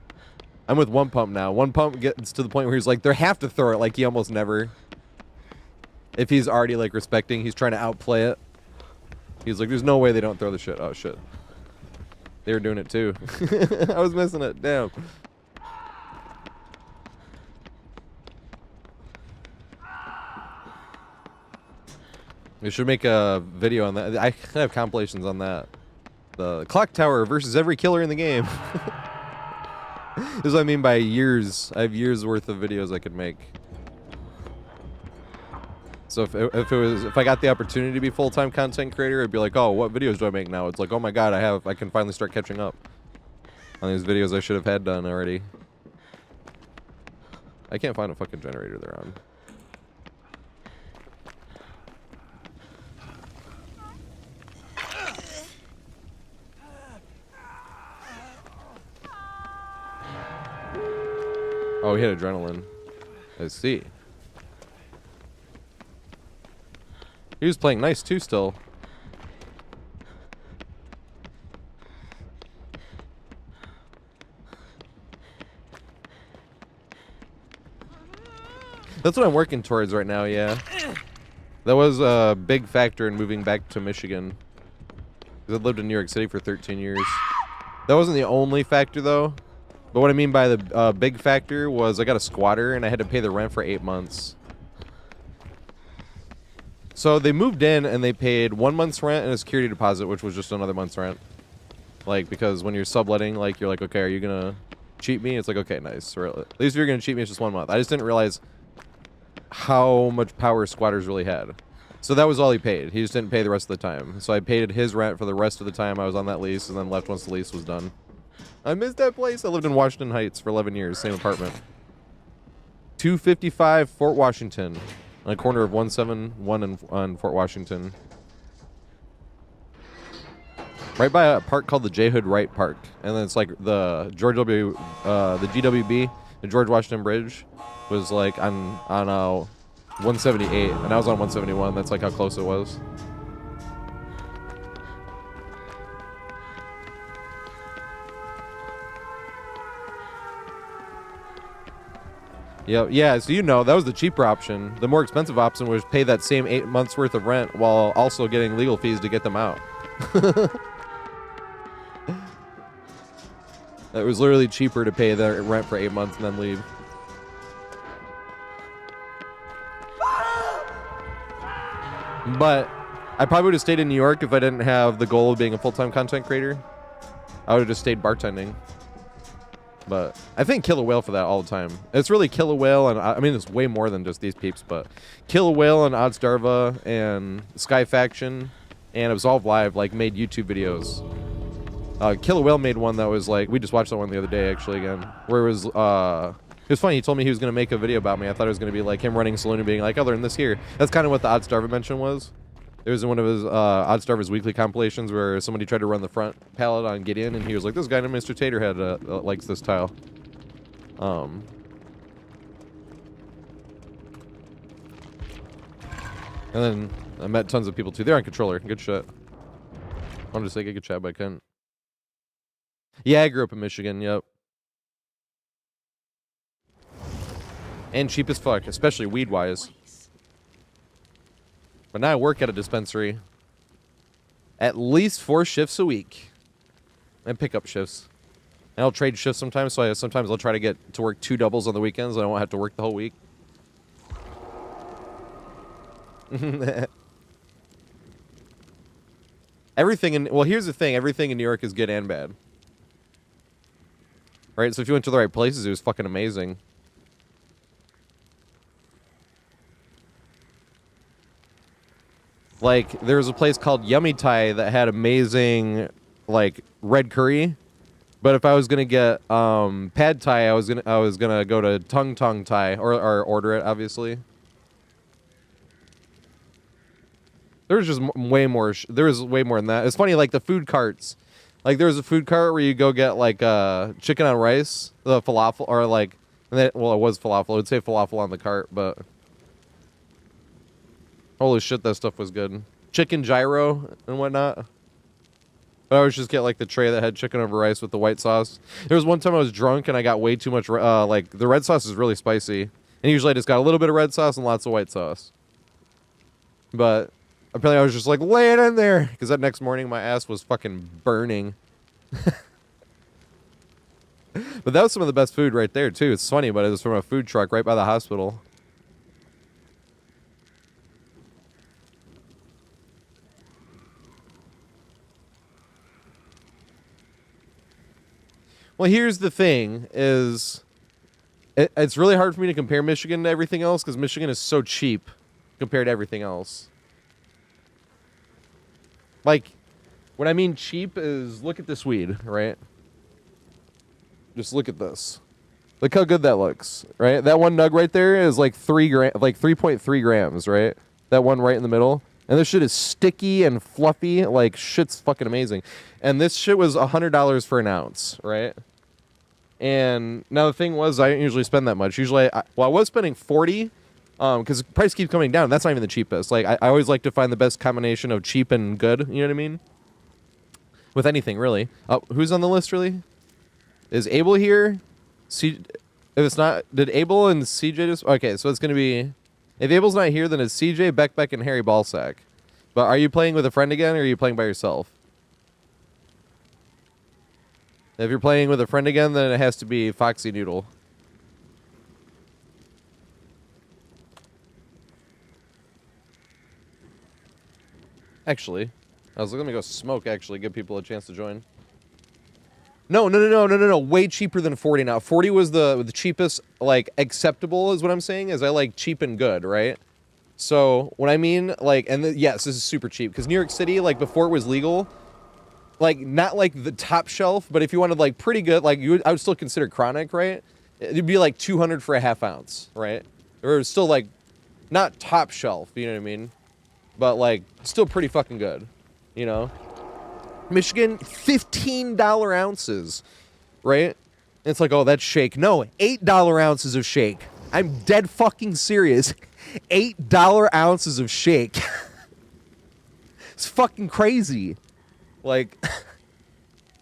I'm with one pump now. One pump gets to the point where he's like, they have to throw it. Like he almost never. If he's already like respecting, he's trying to outplay it. He's like, there's no way they don't throw the shit. Oh shit. They were doing it too. I was missing it. Damn. We should make a video on that. I have compilations on that. The clock tower versus every killer in the game. This is what I mean by years. I have years worth of videos I could make. So if I got the opportunity to be full-time content creator, it'd be like, oh, what videos do I make now? It's like, oh my god, I can finally start catching up on these videos I should have had done already. I can't find a fucking generator they're on. Oh, he had adrenaline. I see. He was playing nice too still. That's what I'm working towards right now, yeah. That was a big factor in moving back to Michigan. Because I lived in New York City for 13 years. That wasn't the only factor though. But what I mean by the big factor was I got a squatter and I had to pay the rent for 8 months. So they moved in and they paid 1 month's rent and a security deposit, which was just another month's rent. Like, because when you're subletting, like, you're like, okay, are you gonna cheat me? It's like, okay, nice. Or at least if you're gonna cheat me, it's just 1 month. I just didn't realize how much power squatters really had. So that was all he paid. He just didn't pay the rest of the time. So I paid his rent for the rest of the time I was on that lease and then left once the lease was done. I missed that place. I lived in Washington Heights for 11 years, same apartment. 255 Fort Washington, on the corner of 171 on Fort Washington. Right by a park called the J. Hood Wright Park. And then it's like the George W., the GWB The George Washington Bridge was like on 178, and I was on 171. That's like how close it was. Yeah, so you know, that was the cheaper option. The more expensive option was pay that same 8 months worth of rent while also getting legal fees to get them out. It was literally cheaper to pay the rent for 8 months and then leave. But I probably would have stayed in New York if I didn't have the goal of being a full-time content creator. I would have just stayed bartending. But I think Kill a Whale for that all the time. It's really Kill a Whale, and I mean, it's way more than just these peeps, but Kill a Whale and Oddsdarva and Sky Faction and Absolve Live like made YouTube videos. Kill a Whale made one that was like, we just watched that one the other day actually again, where it was funny. He told me he was going to make a video about me. I thought it was going to be like him running a saloon and being like, I learned this here. That's kind of what the Oddsdarva mention was. It was in one of his Oddsdarva's weekly compilations where somebody tried to run the front pallet on Gideon, and he was like, this guy named Mr. TatorHead likes this tile. And then I met tons of people too. They're on controller. Good shit. I wanted to say good chat, but I couldn't. Yeah, I grew up in Michigan, yep. And cheap as fuck, especially weed-wise. But now I work at a dispensary. At least 4 shifts a week. And pick up shifts. And I'll trade shifts sometimes, so sometimes I'll try to get to work 2 doubles on the weekends. I don't have to work the whole week. Well, here's the thing. Everything in New York is good and bad. Right? So if you went to the right places, it was fucking amazing. Like, there was a place called Yummy Thai that had amazing, like, red curry. But if I was gonna get Pad Thai, I was gonna go to Tung Tung Thai or order it, obviously. There was just way more. There was way more than that. It's funny, like the food carts. Like there was a food cart where you go get like chicken on rice, the falafel, or like, well, it was falafel. It would say falafel on the cart, but. Holy shit, that stuff was good. Chicken gyro and whatnot. But I always just get like the tray that had chicken over rice with the white sauce. There was one time I was drunk and I got way too much, like the red sauce is really spicy. And usually I just got a little bit of red sauce and lots of white sauce. But apparently I was just like, lay it in there. Because that next morning my ass was fucking burning. But that was some of the best food right there too. It's funny, but it was from a food truck right by the hospital. Well, here's the thing, is it's really hard for me to compare Michigan to everything else because Michigan is so cheap compared to everything else. Like, what I mean cheap is, look at this weed, right? Just look at this. Look how good that looks, right? That one nug right there is like 3.3 grams, right? That one right in the middle. And this shit is sticky and fluffy, like shit's fucking amazing. And this shit was $100 for an ounce, right? And now the thing was, I didn't usually spend that much. Usually, I was spending $40, because the price keeps coming down. That's not even the cheapest. Like, I always like to find the best combination of cheap and good, you know what I mean? With anything, really. Who's on the list, really? Is Abel here? If it's not, did Abel and CJ just, okay, so it's going to be, if Abel's not here, then it's CJ, Beck, and Harry Ballsack. But are you playing with a friend again, or are you playing by yourself? If you're playing with a friend again, then it has to be Foxy Noodle. Actually, I was like, let me go smoke, actually, give people a chance to join. No. Way cheaper than 40 now. 40 was the cheapest, like, acceptable is what I'm saying, is I like cheap and good, right? So, what I mean, like, yes, this is super cheap, because New York City, like, before it was legal, like, not like the top shelf, but if you wanted, like, pretty good, like, I would still consider chronic, right? It'd be like 200 for a half ounce, right? Or it's still, like, not top shelf, you know what I mean? But, like, still pretty fucking good, you know? Michigan, $15 ounces, right? It's like, oh, that's shake. No, $8 ounces of shake. I'm dead fucking serious. $8 ounces of shake. It's fucking crazy. Like,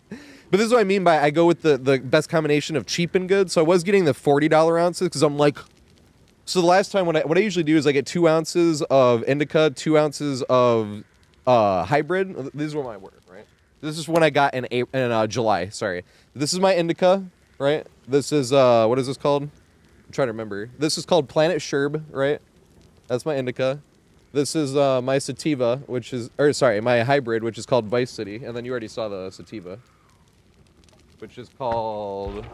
but this is what I mean by I go with the best combination of cheap and good. So I was getting the $40 ounces because I'm like, so the last time what I usually do is I get 2 ounces of indica, 2 ounces of hybrid. These were my words, right? This is when I got in July. Sorry, this is my indica, right? This is what is this called? I'm trying to remember. This is called Planet Sherb, right? That's my indica. This is my sativa, which is, or sorry, my hybrid, which is called Vice City, and then you already saw the sativa, which is called.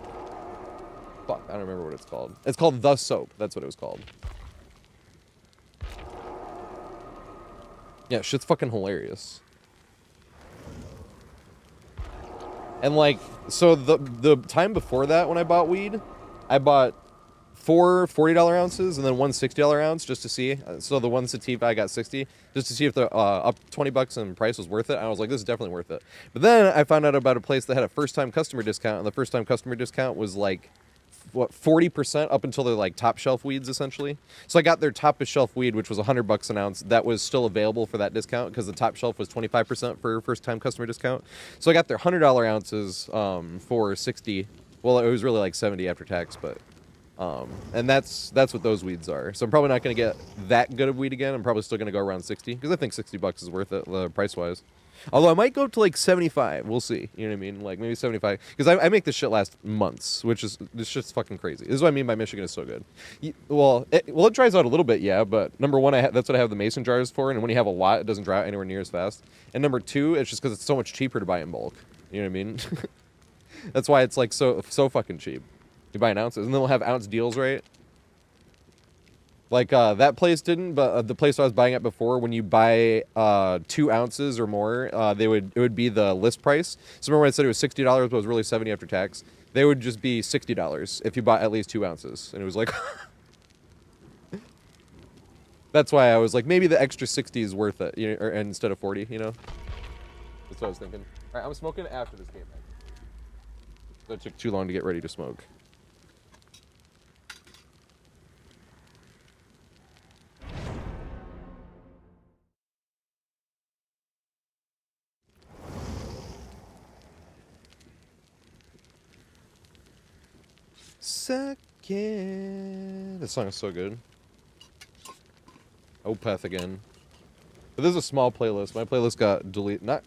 Fuck, I don't remember what it's called. It's called The Soap. That's what it was called. Yeah, shit's fucking hilarious. And like, so the time before that when I bought weed, I bought 4 $40 ounces and then 1 $60 ounce just to see. So the one sativa I got 60 just to see if the up $20 in price was worth it. And I was like, this is definitely worth it. But then I found out about a place that had a first-time customer discount, and the first-time customer discount was like, what, 40% up until their like top shelf weeds essentially. So I got their top shelf weed, which was $100 an ounce. That was still available for that discount because the top shelf was 25% for first time customer discount. So I got their $100 ounces for 60. Well, it was really like 70 after tax, but and that's what those weeds are. So I'm probably not going to get that good of weed again. I'm probably still going to go around 60 because I think $60 is worth it price wise. Although I might go up to like 75. We'll see. You know what I mean? Like maybe 75. Because I make this shit last months, which is this shit's fucking crazy. This is what I mean by Michigan is so good. Well, it dries out a little bit, yeah. But number one, that's what I have the mason jars for. And when you have a lot, it doesn't dry out anywhere near as fast. And number two, it's just because it's so much cheaper to buy in bulk. You know what I mean? That's why it's like so fucking cheap. You buy in ounces, and then we'll have ounce deals, right? Like, that place didn't, but the place I was buying at before, when you buy 2 ounces or more, it would be the list price. So remember when I said it was $60, but it was really 70 after tax? They would just be $60 if you bought at least 2 ounces. And it was like... That's why I was like, maybe the extra 60 is worth it, you know, or instead of 40, you know? That's what I was thinking. Alright, I'm smoking after this game. That took too long to get ready to smoke. Second. This song is so good. Opeth again. But this is a small playlist. My playlist got deleted. Not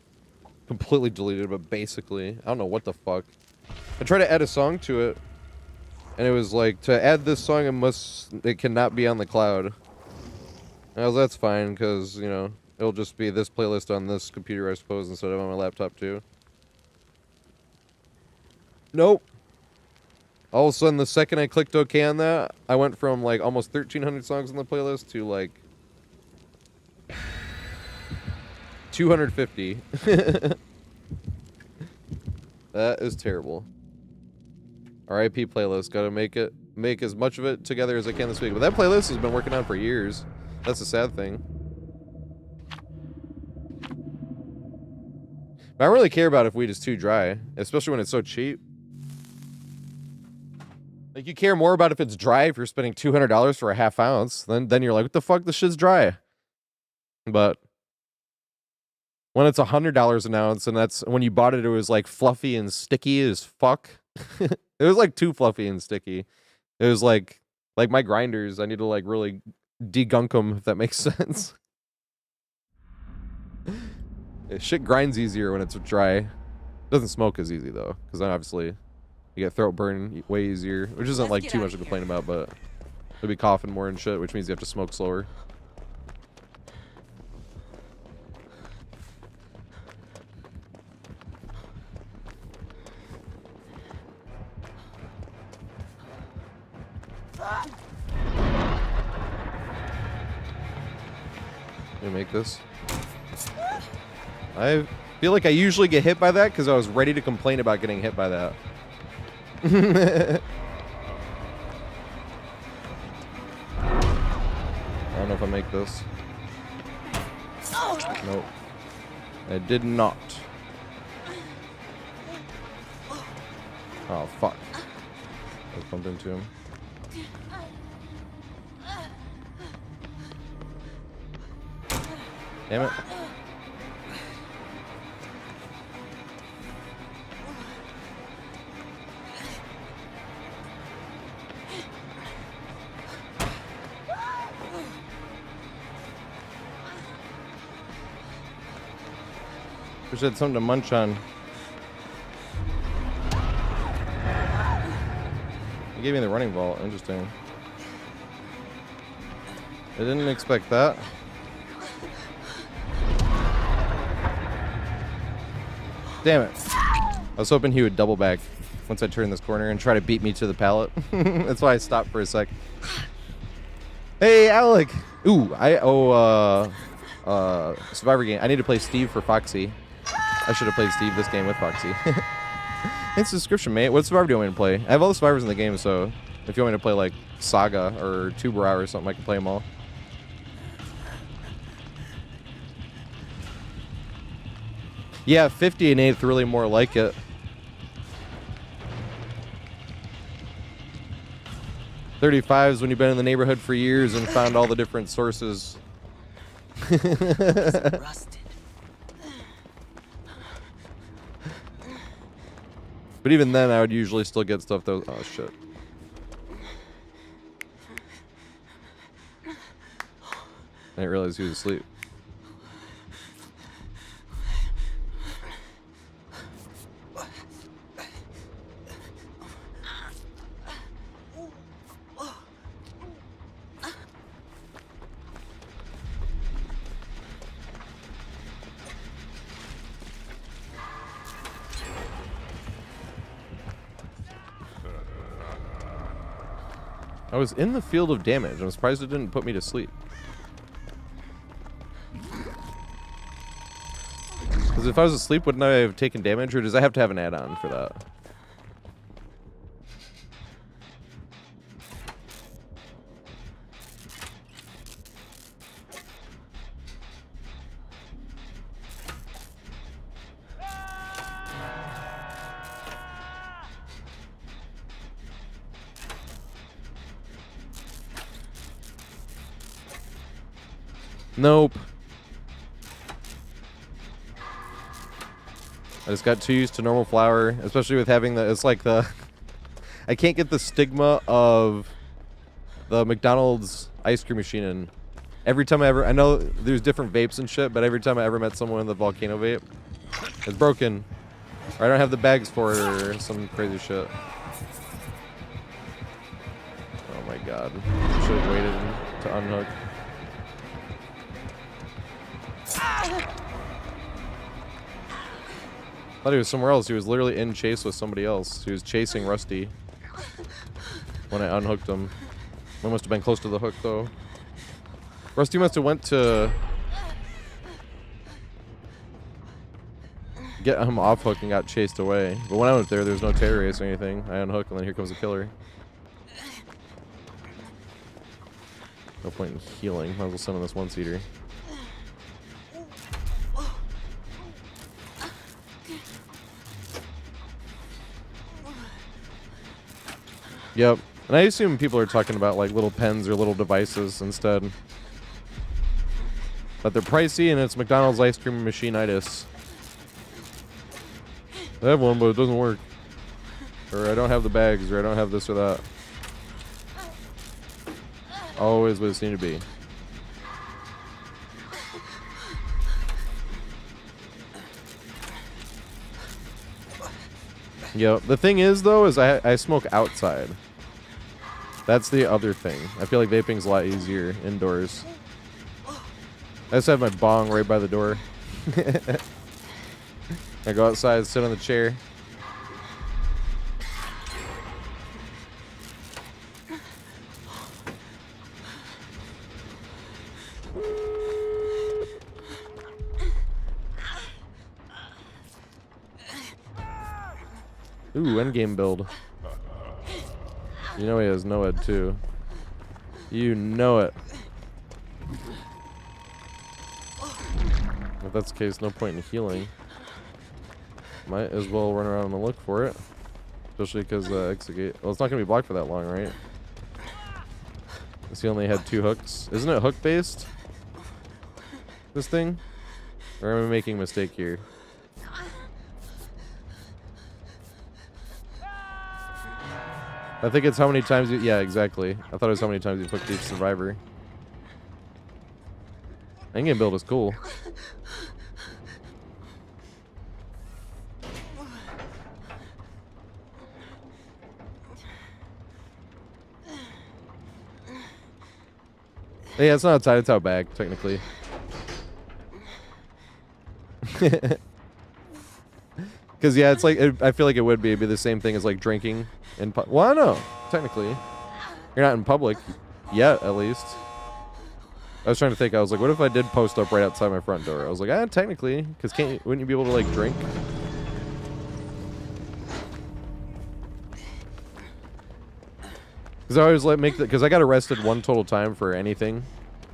completely deleted, but basically. I don't know what the fuck. I tried to add a song to it. And it was like, to add this song, it cannot be on the cloud. And I was, that's fine, because, you know, it'll just be this playlist on this computer, I suppose, instead of on my laptop, too. Nope. All of a sudden, the second I clicked OK on that, I went from, like, almost 1,300 songs on the playlist to, like, 250. That is terrible. RIP playlist. Gotta make as much of it together as I can this week. But that playlist has been working on for years. That's the sad thing. But I don't really care about if weed is too dry, especially when it's so cheap. Like, you care more about if it's dry if you're spending $200 for a half ounce. Then you're like, what the fuck? This shit's dry. But when it's $100 an ounce, and that's when you bought it, it was like fluffy and sticky as fuck. It was like too fluffy and sticky. It was like my grinders. I need to like really degunk them, if that makes sense. Shit grinds easier when it's dry. Doesn't smoke as easy though, because then obviously you get throat burn way easier, which isn't like too much to complain about, but you'll be coughing more and shit, which means you have to smoke slower. Let me make this. I feel like I usually get hit by that because I was ready to complain about getting hit by that. I don't know if I make this. Nope. I did not. Oh, fuck. I bumped into him. Damn it. Wish I had something to munch on. He gave me the running vault. Interesting. I didn't expect that. Damn it. I was hoping he would double back once I turned this corner and try to beat me to the pallet. That's why I stopped for a sec. Hey, Alec! Ooh, I owe Survivor game. I need to play Steve for Foxy. I should have played Steve this game with Foxy. It's a subscription, mate. What Survivor do you want me to play? I have all the Survivors in the game, so if you want me to play like Saga or Tubera or something, I can play them all. Yeah, 50 and 8th really more like it. 35 is when you've been in the neighborhood for years and found all the different sources. Rusted. But even then, I would usually still get stuff that was... Oh, shit. I didn't realize he was asleep. I was in the field of damage. I'm surprised it didn't put me to sleep. Because if I was asleep, wouldn't I have taken damage, or does I have to have an add-on for that? Nope. I just got too used to normal flour, especially with having the, it's like the, I can't get the stigma of the McDonald's ice cream machine in. Every time I know there's different vapes and shit, but every time I ever met someone in the volcano vape, it's broken. Or I don't have the bags for it or some crazy shit. Oh my god. Should have waited to unhook. I thought he was somewhere else. He was literally in chase with somebody else. He was chasing Rusty when I unhooked him. We must have been close to the hook though. Rusty must have went to get him off hook and got chased away. But when I went there was no terror race or anything. I unhooked and then here comes the killer. No point in healing. Might as well send on this one-seater. Yep. And I assume people are talking about like little pens or little devices instead. But they're pricey and it's McDonald's ice cream machine-itis. I have one, but it doesn't work. Or I don't have the bags, or I don't have this or that. Always what it's need to be. Yep. The thing is, though, is I smoke outside. That's the other thing. I feel like vaping's a lot easier indoors. I just have my bong right by the door. I go outside, sit on the chair. Ooh, endgame build. You know he has NOED too. You know it. If that's the case, no point in healing. Might as well run around and look for it. Especially because exit gate. Well, it's not gonna be blocked for that long, right? He only had 2 hooks. Isn't it hook based? This thing? Or am I making a mistake here? I think it's how many times you... Yeah, exactly. I thought it was how many times you hooked each survivor. Endgame build is cool. Yeah, it's not outside, it's out back, technically. Because, yeah, it's like... I feel like it would be. It'd be the same thing as, like, drinking in... Well, I don't know. Technically. You're not in public. Yet, at least. I was trying to think. I was like, what if I did post up right outside my front door? I was like, technically. Because wouldn't you be able to, like, drink? Because I always make the... Because I got arrested one total time for anything.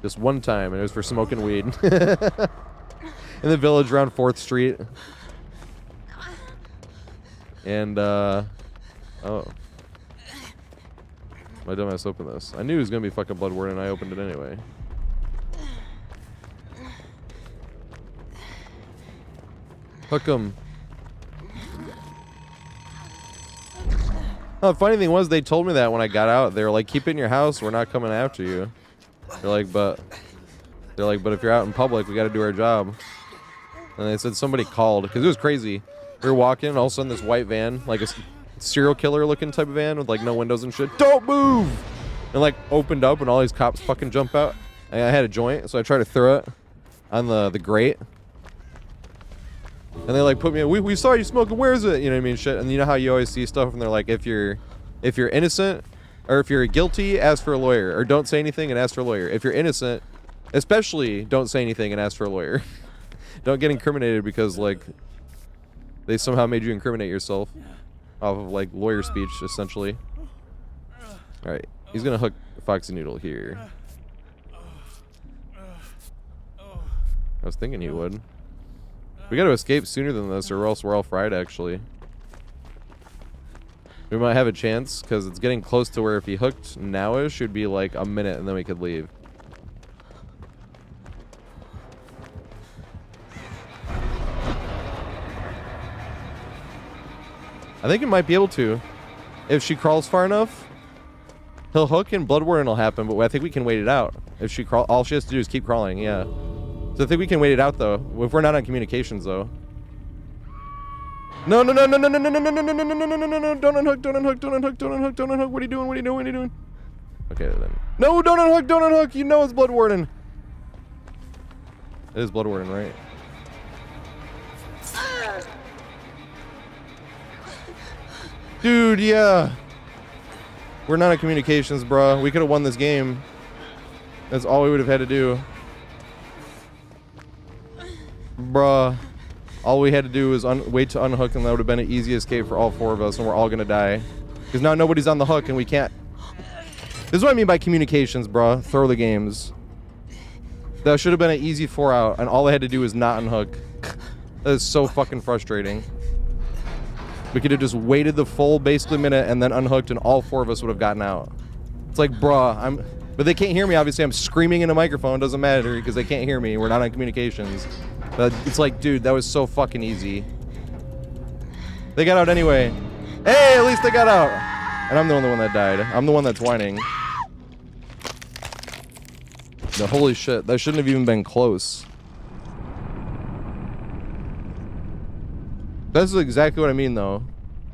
Just one time. And it was for smoking weed. In the village around 4th Street. And, oh. My dumbass opened this. I knew it was gonna be fucking Bloodward, and I opened it anyway. Hook 'em. Oh, the funny thing was, they told me that when I got out. They were like, keep it in your house, we're not coming after you. They're like, but if you're out in public, we gotta do our job. And they said somebody called, because it was crazy. We were walking, and all of a sudden this white van, like a serial killer looking type of van with like no windows and shit, don't move! And like opened up, and all these cops fucking jump out. And I had a joint, so I tried to throw it on the grate. And they like put me in, we saw you smoking, where is it? You know what I mean? Shit. And you know how you always see stuff and they're like, if you're innocent or if you're guilty, ask for a lawyer, or don't say anything and ask for a lawyer. If you're innocent, especially don't say anything and ask for a lawyer. Don't get incriminated because like they somehow made you incriminate yourself off of like lawyer speech, essentially. All right, he's gonna hook Foxy Noodle here. I was thinking he would. We gotta escape sooner than this, or else we're all fried, actually. We might have a chance, because it's getting close to where if he hooked now-ish, should be like a minute, and then we could leave. I think it might be able to. If she crawls far enough, he'll hook and Blood Warden will happen, but I think we can wait it out. If she crawl, all she has to do is keep crawling, yeah. So I think we can wait it out though. If we're not on communications though. No, no, no, no, no, no, no, no, no, no, no, no, no, no, no, no, no, don't unhook, don't unhook, don't unhook, don't unhook, don't unhook. What are you doing? What are you doing? What are you doing? Okay then. No, don't unhook, don't unhook. You know it's Blood Warden. It is Blood Warden, right? Dude, yeah. We're not on communications, bro. We could have won this game. That's all we would have had to do. Bruh. All we had to do was wait to unhook, and that would have been an easy escape for all 4 of us, and we're all gonna die. Because now nobody's on the hook, and we can't... This is what I mean by communications, bruh. Throw the games. That should have been an easy 4 out, and all I had to do was not unhook. That is so fucking frustrating. We could have just waited the full, basically, minute, and then unhooked, and all 4 of us would have gotten out. It's like, bruh, But they can't hear me, obviously. I'm screaming in a microphone. Doesn't matter, because they can't hear me. We're not on communications. But it's like, dude, that was so fucking easy. They got out anyway. Hey, at least they got out. And I'm the only one that died. I'm the one that's whining. No, holy shit. That shouldn't have even been close. That's exactly what I mean, though.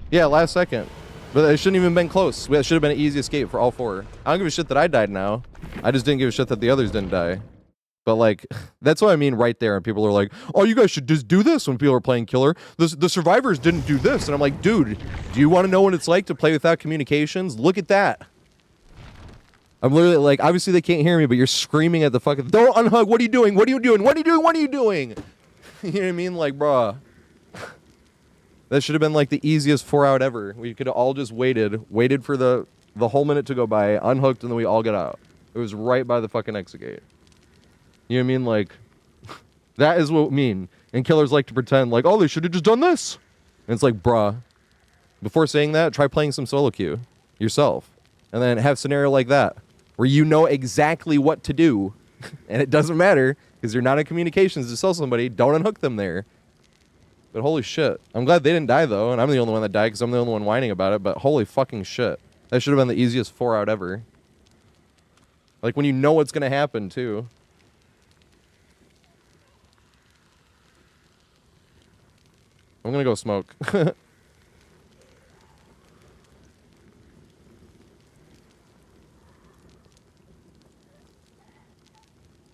Yeah, last second. But it shouldn't even been close. It should have been an easy escape for all 4. I don't give a shit that I died now. I just didn't give a shit that the others didn't die. But, like, that's what I mean right there. And people are like, oh, you guys should just do this when people are playing killer. The survivors didn't do this. And I'm like, dude, do you want to know what it's like to play without communications? Look at that. I'm literally like, obviously they can't hear me, but you're screaming at the fucking... Don't unhug. What are you doing? What are you doing? What are you doing? What are you doing? You know what I mean? Like, bruh. That should have been like the easiest 4 out ever. We could have all just waited for the whole minute to go by, unhooked, and then we all get out. It was right by the fucking exit gate. You know what I mean? Like, that is what I mean. And killers like to pretend like, oh, they should have just done this. And it's like, bruh, Before saying that, try playing some solo queue yourself. And then have a scenario like that, where you know exactly what to do, and it doesn't matter, because you're not in communications to sell somebody, don't unhook them there. But holy shit. I'm glad they didn't die, though, and I'm the only one that died, because I'm the only one whining about it, but holy fucking shit. That should have been the easiest 4 out ever. Like, when you know what's gonna happen, too. I'm gonna go smoke.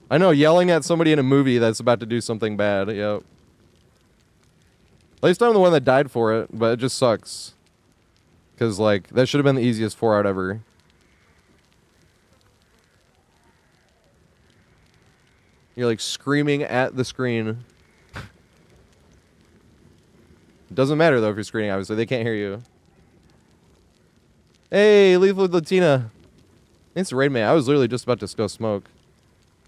I know, yelling at somebody in a movie that's about to do something bad, yep. At least I'm the one that died for it, but it just sucks. Because, like, that should have been the easiest 4 out ever. You're, like, screaming at the screen. It doesn't matter, though, if you're screaming, obviously. They can't hear you. Hey, Lethal Latina. Thanks for raid, man. I was literally just about to go smoke.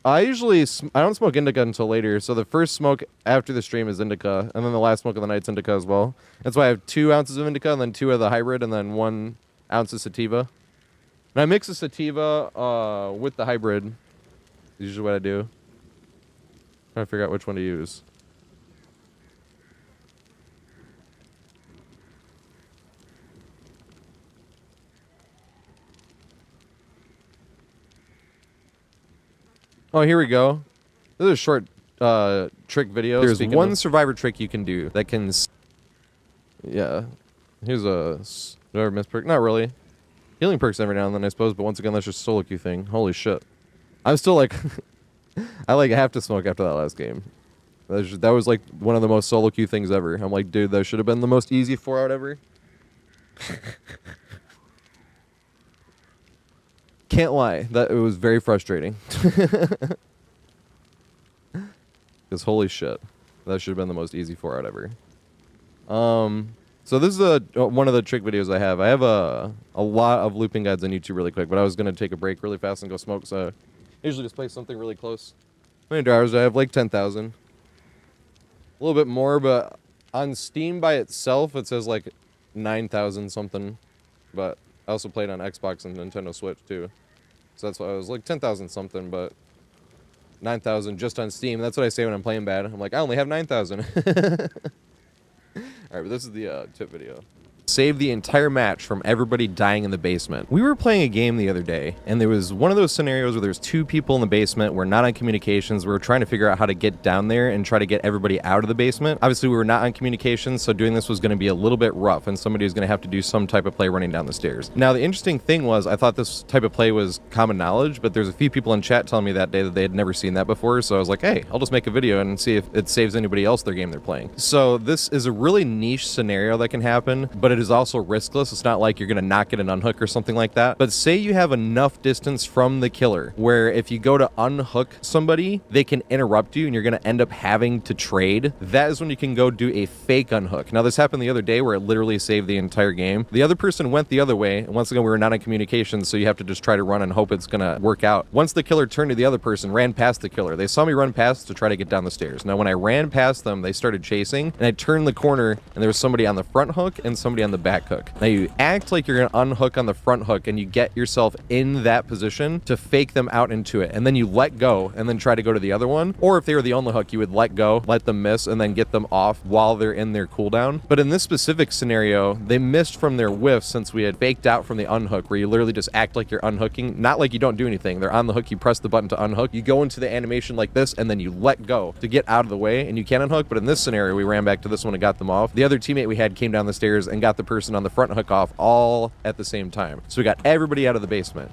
I don't smoke indica until later, so the first smoke after the stream is indica, and then the last smoke of the night's indica as well. That's why I have 2 ounces of indica, and then 2 of the hybrid, and then 1 ounce of sativa. And I mix the sativa with the hybrid. That's usually what I do. Trying to figure out which one to use. Oh, here we go. This is a short trick video. There's one survivor trick you can do that can... Yeah. Here's a survivor miss perk. Not really. Healing perks every now and then, I suppose, but once again, that's just a solo queue thing. Holy shit. I'm still like... I like have to smoke after that last game. That was like one of the most solo queue things ever. I'm like, dude, that should have been the most easy 4 out ever. Can't lie, that it was very frustrating. Because holy shit, that should have been the most easy 4 out ever. So this is one of the trick videos I have. I have a lot of looping guides on YouTube really quick, but I was gonna take a break really fast and go smoke. So I usually just play something really close. How many drivers do I have? Like 10,000. A little bit more, but on Steam by itself it says like 9,000 something. But I also played on Xbox and Nintendo Switch too. So that's why I was like 10,000 something, but 9,000 just on Steam. That's what I say when I'm playing bad. I'm like, I only have 9,000. Alright, but this is the tip video. Save the entire match from everybody dying in the basement. We were playing a game the other day, and there was one of those scenarios where there's 2 people in the basement. We're not on communications. We were trying to figure out how to get down there and try to get everybody out of the basement. Obviously, we were not on communications, so doing this was going to be a little bit rough, and somebody was going to have to do some type of play running down the stairs. Now, the interesting thing was, I thought this type of play was common knowledge, but there's a few people in chat telling me that day that they had never seen that before, so I was like, hey, I'll just make a video and see if it saves anybody else their game they're playing. So this is a really niche scenario that can happen, but it is also riskless. It's not like you're going to not get an unhook or something like that. But say you have enough distance from the killer where if you go to unhook somebody, they can interrupt you and you're going to end up having to trade. That is when you can go do a fake unhook. Now, this happened the other day where it literally saved the entire game. The other person went the other way, and once again, we were not in communication, so you have to just try to run and hope it's going to work out. Once the killer turned to the other person, ran past the killer. They saw me run past to try to get down the stairs. Now, when I ran past them, they started chasing, and I turned the corner, and there was somebody on the front hook and somebody on the back hook. Now, you act like you're going to unhook on the front hook, and you get yourself in that position to fake them out into it, and then you let go, and then try to go to the other one. Or if they were the only hook, you would let go, let them miss, and then get them off while they're in their cooldown. But in this specific scenario, they missed from their whiff since we had faked out from the unhook, where you literally just act like you're unhooking. Not like you don't do anything. They're on the hook, you press the button to unhook, you go into the animation like this, and then you let go to get out of the way, and you can unhook. But in this scenario, we ran back to this one and got them off. The other teammate we had came down the stairs and got the person on the front hook off all at the same time. So we got everybody out of the basement.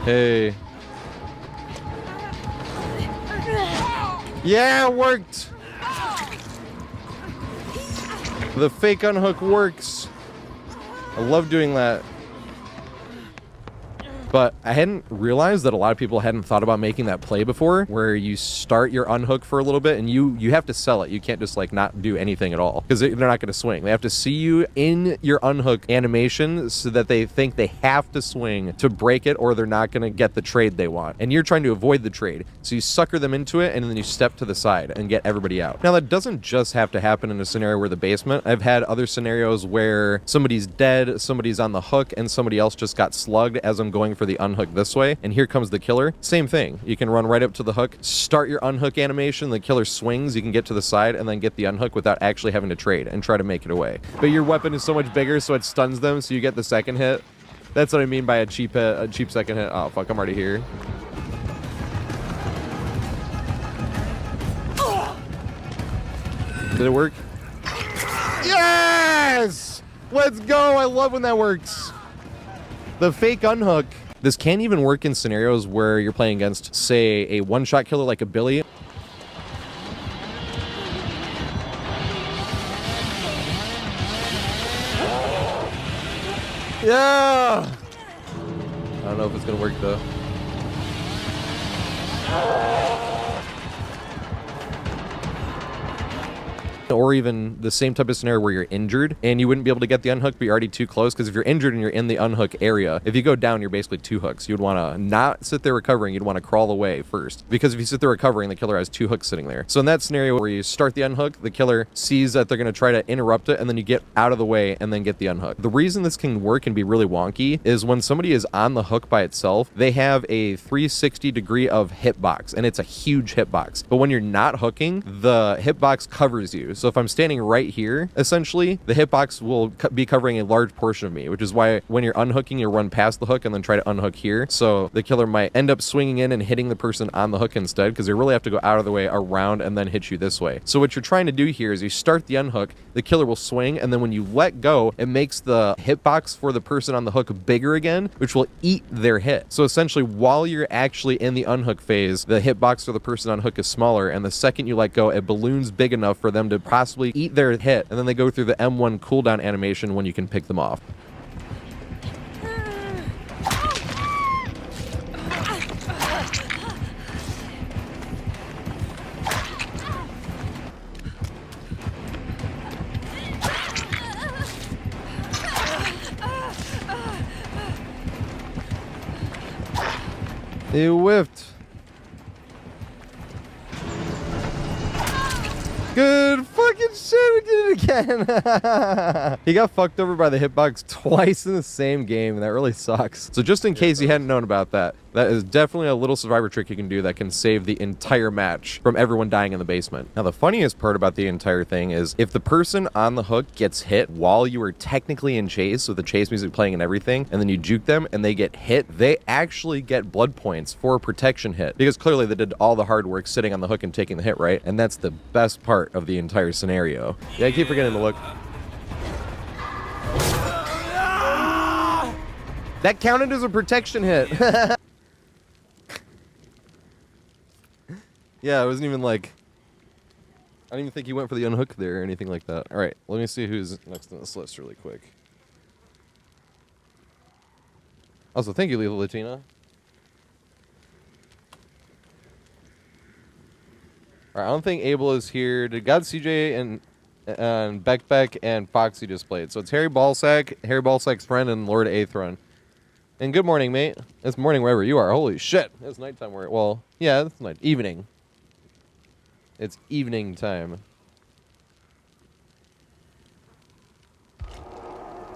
Hey. Yeah, it worked! The fake unhook works. I love doing that. But I hadn't realized that a lot of people hadn't thought about making that play before, where you start your unhook for a little bit and you have to sell it. You can't just like not do anything at all because they're not going to swing. They have to see you in your unhook animation so that they think they have to swing to break it or they're not going to get the trade they want. And you're trying to avoid the trade. So you sucker them into it and then you step to the side and get everybody out. Now that doesn't just have to happen in a scenario where the basement. I've had other scenarios where somebody's dead, somebody's on the hook, and somebody else just got slugged as I'm going for the unhook this way. And here comes the killer. Same thing. You can run right up to the hook, start your unhook animation, the killer swings, you can get to the side and then get the unhook without actually having to trade and try to make it away. But your weapon is so much bigger so it stuns them so you get the second hit. That's what I mean by a cheap hit, a cheap second hit. Oh fuck, I'm already here. Did it work? Yes! Let's go! I love when that works. The fake unhook. This can even work in scenarios where you're playing against, say, a one-shot killer like a Billy. Yeah! I don't know if it's gonna work though. Or even the same type of scenario where you're injured and you wouldn't be able to get the unhook, but you're already too close. Because if you're injured and you're in the unhook area, if you go down, you're basically two hooks. You'd want to not sit there recovering. You'd want to crawl away first. Because if you sit there recovering, the killer has two hooks sitting there. So in that scenario where you start the unhook, the killer sees that they're going to try to interrupt it, and then you get out of the way and then get the unhook. The reason this can work and be really wonky is when somebody is on the hook by itself, they have a 360 degree of hitbox, and it's a huge hitbox. But when you're not hooking, the hitbox covers you. So if I'm standing right here, essentially, the hitbox will be covering a large portion of me, which is why when you're unhooking, you run past the hook and then try to unhook here. So the killer might end up swinging in and hitting the person on the hook instead, because they really have to go out of the way around and then hit you this way. So what you're trying to do here is you start the unhook, the killer will swing, and then when you let go, it makes the hitbox for the person on the hook bigger again, which will eat their hit. So essentially, while you're actually in the unhook phase, the hitbox for the person on hook is smaller, and the second you let go, it balloons big enough for them to possibly eat their hit, and then they go through the M1 cooldown animation when you can pick them off. He whiffed. Good fucking shit, we did it again. He got fucked over by the hitbox twice in the same game, and that really sucks. So just in case you hadn't known about that, that is definitely a little survivor trick you can do that can save the entire match from everyone dying in the basement. Now, the funniest part about the entire thing is if the person on the hook gets hit while you are technically in chase, with the chase music playing and everything, and then you juke them and they get hit, they actually get blood points for a protection hit, because clearly they did all the hard work sitting on the hook and taking the hit, right? And that's the best part of the entire scenario. Yeah, I keep forgetting to look. That counted as a protection hit. Yeah, it wasn't even like... I don't even think he went for the unhook there or anything like that. Alright, let me see who's next on this list really quick. Also, thank you, Lethal Latina. Alright, I don't think Abel is here. Did God CJ and Beck and Foxy just played? So it's Harry Ballsack's friend, and Lord Aethron. And good morning, mate. It's morning wherever you are. Holy shit. It's nighttime where... Well, yeah, it's night. Evening. It's evening time.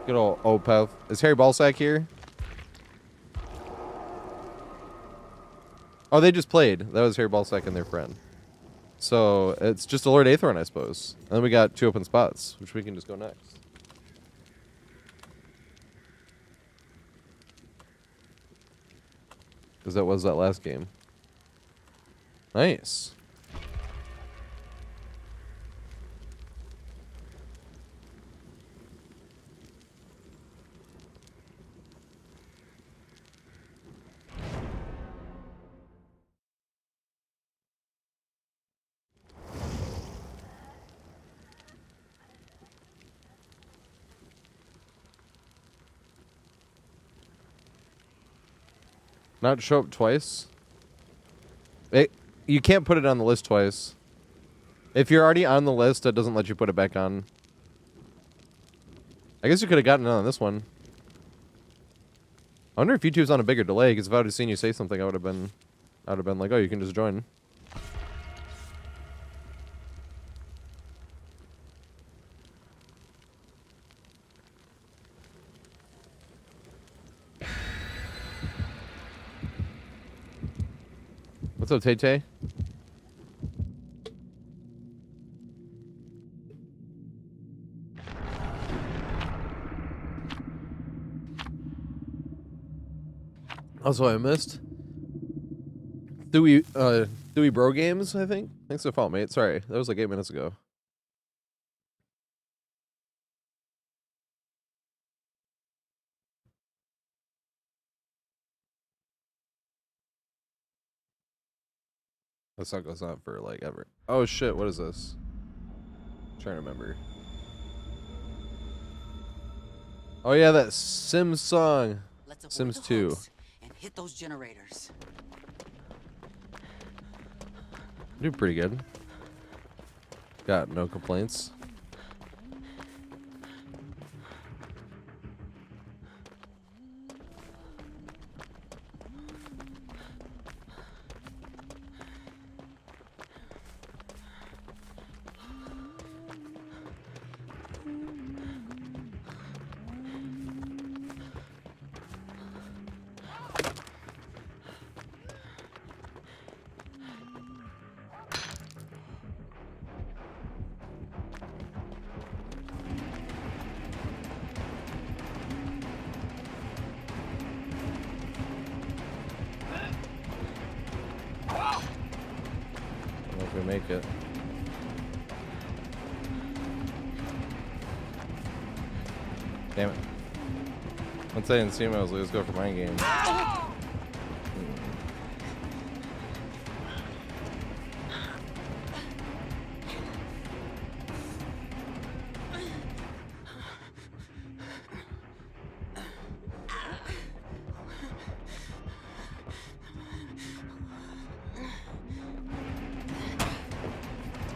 Good old Opeth. Is Harry Ballsack here? Oh, they just played. That was Harry Ballsack and their friend. So it's just a Lord Aethron, I suppose. And then we got 2 open spots, which we can just go next. Because that was that last game. Nice. Not show up twice? You can't put it on the list twice. If you're already on the list, it doesn't let you put it back on. I guess you could have gotten it on this one. I wonder if YouTube's on a bigger delay, because if I would have seen you say something, I would have been like, oh, you can just join. What's up, Tay-Tay? Also, I missed Dewey Bro Games, I think. Thanks for the follow, mate. Sorry, that was like 8 minutes ago. That song goes on for like ever. Oh shit, what is this? I'm trying to remember. Oh yeah, that Sims song. Let's Sims 2. And hit those generators. Do pretty good. Got no complaints. Make it. Damn it. Once I didn't see him, I was like, let's go for mind game.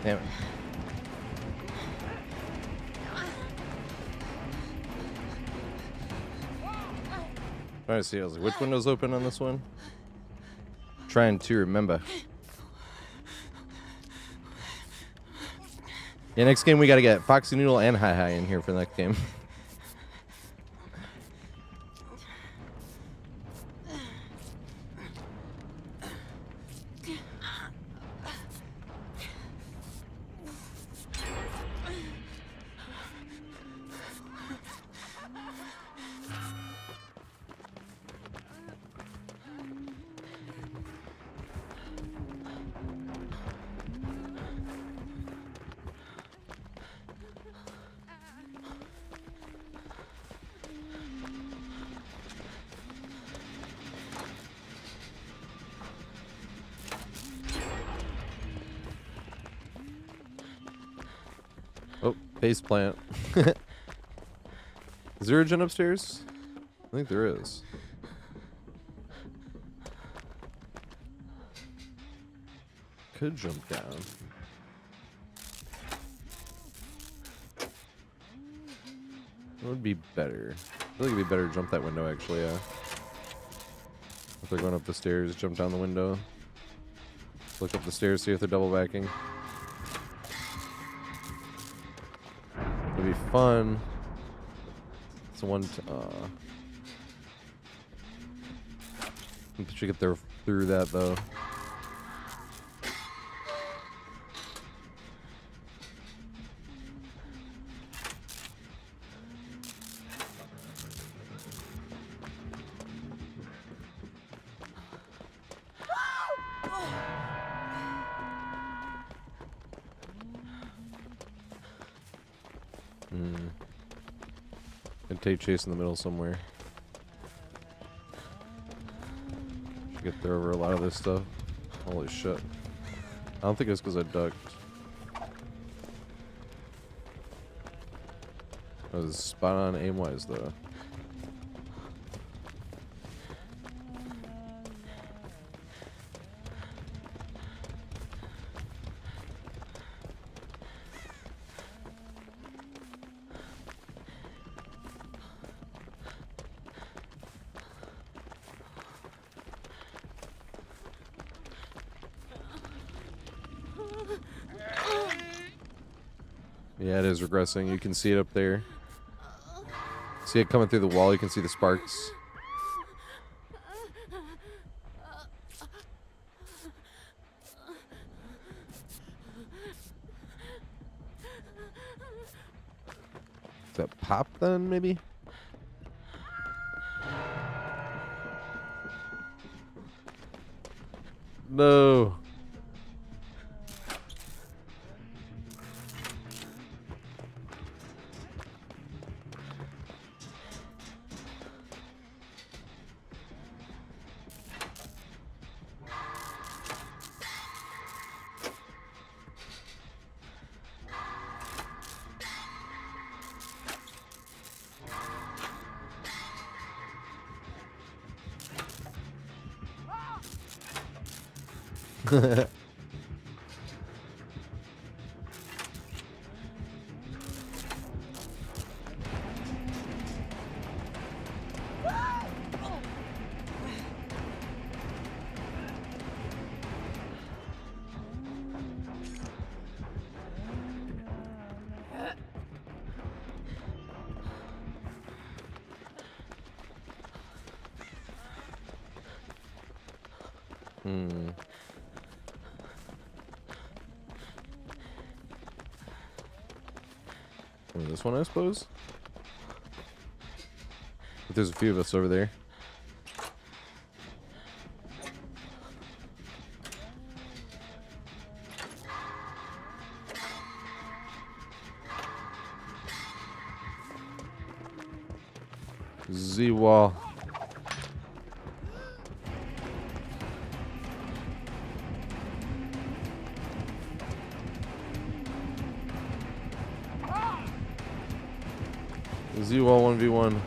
Damn it. Trying to see, I was like, which window's open on this one? Trying to remember. Yeah, next game we gotta get Foxy Noodle and Hi Hi in here for the next game. Oh, base plant. Is there a gen upstairs? I think there is. Could jump down. What would be better? I feel like it'd be better to jump that window, actually, yeah. If they're going up the stairs, jump down the window. Look up the stairs, see if they're double backing. It'd be fun. It's one. Should get there through that though. And take chase in the middle somewhere. Should get there over a lot of this stuff. Holy shit. I don't think it's because I ducked. I was spot on aim wise though. Yeah, it is regressing. You can see it up there. See it coming through the wall. You can see the sparks. Is that pop then, maybe? No. This one, I suppose. But there's a few of us over there. Z-wall. Z-wall 1v1.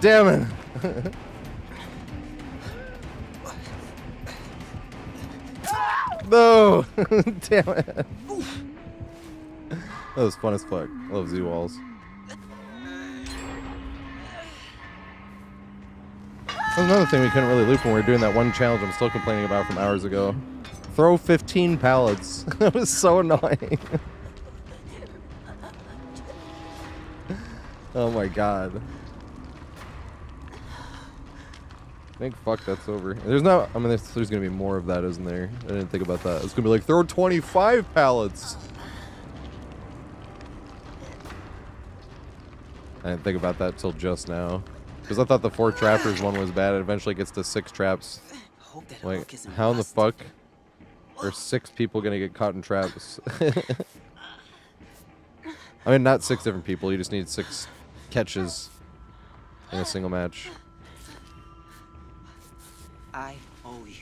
Damn it. No. Damn it. That was fun as fuck. I love Z-walls. That's another thing we couldn't really loop when we were doing that one challenge I'm still complaining about from hours ago. Throw 15 pallets. That was so annoying. Oh my god. I think fuck that's over. There's not, I mean there's gonna be more of that, isn't there? I didn't think about that. It's gonna be like throw 25 pallets. I didn't think about that till just now. Because I thought the 4 trappers one was bad. It eventually gets to 6 traps. Like, how in the fuck are 6 people gonna get caught in traps? I mean, not 6 different people. You just need 6 catches in a single match. I owe you.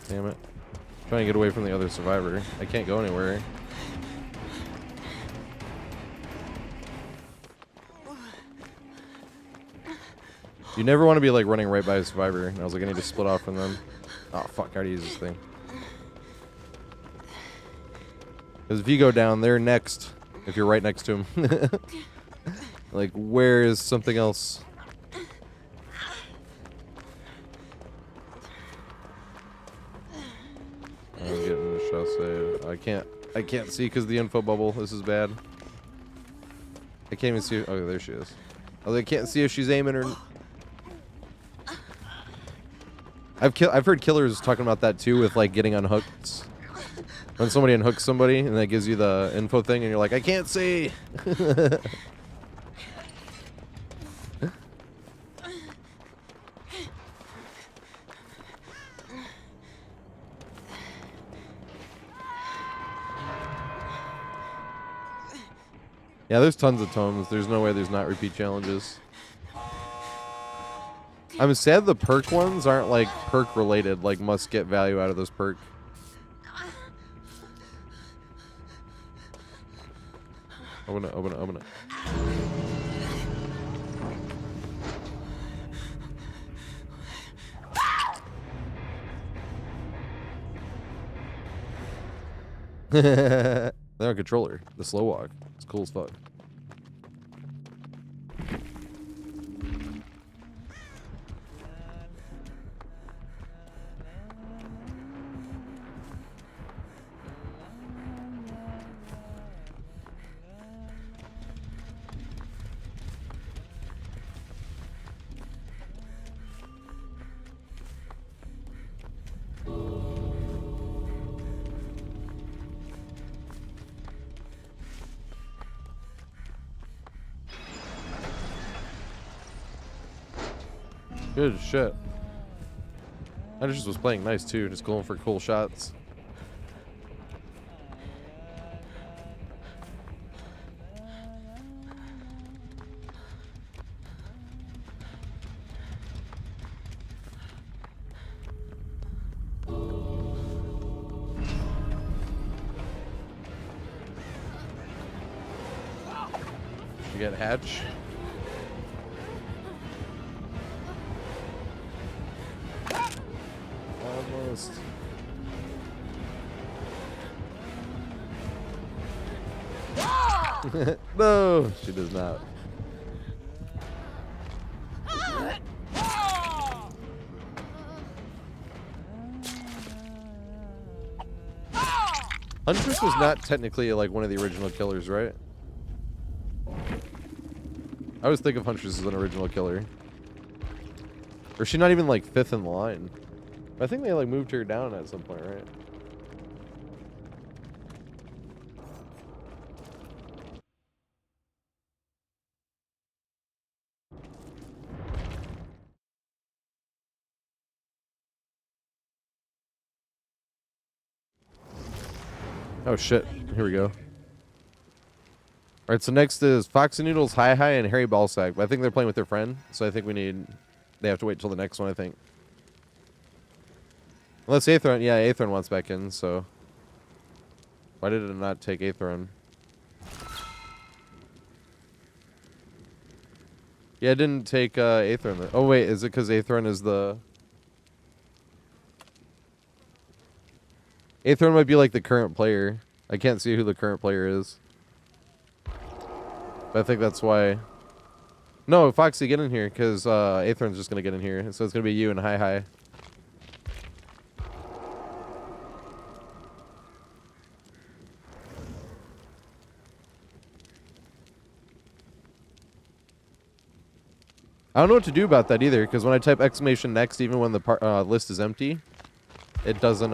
Damn it. Trying to get away from the other survivor. I can't go anywhere. You never want to be like running right by a survivor. And I was like, I need to split off from them. Oh fuck, I gotta use this thing. Because if you go down, they're next. If you're right next to him. Like, where is something else? I'm getting the shot save. I can't see because the info bubble. This is bad. I can't even see. Oh, there she is. Oh, I can't see if she's aiming or. I've heard killers talking about that too, with like getting unhooked. When somebody unhooks somebody and that gives you the info thing, and you're like, I can't see. Yeah, there's tons of tomes. There's no way there's not repeat challenges. I'm sad the perk ones aren't like perk related, like must get value out of this perk. Open it, open it, open it. They're on controller. The slow walk. It's cool as fuck. Good shit. I just was playing nice too, just going for cool shots. You get Hatch. Almost. No, she does not. Huntress was not technically like one of the original killers, right? I always think of Huntress as an original killer. Or is she not even like fifth in line? I think they like moved her down at some point, right? Oh shit, here we go. Alright, so next is Foxy Noodles, Hi Hi, and Harry Ballsack. But I think they're playing with their friend, so I think they have to wait till the next one, I think. Unless Aethron, yeah, Aethron wants back in, so. Why did it not take Aethron? Yeah, it didn't take Aethron. Oh wait, is it because Aethron is the... Aethron might be like the current player. I can't see who the current player is. But I think that's why. No, Foxy, get in here, because Aethron's just going to get in here. So it's going to be you and Hi Hi. I don't know what to do about that either, because when I type exclamation next, even when the list is empty, it doesn't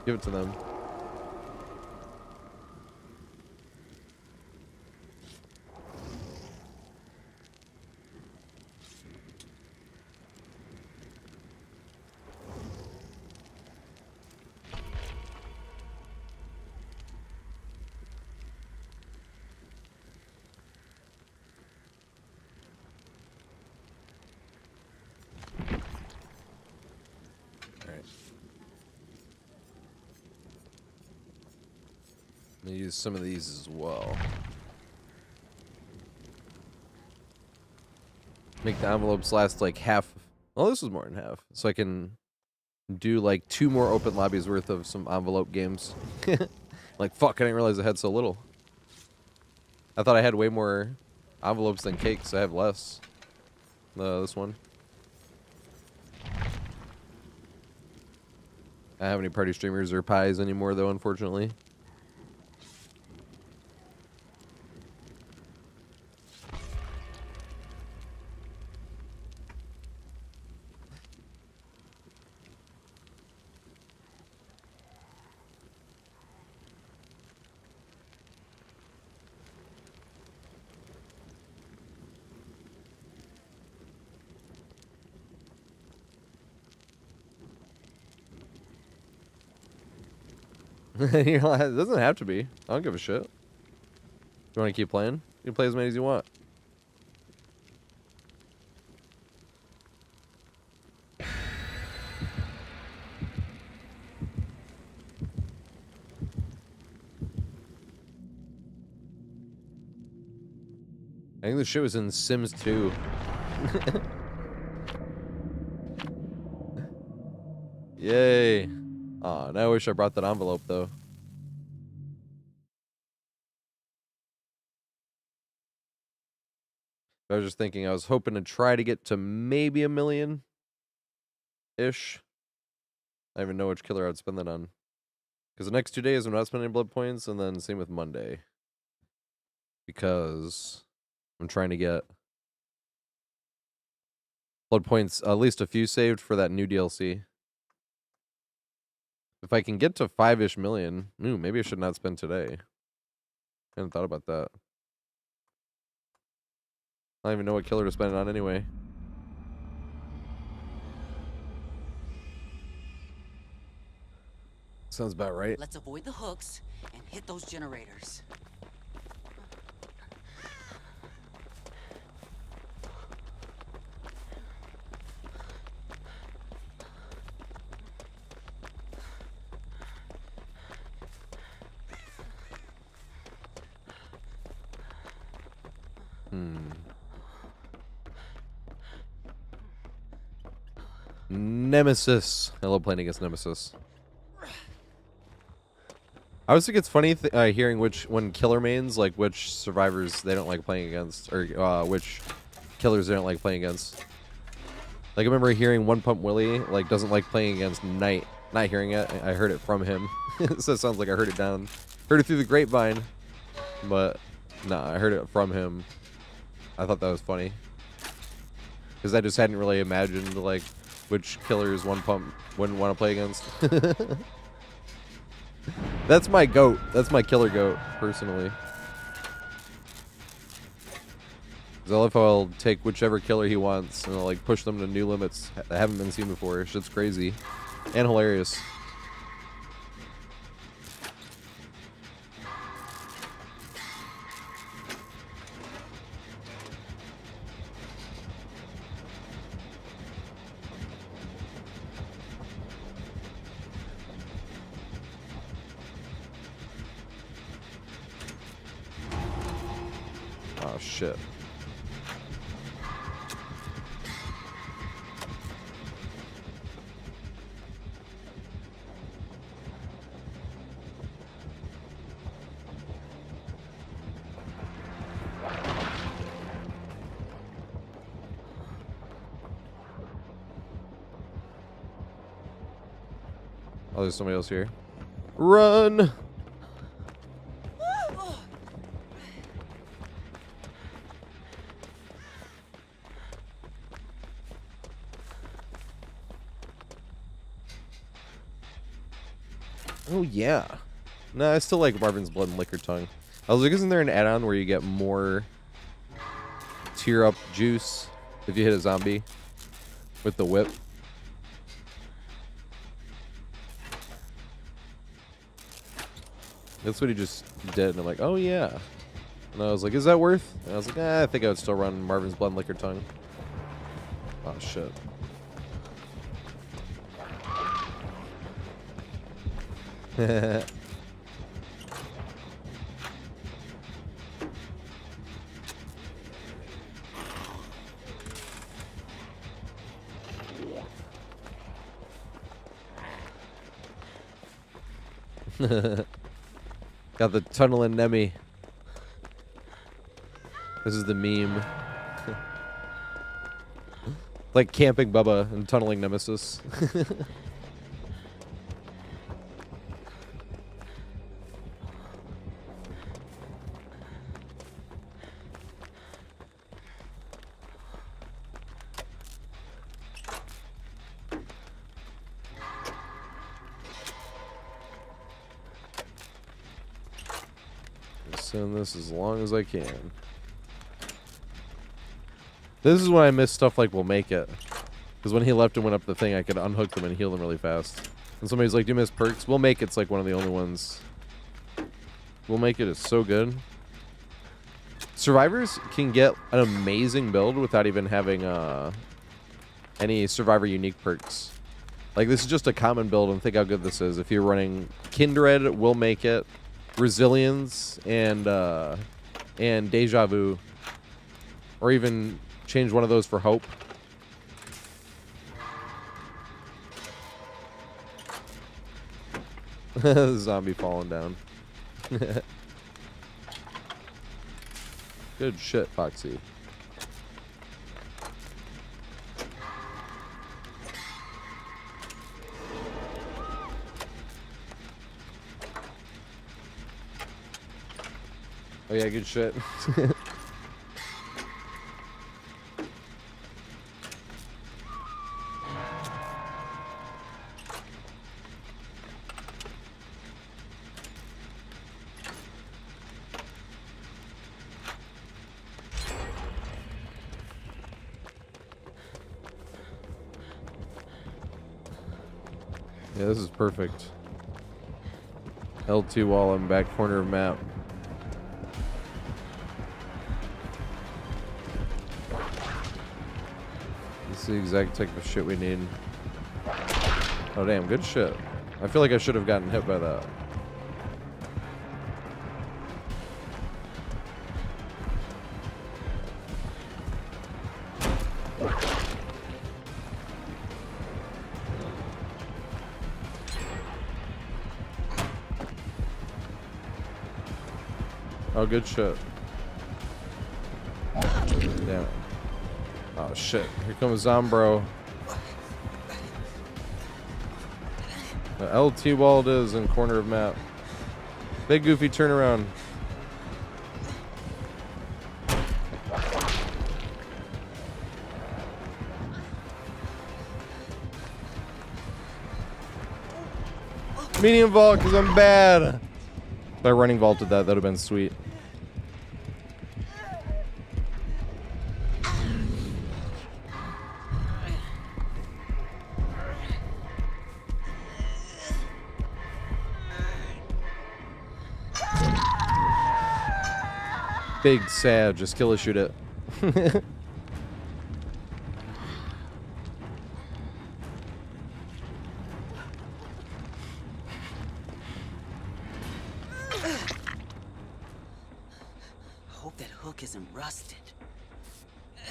give it to them. I'm gonna use some of these as well. Make the envelopes last like half. Oh, this was more than half. So I can do like 2 more open lobbies worth of some envelope games. Like, fuck, I didn't realize I had so little. I thought I had way more envelopes than cakes. I have less. This one. I don't have any party streamers or pies anymore, though, unfortunately. You're like, it doesn't have to be. I don't give a shit. You want to keep playing? You can play as many as you want. I think this shit was in Sims 2. Yay. Aw, now I wish I brought that envelope, though. I was just thinking, I was hoping to try to get to maybe 1 million-ish. I don't even know which killer I'd spend that on. Because the next 2 days, I'm not spending blood points, and then same with Monday. Because I'm trying to get blood points, at least a few saved for that new DLC. If I can get to 5-ish million, maybe I should not spend today. I hadn't thought about that. I don't even know what killer to spend it on anyway. Sounds about right. Let's avoid the hooks and hit those generators. Nemesis. I love playing against Nemesis. I always think it's funny hearing when killer mains, like which survivors they don't like playing against, or which killers they don't like playing against. Like I remember hearing One Pump Willie like doesn't like playing against Knight. Not hearing it, I heard it from him. So it sounds like I heard it through the grapevine, but nah, I heard it from him. I thought that was funny because I just hadn't really imagined like which killers One Pump wouldn't want to play against. That's my goat. That's my killer goat, personally. Because I love how I'll take whichever killer he wants and I'll like push them to new limits that haven't been seen before. Shit's crazy. And hilarious. Oh, shit. Oh, there's somebody else here. Run! Oh, yeah. No, I still like Marvin's Blood and Liquor Tongue. I was like, isn't there an add-on where you get more tear-up juice if you hit a zombie with the whip? That's what he just did, and I'm like, oh, yeah. And I was like, is that worth? And I was like, I think I would still run Marvin's Blood and Liquor Tongue. Oh, shit. Got the tunneling Nemi. This is the meme. Like camping Bubba and tunneling Nemesis. Send this as long as I can. This is when I miss stuff like We'll Make It. Because when he left and went up the thing, I could unhook them and heal them really fast. And somebody's like, do you miss perks? We'll Make It's like one of the only ones. We'll Make It is so good. Survivors can get an amazing build without even having any survivor unique perks. Like, this is just a common build, and think how good this is. If you're running Kindred, Will Make It, Resilience, and Deja Vu. Or even change one of those for Hope. Zombie falling down. Good shit, Foxy. Oh yeah, good shit. Yeah, this is perfect. L2 wall in back corner of map. This is the exact type of shit we need. Oh damn, good shit. I feel like I should have gotten hit by that. Oh, good shit. Damn it. Oh, shit. Here comes Zombro. The LT wall it is in corner of map. Big goofy turnaround. Medium vault because I'm bad. If I running vaulted that, that would have been sweet. Big sad, just kill or shoot it. Hope that hook isn't rusted.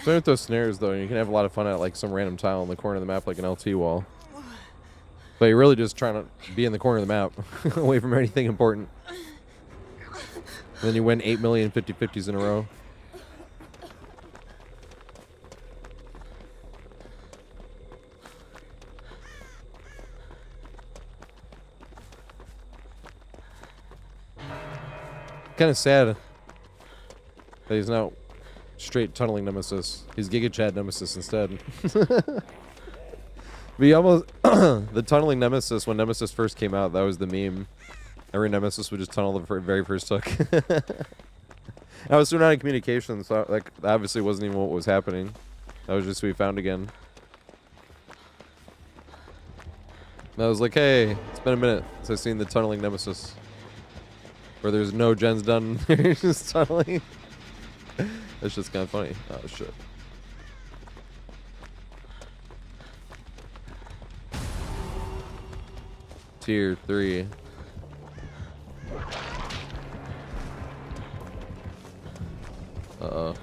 Play with those snares though, and you can have a lot of fun at like some random tile in the corner of the map, like an LT wall. But you're really just trying to be in the corner of the map, away from anything important. And then you win 8 million 50-50s in a row. Kind of sad that he's not straight tunneling Nemesis. He's Giga Chad Nemesis instead. But he almost the tunneling Nemesis, when Nemesis first came out, that was the meme. Every Nemesis would just tunnel the very first hook. I was still not in communication, so like that obviously wasn't even what was happening. That was just we found again. And I was like, hey, it's been a minute since I've seen the tunneling Nemesis. Where there's no gens done, there's just tunneling. That's just kind of funny. Oh shit. Tier 3. Uh-oh.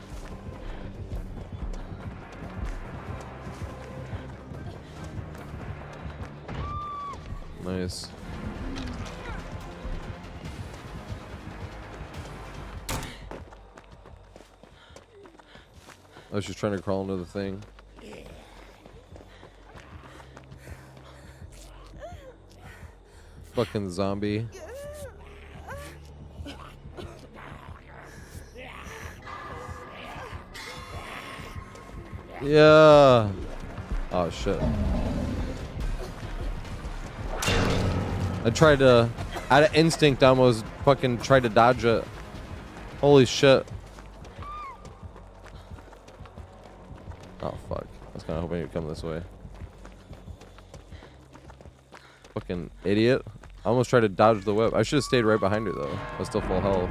Nice. I was just trying to crawl into the thing. Fucking zombie. Yeah. Oh shit. I tried to, out of instinct, I almost fucking tried to dodge it. Holy shit. Oh fuck. I was kind of hoping you'd come this way. Fucking idiot. I almost tried to dodge the whip. I should have stayed right behind her though. I was still full health.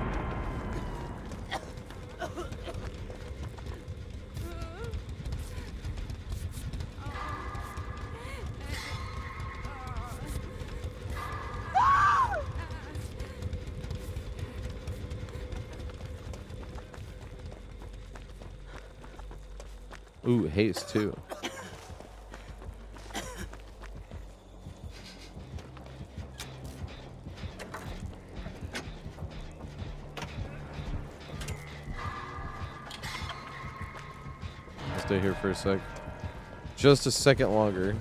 Ooh, haste too. I'll stay here for a sec. Just a second longer.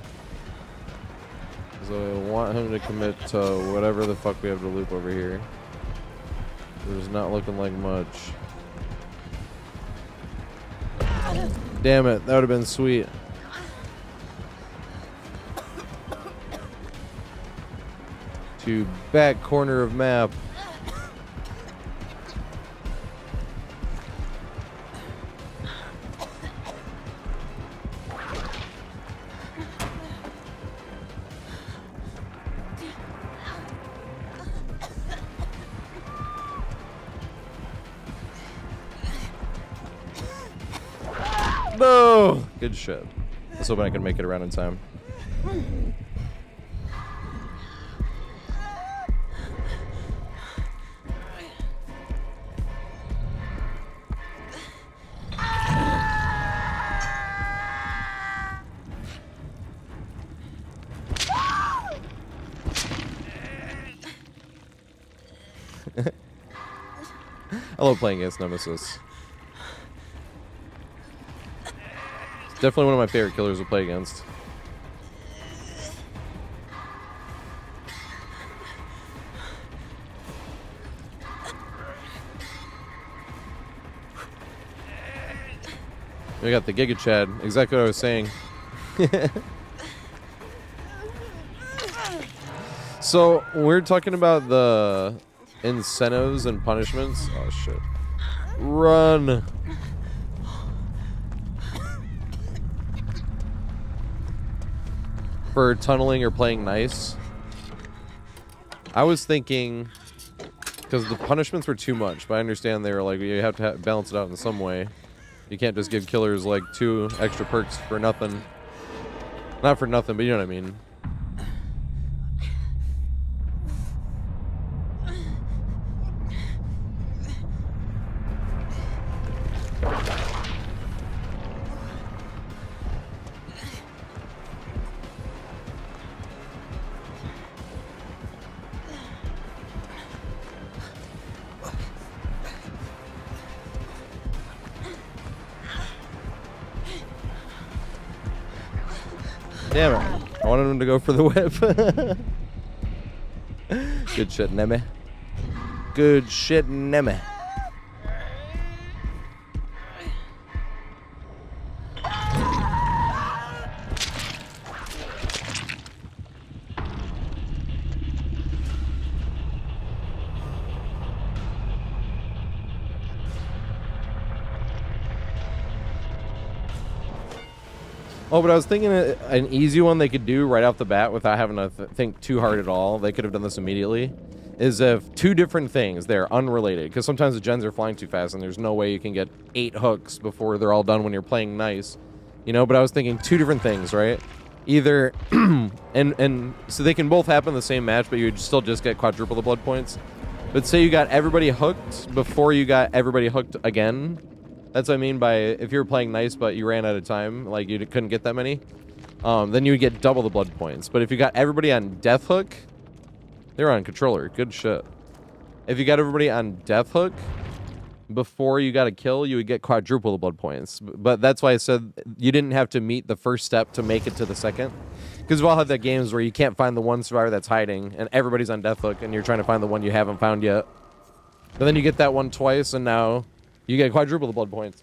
So I want him to commit to whatever the fuck we have to loop over here. There's not looking like much. Damn it, that would have been sweet. To back corner of map. No! Good shit. Let's hope I can make it around in time. I love playing against Nemesis. It's definitely one of my favorite killers to play against. We got the Giga Chad. Exactly what I was saying. So we're talking about the incentives and punishments. Oh shit! Run! For tunneling or playing nice. I was thinking, because the punishments were too much, but I understand they were like, you have to balance it out in some way. You can't just give killers like 2 extra perks for nothing. Not for nothing, but you know what I mean. Damn it. I wanted him to go for the whip. Good shit, Neme. Good shit, Neme. Oh, but I was thinking an easy one they could do right off the bat without having to think too hard at all. They could have done this immediately. Is if 2 different things, they're unrelated. Because sometimes the gens are flying too fast and there's no way you can get 8 hooks before they're all done when you're playing nice. You know, but I was thinking 2 different things, right? Either, and so they can both happen in the same match, but you'd still just get quadruple the blood points. But say you got everybody hooked before you got everybody hooked again. That's what I mean by if you were playing nice but you ran out of time, like you couldn't get that many, then you would get double the blood points. But if you got everybody on Death Hook, they were on controller. Good shit. If you got everybody on Death Hook before you got a kill, you would get quadruple the blood points. But that's why I said you didn't have to meet the first step to make it to the second. Because we've all had that games where you can't find the one survivor that's hiding and everybody's on Death Hook and you're trying to find the one you haven't found yet. But then you get that one twice and now you get quadruple the blood points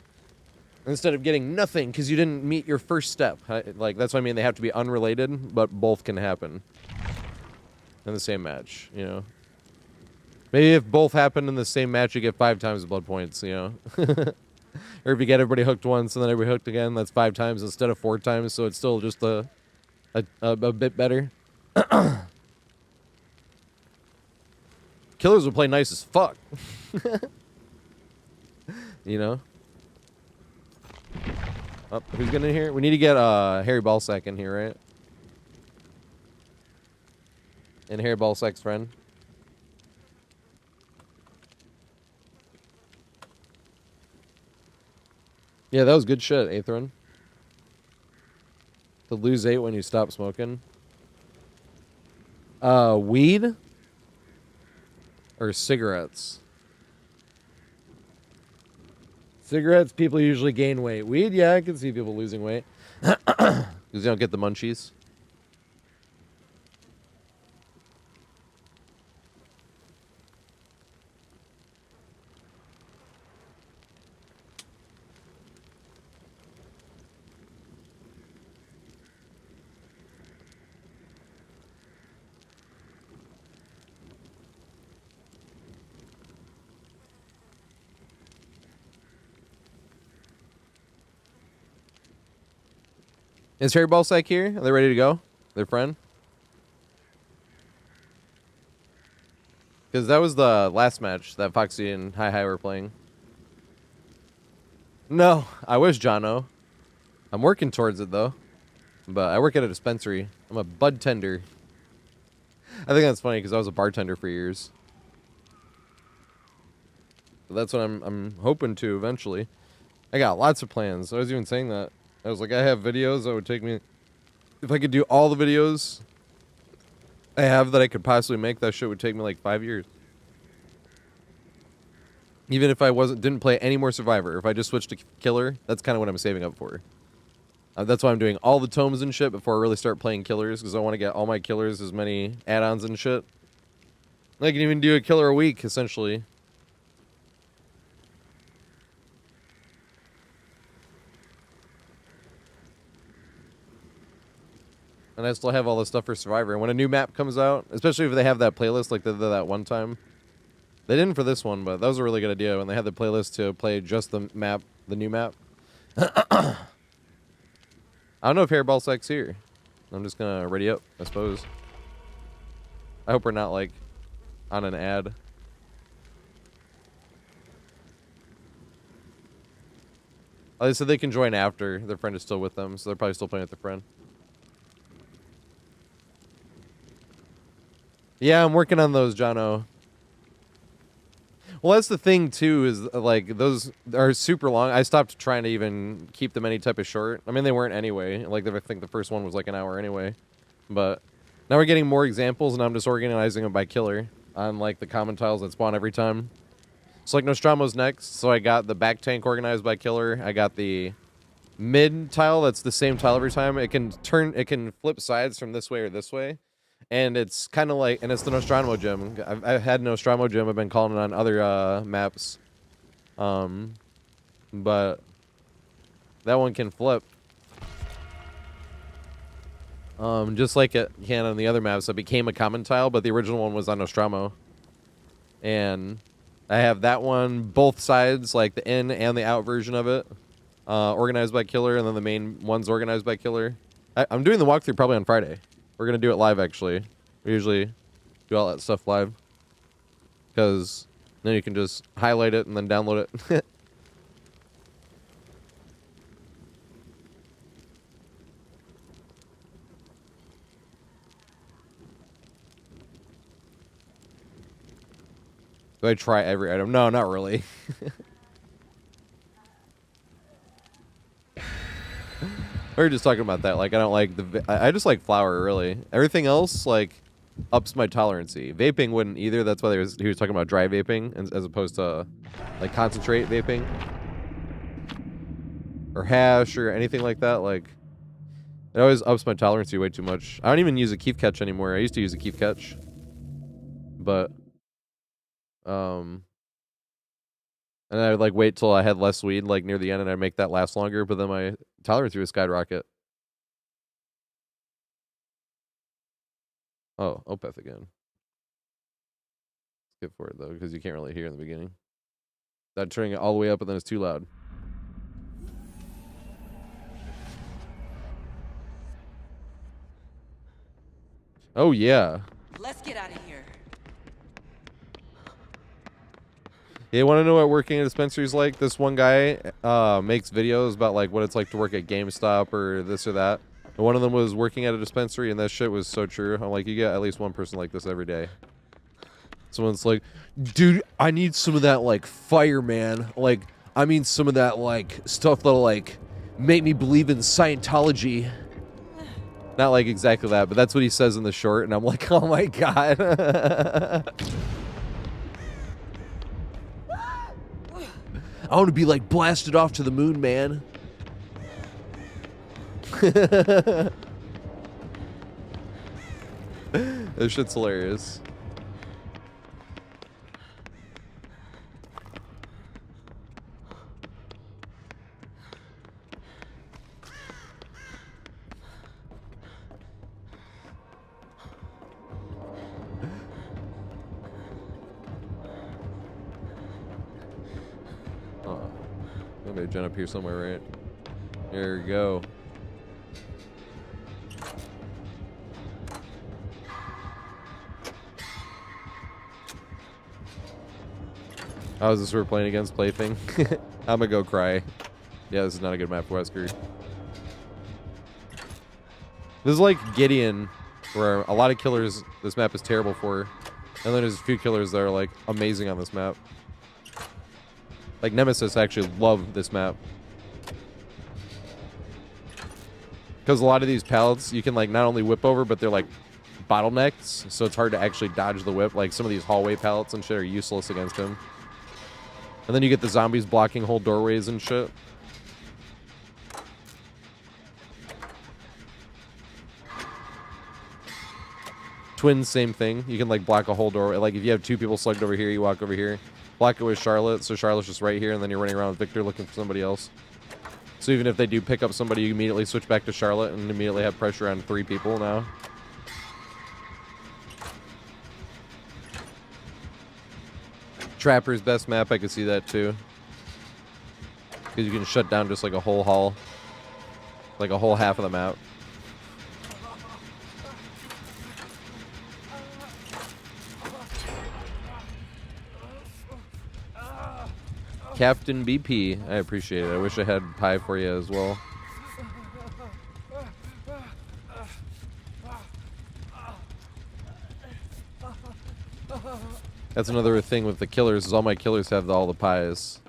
instead of getting nothing because you didn't meet your first step. Like, that's what I mean. They have to be unrelated, but both can happen in the same match, you know? Maybe if both happen in the same match, you get 5 times the blood points, you know? Or if you get everybody hooked once and then everybody hooked again, that's 5 times instead of 4 times, so it's still just a bit better. Killers will play nice as fuck. You know? Oh, who's getting in here? We need to get Harry Ballsack in here, right? And Harry Ballsack's friend. Yeah, that was good shit, Aethron. To lose 8 when you stop smoking. Weed or cigarettes? Cigarettes, people usually gain weight. Weed, yeah, I can see people losing weight. Because you don't get the munchies. Is Harry Ballsack here? Are they ready to go? Their friend? Because that was the last match that Foxy and Hi were playing. No, I wish, Jono. I'm working towards it, though. But I work at a dispensary. I'm a bud tender. I think that's funny because I was a bartender for years. But that's what I'm hoping to eventually. I got lots of plans. I was even saying that. I was like, I have videos that would take me... If I could do all the videos I have that I could possibly make, that shit would take me like 5 years. Even if I didn't play any more Survivor, if I just switched to Killer, that's kind of what I'm saving up for. That's why I'm doing all the tomes and shit before I really start playing Killers, because I want to get all my Killers, as many add-ons and shit. I can even do a Killer a week, essentially. And I still have all this stuff for Survivor. And when a new map comes out, especially if they have that playlist like they did that one time. They didn't for this one, but that was a really good idea when they had the playlist to play just the map, the new map. I don't know if Hairballsack's here. I'm just gonna ready up, I suppose. I hope we're not like on an ad. Oh, they said they can join after their friend is still with them, so they're probably still playing with their friend. Yeah, I'm working on those, Jono. Well, that's the thing, too, is, like, those are super long. I stopped trying to even keep them any type of short. I mean, they weren't anyway. Like, I think the first one was, like, an hour anyway. But now we're getting more examples, and I'm just organizing them by killer on, like, the common tiles that spawn every time. So, like, Nostromo's next. So I got the back tank organized by killer. I got the mid tile that's the same tile every time. It can flip sides from this way or this way. And it's kind of like, and it's the Nostromo gem. I've had Nostromo gem. I've been calling it on other maps. But that one can flip. Just like it can on the other maps. It became a common tile, but the original one was on Nostromo. And I have that one, both sides, like the in and the out version of it, organized by killer, and then the main one's organized by killer. I'm doing the walkthrough probably on Friday. We're going to do it live, actually. We usually do all that stuff live. Because then you can just highlight it and then download it. Do I try every item? No, not really. We were just talking about that. Like, I don't like I just like flour, really. Everything else, like, ups my tolerancy. Vaping wouldn't either. That's why he was talking about dry vaping as opposed to, like, concentrate vaping. Or hash or anything like that. Like, it always ups my tolerancy way too much. I don't even use a keef catch anymore. I used to use a keef catch. But, and I would, like, wait till I had less weed, like, near the end, and I'd make that last longer, but then my tolerance would skyrocket. Oh, Opeth again. Skip for it, though, because you can't really hear in the beginning. That turning it all the way up, and then it's too loud. Oh, yeah. Let's get out of here. Yeah, you want to know what working at a dispensary is like? This one guy makes videos about, like, what it's like to work at GameStop or this or that. And one of them was working at a dispensary, and that shit was so true. I'm like, you get at least one person like this every day. Someone's like, dude, I need some of that, like, fire, man. Like, I mean some of that, like, stuff that'll, like, make me believe in Scientology. Not like exactly that, but that's what he says in the short, and I'm like, oh my god. I want to be like blasted off to the moon, man. This shit's hilarious. Oh, maybe jump up here somewhere, right? There we go. How is this we're playing against Plaything? I'm gonna go cry. Yeah, this is not a good map for Wesker. This is like Gideon, where a lot of killers this map is terrible for. And then there's a few killers that are like amazing on this map. Like Nemesis, I actually love this map. Because a lot of these pallets you can like not only whip over, but they're like bottlenecks, so it's hard to actually dodge the whip. Like some of these hallway pallets and shit are useless against him. And then you get the zombies blocking whole doorways and shit. Twins, same thing. You can like block a whole doorway. Like if you have two people slugged over here, you walk over here. Block it with Charlotte, so Charlotte's just right here, and then you're running around with Victor looking for somebody else. So even if they do pick up somebody, you immediately switch back to Charlotte and immediately have pressure on 3 people now. Trapper's best map, I could see that too. Because you can shut down just like a whole hall. Like a whole half of the map. Captain BP, I appreciate it. I wish I had pie for you as well. That's another thing with the killers, is all my killers have all the pies.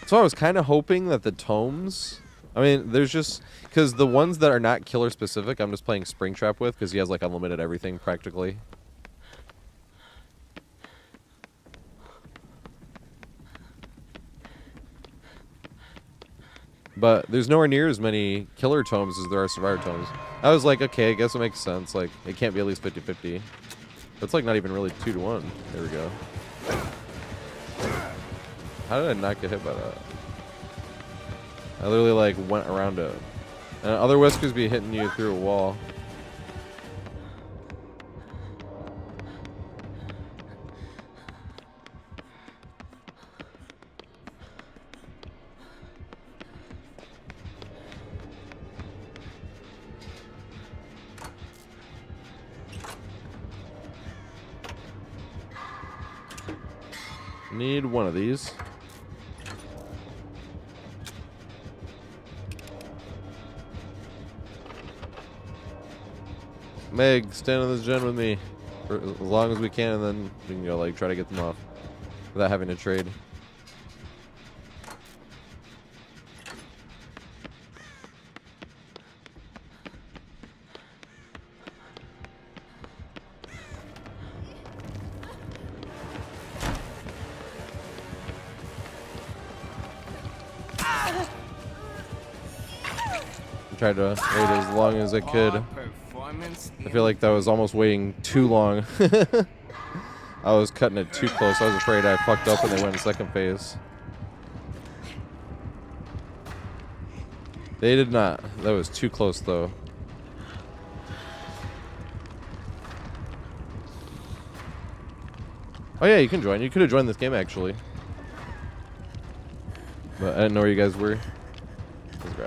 So I was kind of hoping that the tomes... I mean, there's just... Because the ones that are not killer specific, I'm just playing Springtrap with, because he has like unlimited everything, practically. But there's nowhere near as many killer tomes as there are survivor tomes. I was like, okay, I guess it makes sense. Like, it can't be at least 50-50. It's like not even really 2-to-1. There we go. How did I not get hit by that? I literally like went around it. And other Weskers be hitting you through a wall. Need one of these. Meg, stand on this gen with me for as long as we can, and then we can go like try to get them off without having to trade. Tried to wait as long as I could. I feel like that was almost waiting too long. I was cutting it too close. I was afraid I fucked up when they went in second phase. They did not. That was too close though. Oh yeah, you can join. You could have joined this game actually. But I didn't know where you guys were.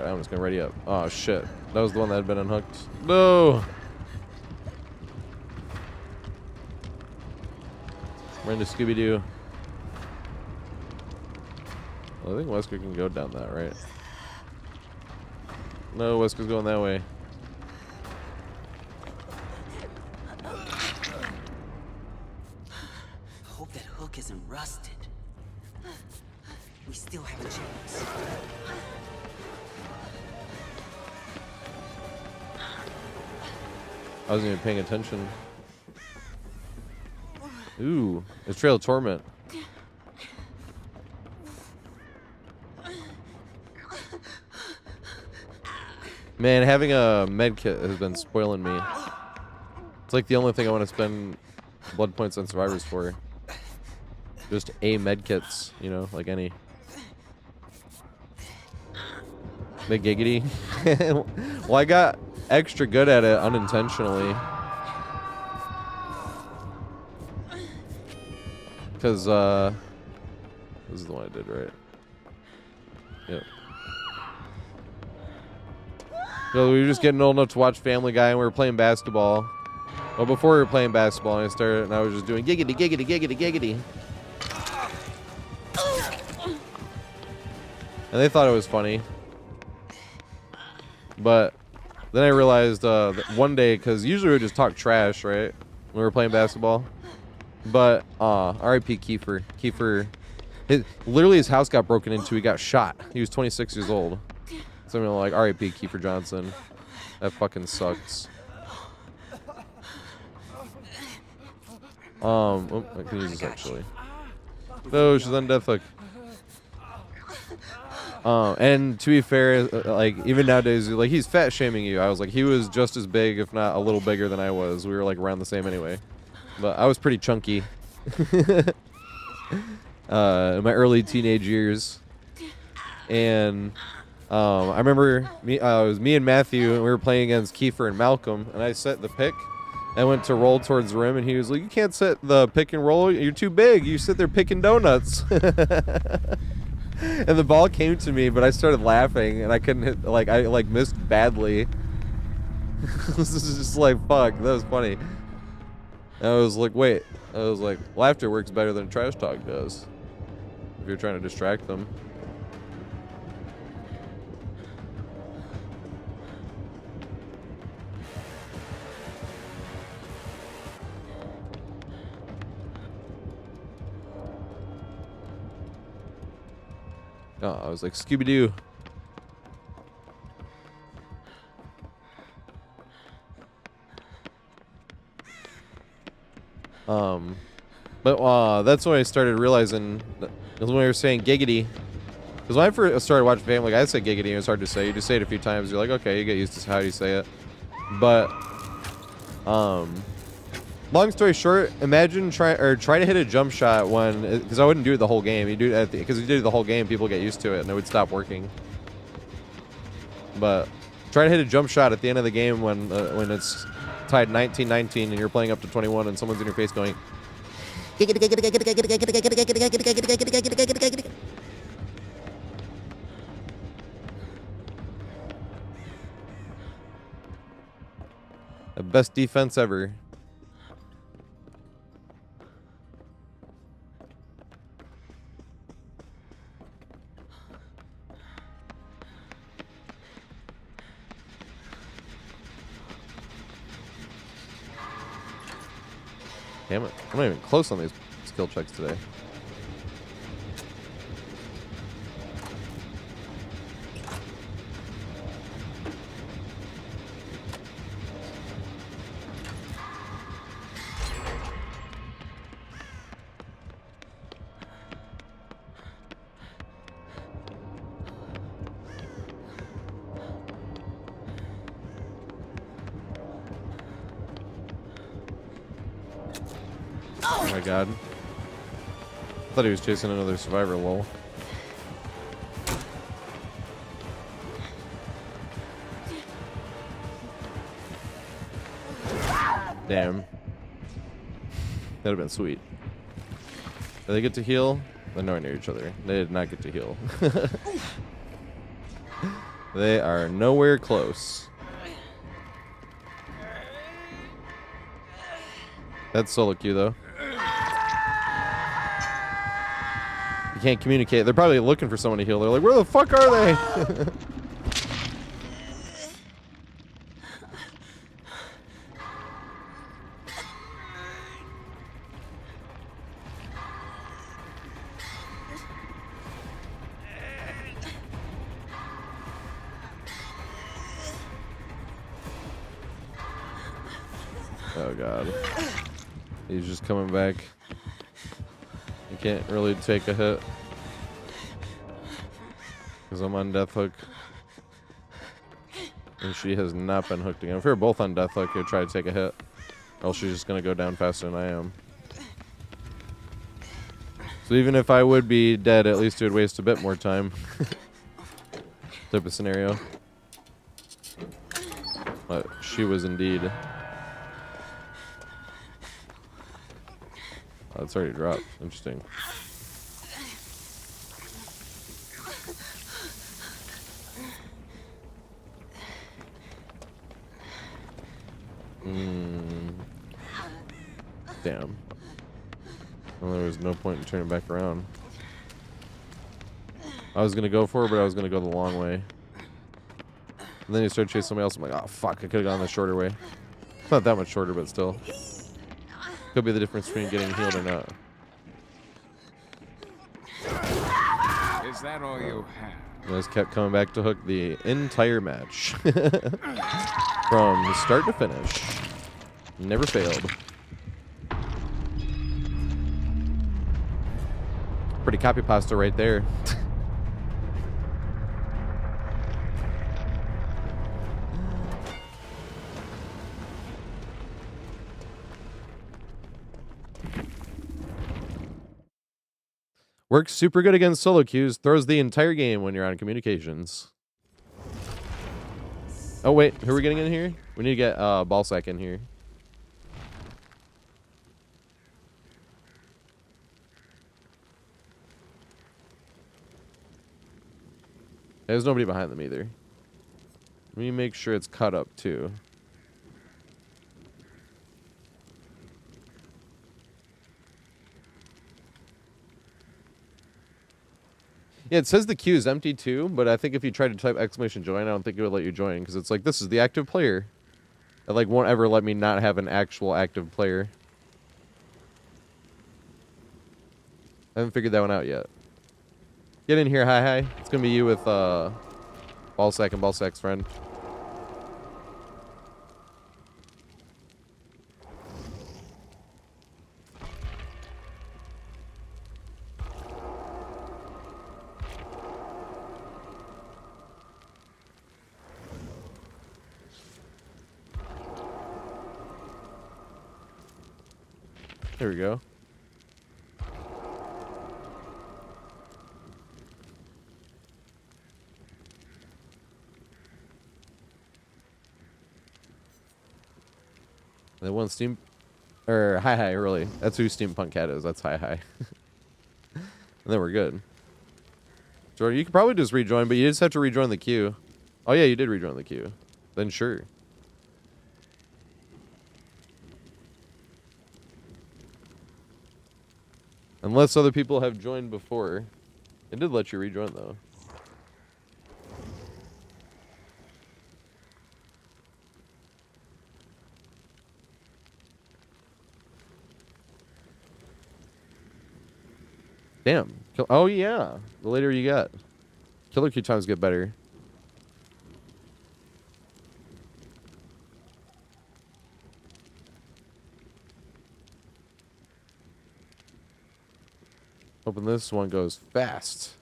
I'm just gonna ready up. Oh shit. That was the one that had been unhooked. No! We're into Scooby-Doo. Well, I think Wesker can go down that, right? No, Wesker's going that way. Hope that hook isn't rusted. We still have a chance. I wasn't even paying attention. Ooh, it's Trail of Torment. Man, having a med kit has been spoiling me. It's like the only thing I want to spend blood points on survivors for. Just a med kits, you know, like any. Big giggity. Well, I got extra good at it unintentionally. Because, this is the one I did, right? Yep. So we were just getting old enough to watch Family Guy, and we were playing basketball. Well, before we were playing basketball, and I was just doing giggity, giggity, giggity, giggity. And they thought it was funny. But then I realized that one day, because usually we would just talk trash, right? When we were playing basketball. But, R.I.P. Kiefer. Kiefer, literally his house got broken into. He got shot. He was 26 years old. So I'm like, R.I.P. Kiefer Johnson. That fucking sucks. Oh, I can use this actually. No, she's on death hook. And to be fair, like even nowadays, like he's fat shaming you. I was like, he was just as big, if not a little bigger than I was. We were like around the same anyway. But I was pretty chunky. In my early teenage years. And I remember it was me and Matthew, and we were playing against Kiefer and Malcolm, and I set the pick. I went to roll towards the rim, and he was like, "You can't set the pick and roll. You're too big. You sit there picking donuts." And the ball came to me, but I started laughing, and I couldn't hit. Like I missed badly. This is just like fuck. That was funny. And I was like, wait. I was like, laughter works better than trash talk does. If you're trying to distract them. Oh, I was like, Scooby-Doo. But that's when I started realizing, that when we were saying giggity. Because when I first started watching Family Guy, I said giggity, and it's hard to say. You just say it a few times, you're like, okay, you get used to how you say it. But, long story short, imagine try to hit a jump shot when, because I wouldn't do it the whole game. You do it because you do it the whole game, people get used to it and it would stop working. But try to hit a jump shot at the end of the game when it's tied 19-19 and you're playing up to 21 and someone's in your face going. The best defense ever. Damn it. I'm not even close on these skill checks today. Oh my god. I thought he was chasing another survivor, lol. Damn. That'd have been sweet. Did they get to heal? They're nowhere near each other. They did not get to heal. They are nowhere close. That's solo queue though. You can't communicate. They're probably looking for someone to heal. They're like, where the fuck are they? Oh god. He's just coming back. He can't really take a hit. Because I'm on death hook. And she has not been hooked again. If we were both on death hook, he'd try to take a hit. Or else she's just going to go down faster than I am. So even if I would be dead, at least it would waste a bit more time. Type of scenario. But she was indeed. Oh, it's already dropped. Interesting. Damn. Well, there was no point in turning back around. I was going to go for it, but I was going to go the long way. And then you start chasing somebody else. I'm like, oh, fuck. I could have gone the shorter way. It's not that much shorter, but still. Could be the difference between getting healed or not. Is that all you have? I just kept coming back to hook the entire match. From start to finish. Never failed. Pretty copy pasta right there. Works super good against solo queues. Throws the entire game when you're on communications. Oh, wait. Who are we getting in here? We need to get Ballsack in here. There's nobody behind them either. Let me make sure it's cut up, too. Yeah, it says the queue is empty too, but I think if you try to type !join, I don't think it would let you join because it's like, this is the active player. It like won't ever let me not have an actual active player. I haven't figured that one out yet. Get in here, hi. It's gonna be you with Ballsack and Ballsack's friend. There we go. That one Steam, or hi, really. That's who Steampunk Cat is. That's hi. And then we're good. Jordan, you could probably just rejoin, but you just have to rejoin the queue. Oh yeah, you did rejoin the queue. Then sure. Unless other people have joined before. It did let you rejoin though. Damn. Oh yeah. The later you get. Killer queue times get better. Hoping this one goes fast.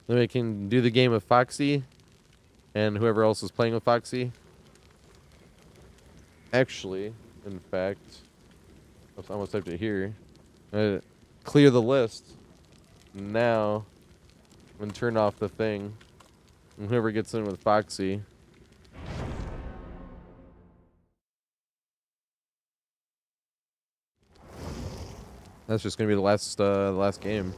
Then we can do the game with Foxy and whoever else is playing with Foxy. Actually, in fact, I almost typed it here. Clear the list now and turn off the thing. And whoever gets in with Foxy. That's just gonna be the last game.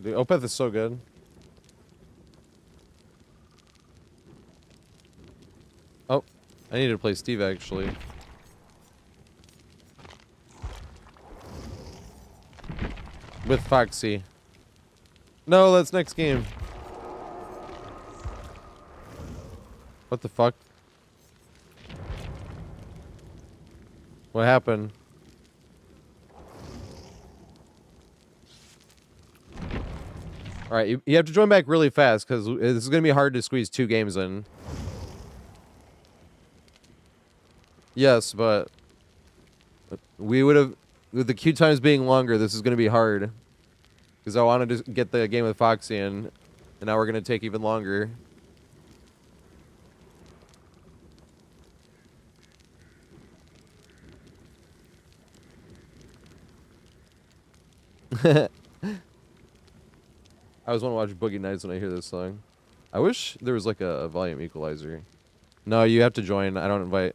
The Opeth is so good. I need to play Steve actually. With Foxy. No, that's next game. What the fuck? What happened? Alright, you have to join back really fast because this is going to be hard to squeeze 2 games in. Yes, but we would have, with the queue times being longer, this is going to be hard. Because I wanted to get the game with Foxy in, and now we're going to take even longer. I always want to watch Boogie Nights when I hear this song. I wish there was like a volume equalizer. No, you have to join. I don't invite.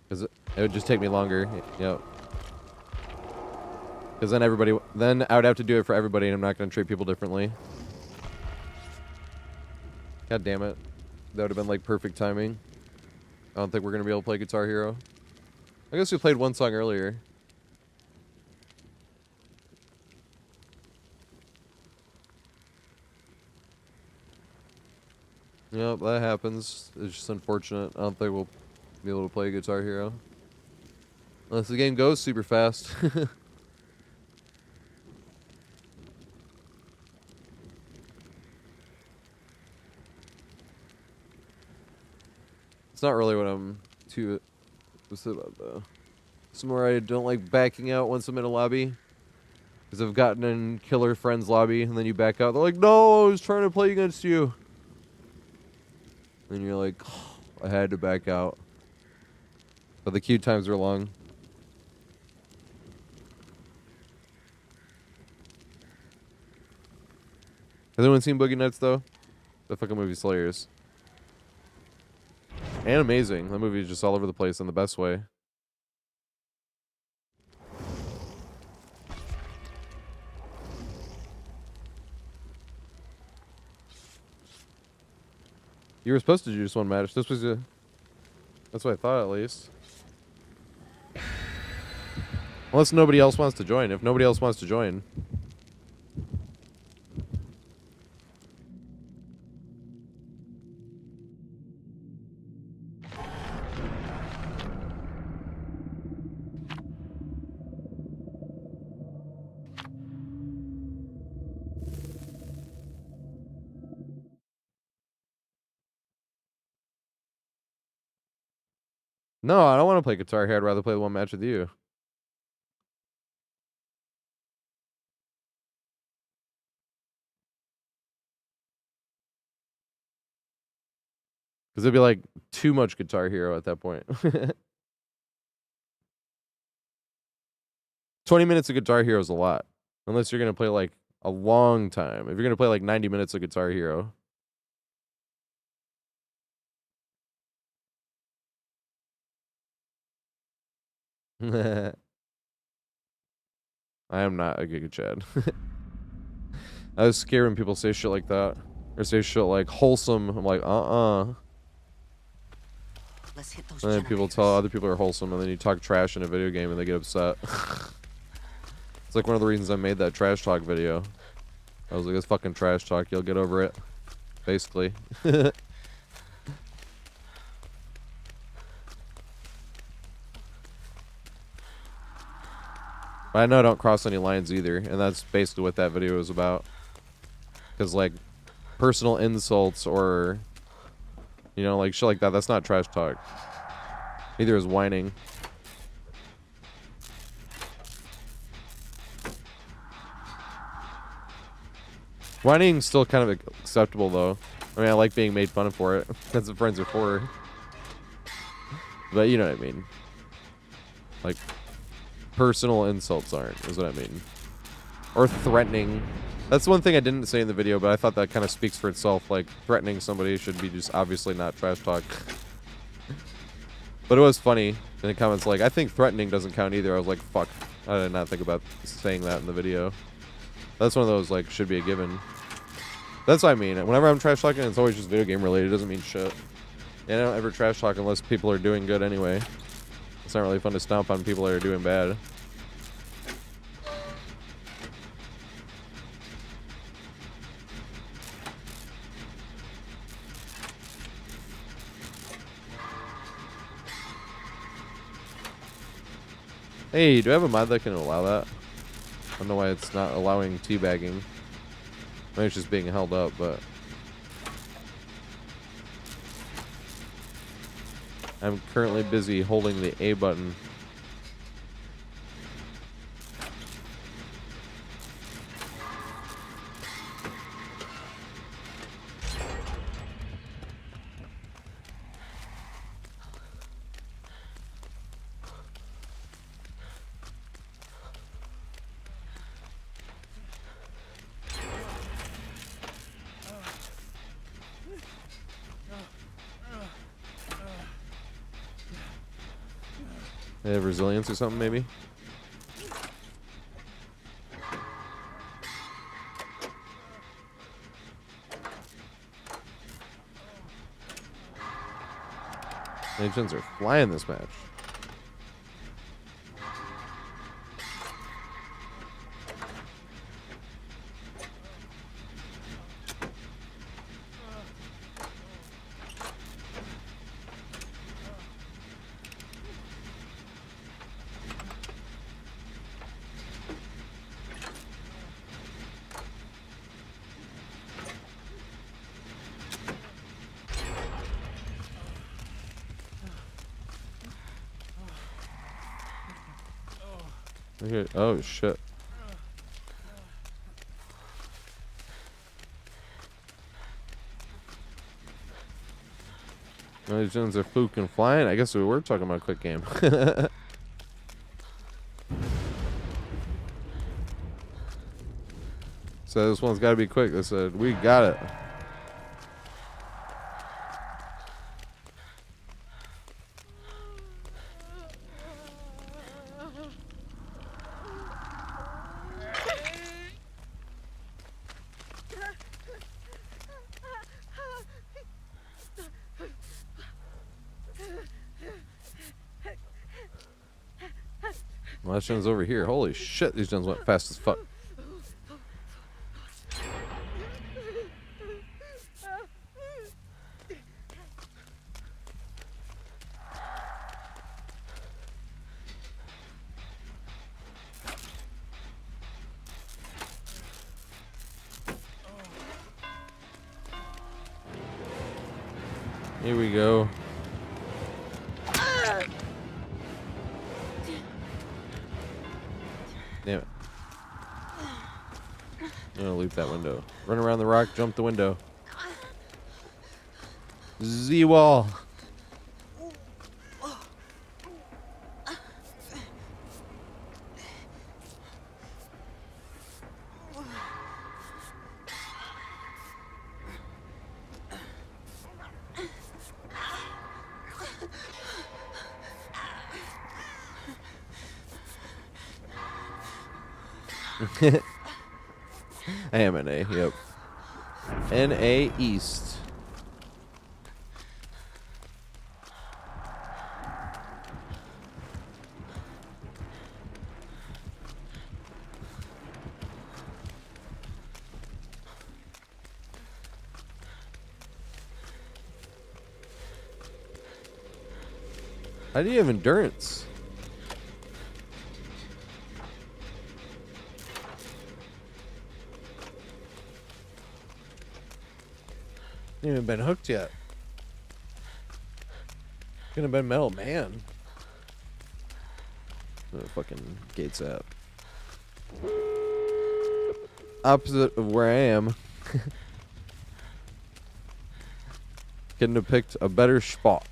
Because it would just take me longer. Yep. Because then I would have to do it for everybody, and I'm not going to treat people differently. God damn it. That would have been like perfect timing. I don't think we're going to be able to play Guitar Hero. I guess we played one song earlier. Yep, that happens. It's just unfortunate. I don't think we'll be able to play Guitar Hero. Unless the game goes super fast. It's not really what I'm too upset about, though. Somewhere I don't like backing out once I'm in a lobby. Because I've gotten in killer friends lobby, and then you back out. They're like, no, I was trying to play against you. And you're like, oh, I had to back out. But the queue times are long. Has anyone seen Boogie Nights, though? The fucking movie Slayers. And amazing. That movie is just all over the place in the best way. You were supposed to do just one match. This was a... That's what I thought, at least. Unless nobody else wants to join. If nobody else wants to join... No, I don't want to play Guitar Hero. I'd rather play the one match with you. Because it'd be like too much Guitar Hero at that point. 20 minutes of Guitar Hero is a lot. Unless you're going to play like a long time. If you're going to play like 90 minutes of Guitar Hero. I am not a Giga Chad. I was scared when people say shit like that. Or say shit like wholesome. I'm like, Let's hit those and then people tell other people are wholesome, and then you talk trash in a video game and they get upset. It's like one of the reasons I made that trash talk video. I was like, it's fucking trash talk, you'll get over it. Basically. But I know I don't cross any lines either, and that's basically what that video was about. Because, like, personal insults or, you know, like, shit like that, that's not trash talk. Neither is whining. Whining's still kind of acceptable, though. I mean, I like being made fun of for it. That's what friends are for. But you know what I mean. Like... personal insults aren't, is what I mean. Or threatening. That's one thing I didn't say in the video, but I thought that kind of speaks for itself. Like, threatening somebody should be just obviously not trash talk. But it was funny in the comments, like, I think threatening doesn't count either. I was like, fuck. I did not think about saying that in the video. That's one of those, like, should be a given. That's what I mean. Whenever I'm trash talking, it's always just video game related. It doesn't mean shit. Yeah, I don't ever trash talk unless people are doing good anyway. It's not really fun to stomp on people that are doing bad. Hey, do I have a mod that can allow that? I don't know why it's not allowing teabagging. Maybe it's just being held up, but... I'm currently busy holding the A button. They have resilience or something, maybe? Agents are flying this match. Okay. Oh shit. These are fucking flying. I guess we were talking about a quick game. So this one's got to be quick. They said, we got it. Last gen's over here. Holy shit, these gens went fast as fuck. Here we go. Damn it. I'm gonna leap that window. Run around the rock, jump the window. Z-wall. I am NA, yep. NA East. How do you have endurance? Even been hooked yet. Could have been Metal Man. Where the fucking gate's at. Opposite of where I am. Couldn't have picked a better spot.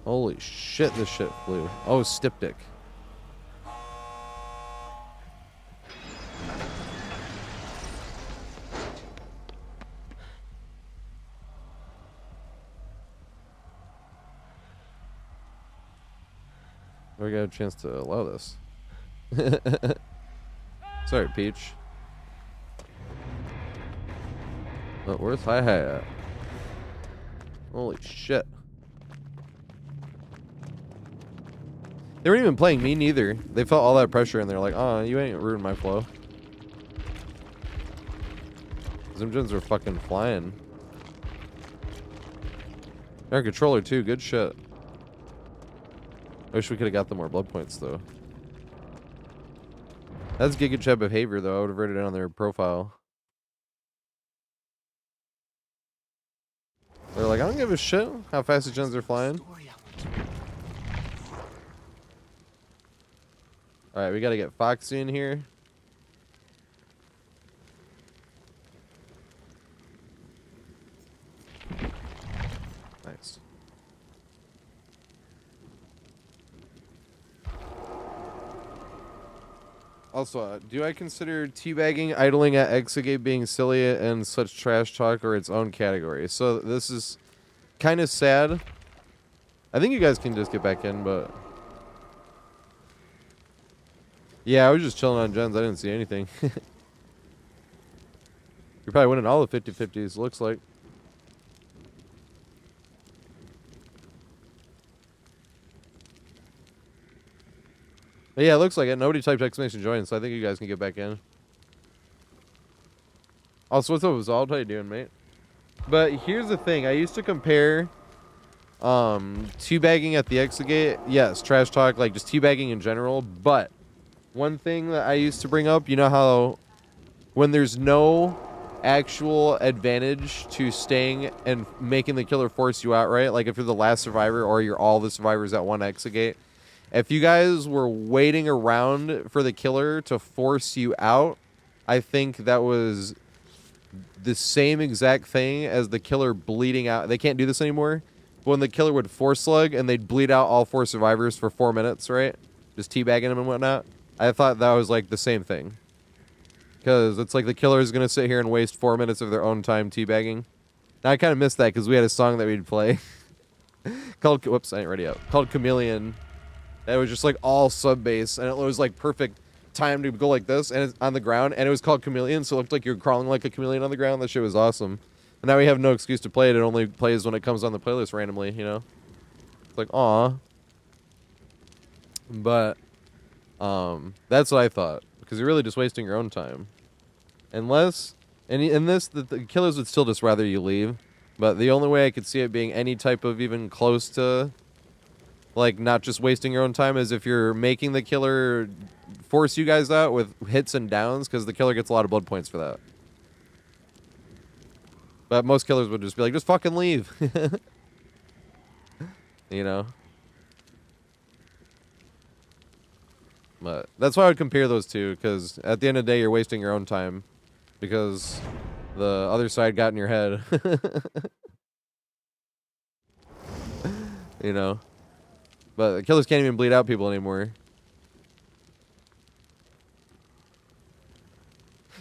Holy shit, this shit flew. Oh, Styptic. got a chance to allow this. Sorry, Peach. Oh, where's hi-hat at? Holy shit. They weren't even playing me neither. They felt all that pressure and they're like, oh, you ain't ruined my flow. Some gens were fucking flying. Our controller too, good shit. I wish we could have got the more blood points though. That's Giga Chad behavior though. I would have written it on their profile. They're like, I don't give a shit how fast the gens are flying. Alright, we gotta get Foxy in here. Nice. Also, do I consider teabagging, idling at Exegate being silly and such trash talk or its own category? So this is kind of sad. I think you guys can just get back in, but... Yeah, I was just chilling on gens. I didn't see anything. You're probably winning all the 50-50s, looks like. But yeah, it looks like it. Nobody typed exclamation join, so I think you guys can get back in. Also, what's up, Zald? How you doing, mate? But here's the thing. I used to compare teabagging at the Exegate. Yes, trash talk, like just teabagging in general. But one thing that I used to bring up, you know how when there's no actual advantage to staying and making the killer force you out, right? Like if you're the last survivor or you're all the survivors at one Exegate. If you guys were waiting around for the killer to force you out, I think that was the same exact thing as the killer bleeding out. They can't do this anymore. But when the killer would force slug and they'd bleed out all 4 survivors for 4 minutes, right? Just teabagging them and whatnot. I thought that was like the same thing. Because it's like the killer is going to sit here and waste 4 minutes of their own time teabagging. Now I kind of missed that because we had a song that we'd play. Called, whoops, I ain't ready up. Called Chameleon. It was just like all sub bass, and it was like perfect time to go like this, and it's on the ground, and it was called Chameleon, so it looked like you're crawling like a chameleon on the ground. That shit was awesome. And now we have no excuse to play it. It only plays when it comes on the playlist randomly, you know? It's like, aw. But, that's what I thought, because you're really just wasting your own time. Unless, and in this, the killers would still just rather you leave, but the only way I could see it being any type of even close to... like, not just wasting your own time is if you're making the killer force you guys out with hits and downs, because the killer gets a lot of blood points for that. But most killers would just be like, just fucking leave. You know? But that's why I would compare those two, because at the end of the day, you're wasting your own time. Because the other side got in your head. You know? But the killers can't even bleed out people anymore.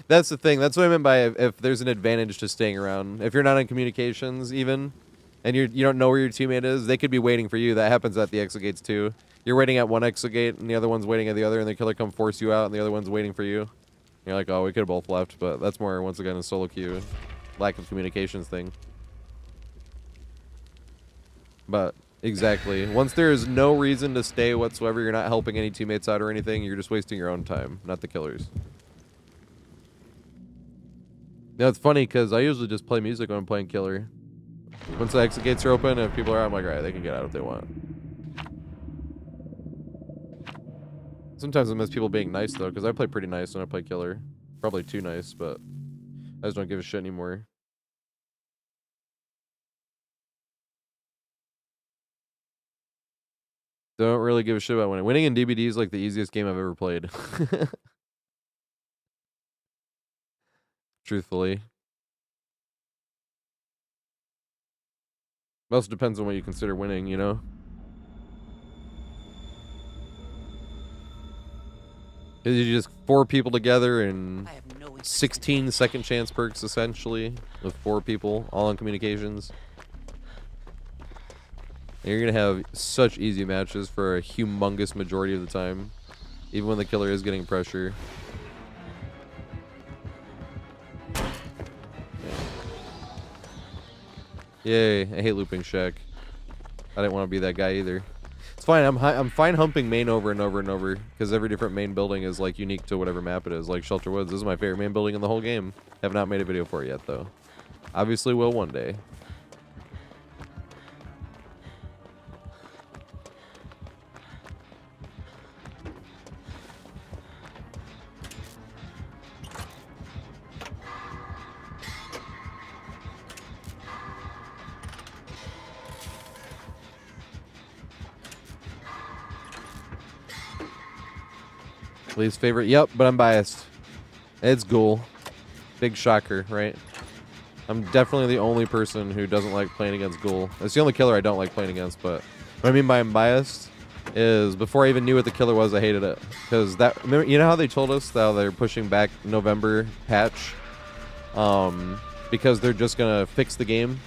That's the thing. That's what I meant by if there's an advantage to staying around. If you're not in communications even, and you don't know where your teammate is, they could be waiting for you. That happens at the Exegates too. You're waiting at one Exegate, and the other one's waiting at the other, and the killer come force you out, and the other one's waiting for you. And you're like, oh, we could have both left, but that's more, once again, a solo queue. Lack of communications thing. But... exactly. Once there is no reason to stay whatsoever, you're not helping any teammates out or anything, you're just wasting your own time, not the killers. Now, it's funny, because I usually just play music when I'm playing killer. Once the exit gates are open, and if people are out, I'm like, alright, they can get out if they want. Sometimes I miss people being nice, though, because I play pretty nice when I play killer. Probably too nice, but I just don't give a shit anymore. Don't really give a shit about winning. Winning in DBD is like the easiest game I've ever played. Truthfully. It also depends on what you consider winning, you know? You just 4 people together and 16 second chance perks, essentially, with 4 people, all on communications. And you're gonna have such easy matches for a humongous majority of the time, even when the killer is getting pressure. Yay! I hate looping Shack. I didn't want to be that guy either. It's fine. I'm fine humping main over and over and over because every different main building is like unique to whatever map it is. Like Shelter Woods, this is my favorite main building in the whole game. Have not made a video for it yet though. Obviously will one day. Least favorite? Yep, but I'm biased. It's Ghoul. Big shocker, right? I'm definitely the only person who doesn't like playing against Ghoul. It's the only killer I don't like playing against, but what I mean by I'm biased is before I even knew what the killer was, I hated it. Because that, remember, you know how they told us that they're pushing back November patch? Because they're just gonna fix the game?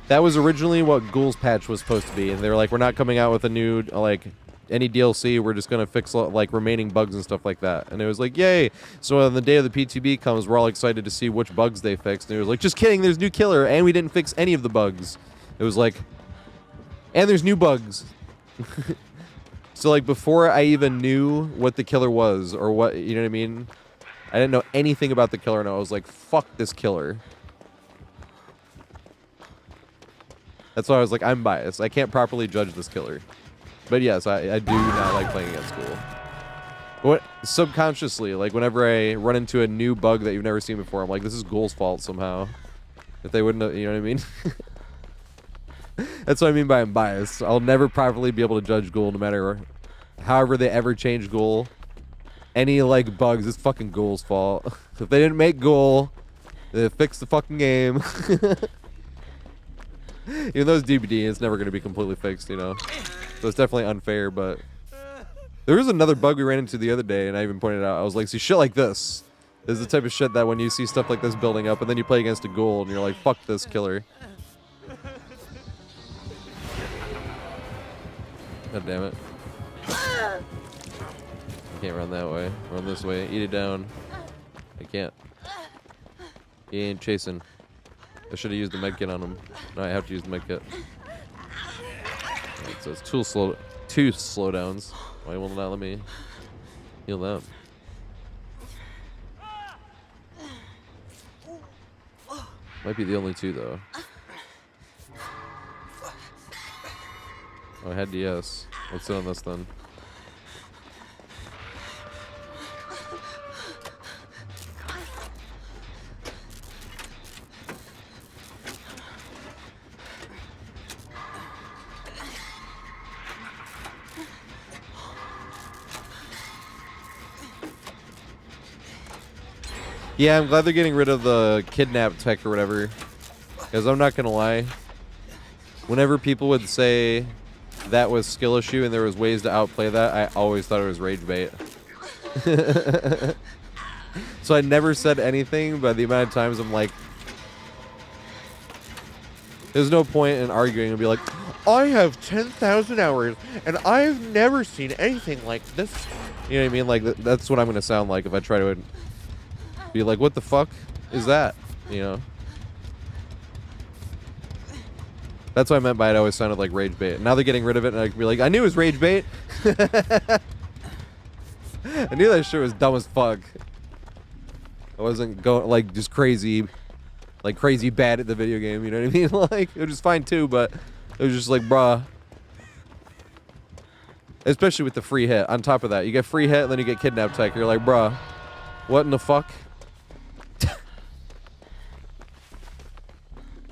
That was originally what Ghoul's patch was supposed to be, and they were like, we're not coming out with a new, like, any DLC, we're just gonna fix like remaining bugs and stuff like that. And it was like, yay! So on the day of the PTB comes, we're all excited to see which bugs they fixed. And it was like, just kidding, there's new killer, and we didn't fix any of the bugs. It was like, and there's new bugs. So like before I even knew what the killer was or what, you know what I mean? I didn't know anything about the killer, and I was like, fuck this killer. That's why I was like, I'm biased. I can't properly judge this killer. But yes, I do not like playing against Ghoul. What subconsciously, like whenever I run into a new bug that you've never seen before, I'm like, this is Ghoul's fault somehow. If they wouldn't have, you know what I mean? That's what I mean by I'm biased. I'll never properly be able to judge Ghoul no matter however they ever change Ghoul. Any like bugs, it's fucking Ghoul's fault. If they didn't make Ghoul, they fixed the fucking game. Even though it's DBD, it's never going to be completely fixed, you know? So it's definitely unfair, but... There was another bug we ran into the other day, and I even pointed out, I was like, see, shit like this is the type of shit that when you see stuff like this building up, and then you play against a Ghoul, and you're like, fuck this killer. God damn it. I can't run that way. Run this way. Eat it down. I can't. He ain't chasing. I should have used the medkit on him. No, I have to use the medkit. Right, so it's two slowdowns. Why won't not let me heal them? Might be the only two though. Oh, I had DS. Let's sit on this then. Yeah, I'm glad they're getting rid of the kidnap tech or whatever. Because I'm not going to lie. Whenever people would say that was skill issue and there was ways to outplay that, I always thought it was rage bait. So I never said anything, but the amount of times I'm like... There's no point in arguing and be like, I have 10,000 hours and I've never seen anything like this. You know what I mean? Like, that's what I'm going to sound like if I try to... be like, what the fuck is that? You know? That's what I meant by it always sounded like rage bait. Now they're getting rid of it and I can be like, I knew it was rage bait. I knew that shit was dumb as fuck. I wasn't going like just crazy bad at the video game, you know what I mean? Like, it was just fine too, but it was just like, bruh. Especially with the free hit. On top of that, you get free hit and then you get kidnap tech. You're like, bruh, what in the fuck?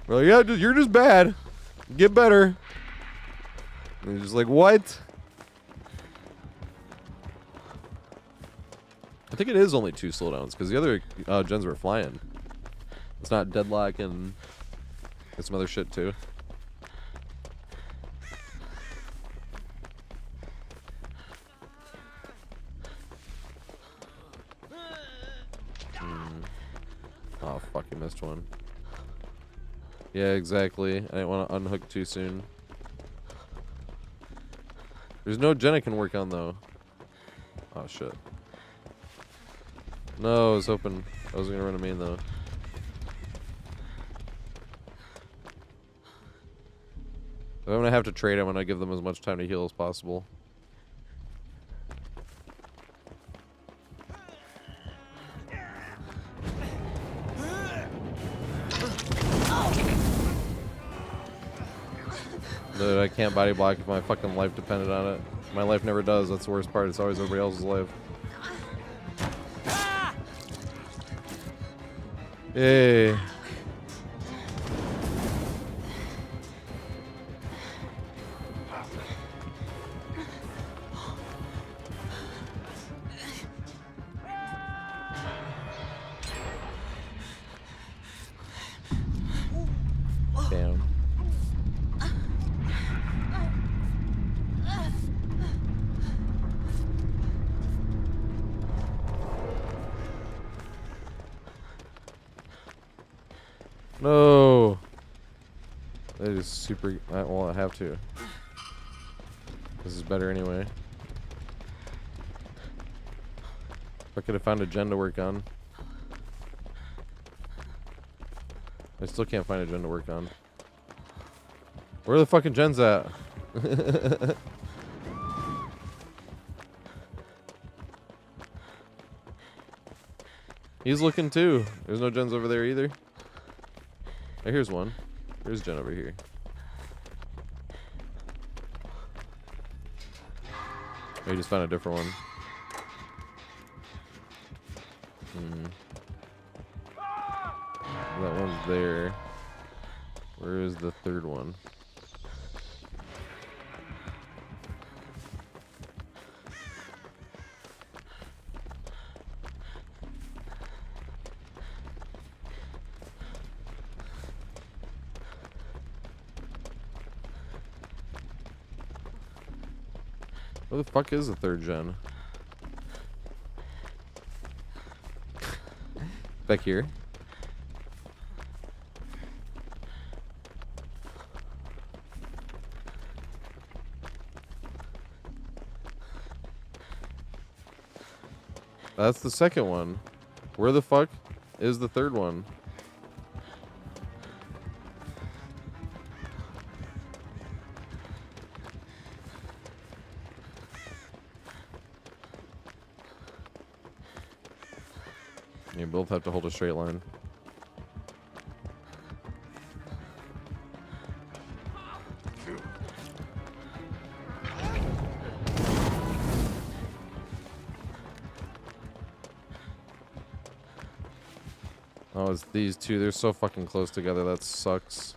Well, yeah, you're just bad. Get better. And you're just like, what? I think it is only 2 slowdowns because the other gens were flying. It's not deadlock and some other shit too. Oh fuck, you missed one. Yeah, exactly. I didn't want to unhook too soon. There's no gen I can work on though. Oh shit. No, I was hoping I was gonna run a main though. If I'm gonna have to trade, I'm gonna give them as much time to heal as possible. Dude, I can't body block if my fucking life depended on it. My life never does. That's the worst part. It's always everybody else's life. Yay. Damn. No. That is super. Well, I have to. This is better anyway. If I could have found a gen to work on. I still can't find a gen to work on. Where are the fucking gens at? He's looking too. There's no gens over there either. Oh, here's one. There's gen over here. Oh, you just found a different one. That one's there. Where is the third one? Where the fuck is the third gen? Back here. That's the second one. Where the fuck is the third one? You both have to hold a straight line. Oh, it's these two. They're so fucking close together. That sucks.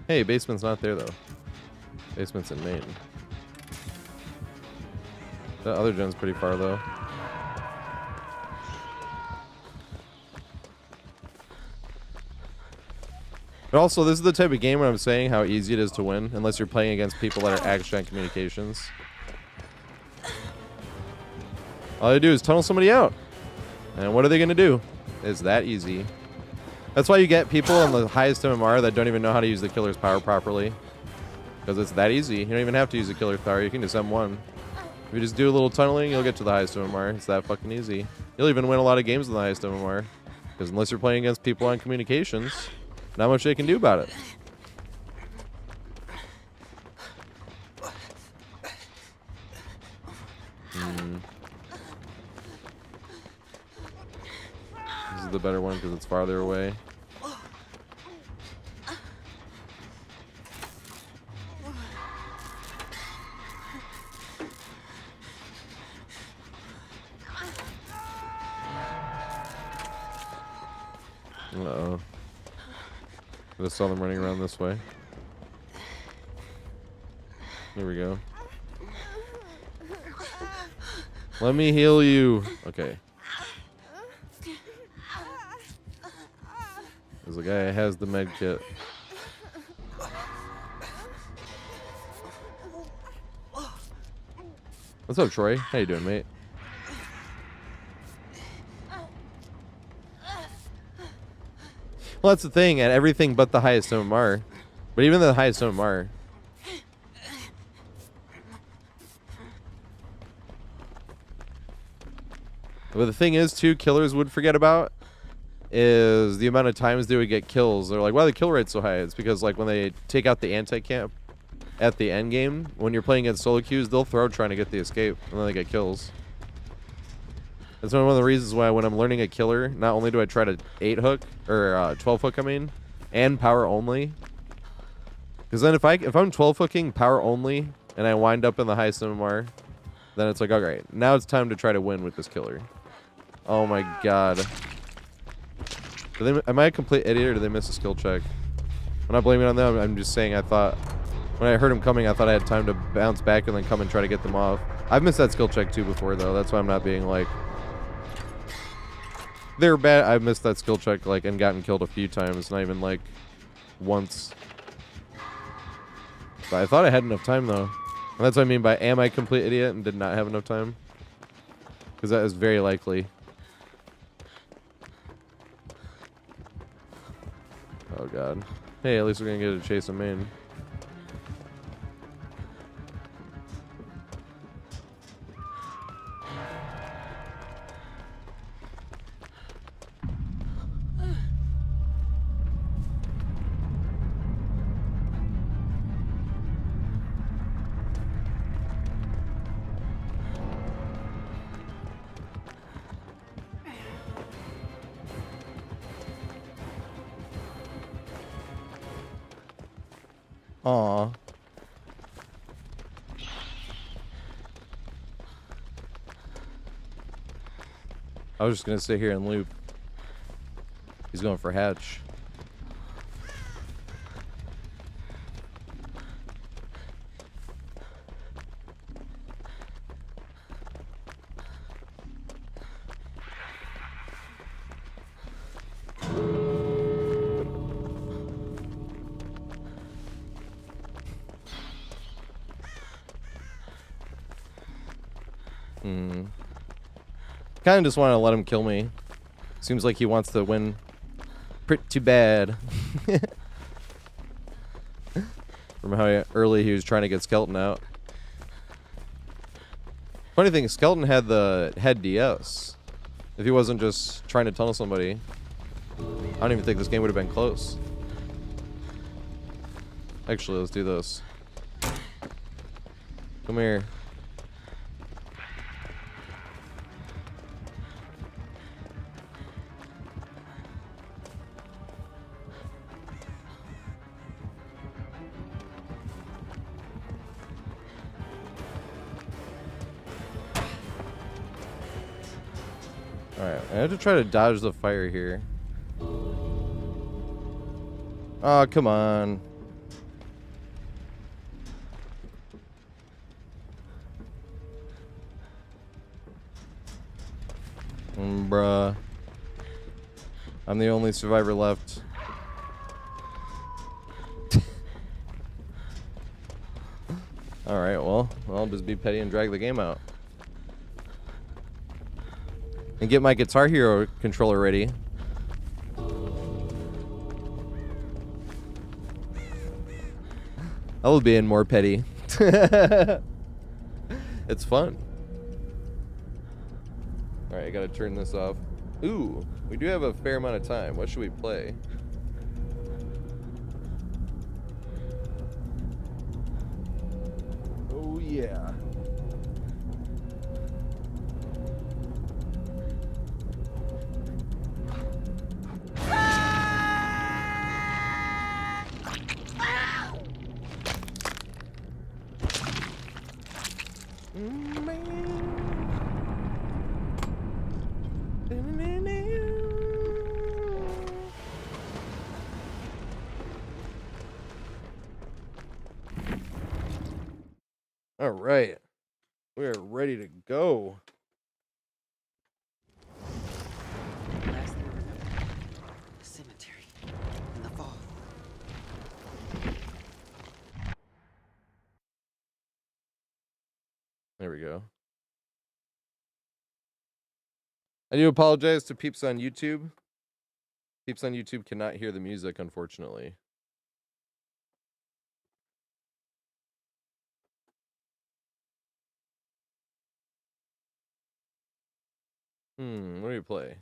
Hey, basement's not there, though. Basement's in main. That other gen's pretty far, though. But also, this is the type of game where I'm saying how easy it is to win, unless you're playing against people that are actually on communications. All they do is tunnel somebody out. And what are they going to do? It's that easy. That's why you get people on the highest MMR that don't even know how to use the killer's power properly. Because it's that easy. You don't even have to use the killer's power. You can just M1. If you just do a little tunneling, you'll get to the highest MMR. It's that fucking easy. You'll even win a lot of games with the highest MMR. Because unless you're playing against people on communications, not much they can do about it. This is the better one because it's farther away. Uh-oh. I just saw them running around this way. There we go. Let me heal you. Okay. There's a guy who has the med kit. What's up, Troy? How you doing, mate? Well, that's the thing, at everything but the highest MMR. But even the highest MMR. But the thing is, too, killers would forget about is the amount of times they would get kills. They're like, why the kill rate's so high? It's because, like, when they take out the anti-camp at the end game, when you're playing against solo queues, they'll throw trying to get the escape, and then they get kills. That's one of the reasons why when I'm learning a killer, not only do I try to 8-hook, or 12-hook, I mean, and power only. Because then if I'm 12-hooking power only, and I wind up in the highest MMR, then it's like, alright, now it's time to try to win with this killer. Oh my god. Am I a complete idiot, or did they miss a skill check? I'm not blaming it on them, I'm just saying I thought, when I heard him coming, I thought I had time to bounce back and then come and try to get them off. I've missed that skill check too before, though. That's why I'm not being like... They're bad. I've missed that skill check, like, and gotten killed a few times, not even, like, once. But I thought I had enough time, though. And that's what I mean by, am I a complete idiot and did not have enough time? Because that is very likely. Oh, God. Hey, at least we're going to get a chase of main. Aw. I was just gonna sit here and loop. He's going for hatch. Kind of just want to let him kill me. Seems like he wants to win pretty bad. From how early he was trying to get Skeleton out. Funny thing, Skeleton had the head DS. If he wasn't just trying to tunnel somebody, I don't even think this game would have been close. Actually, let's do this. Come here. Alright, I have to try to dodge the fire here. Oh, come on. Bruh. I'm the only survivor left. Alright, well, I'll just be petty and drag the game out. And get my Guitar Hero controller ready. I will be in more petty. It's fun. Alright, I gotta turn this off. Ooh, we do have a fair amount of time. What should we play? Oh, yeah. All right, we are ready to go. Last thing I remember, the cemetery in the fall. There we go. I do apologize to peeps on YouTube. Peeps on YouTube cannot hear the music, unfortunately. What do you play?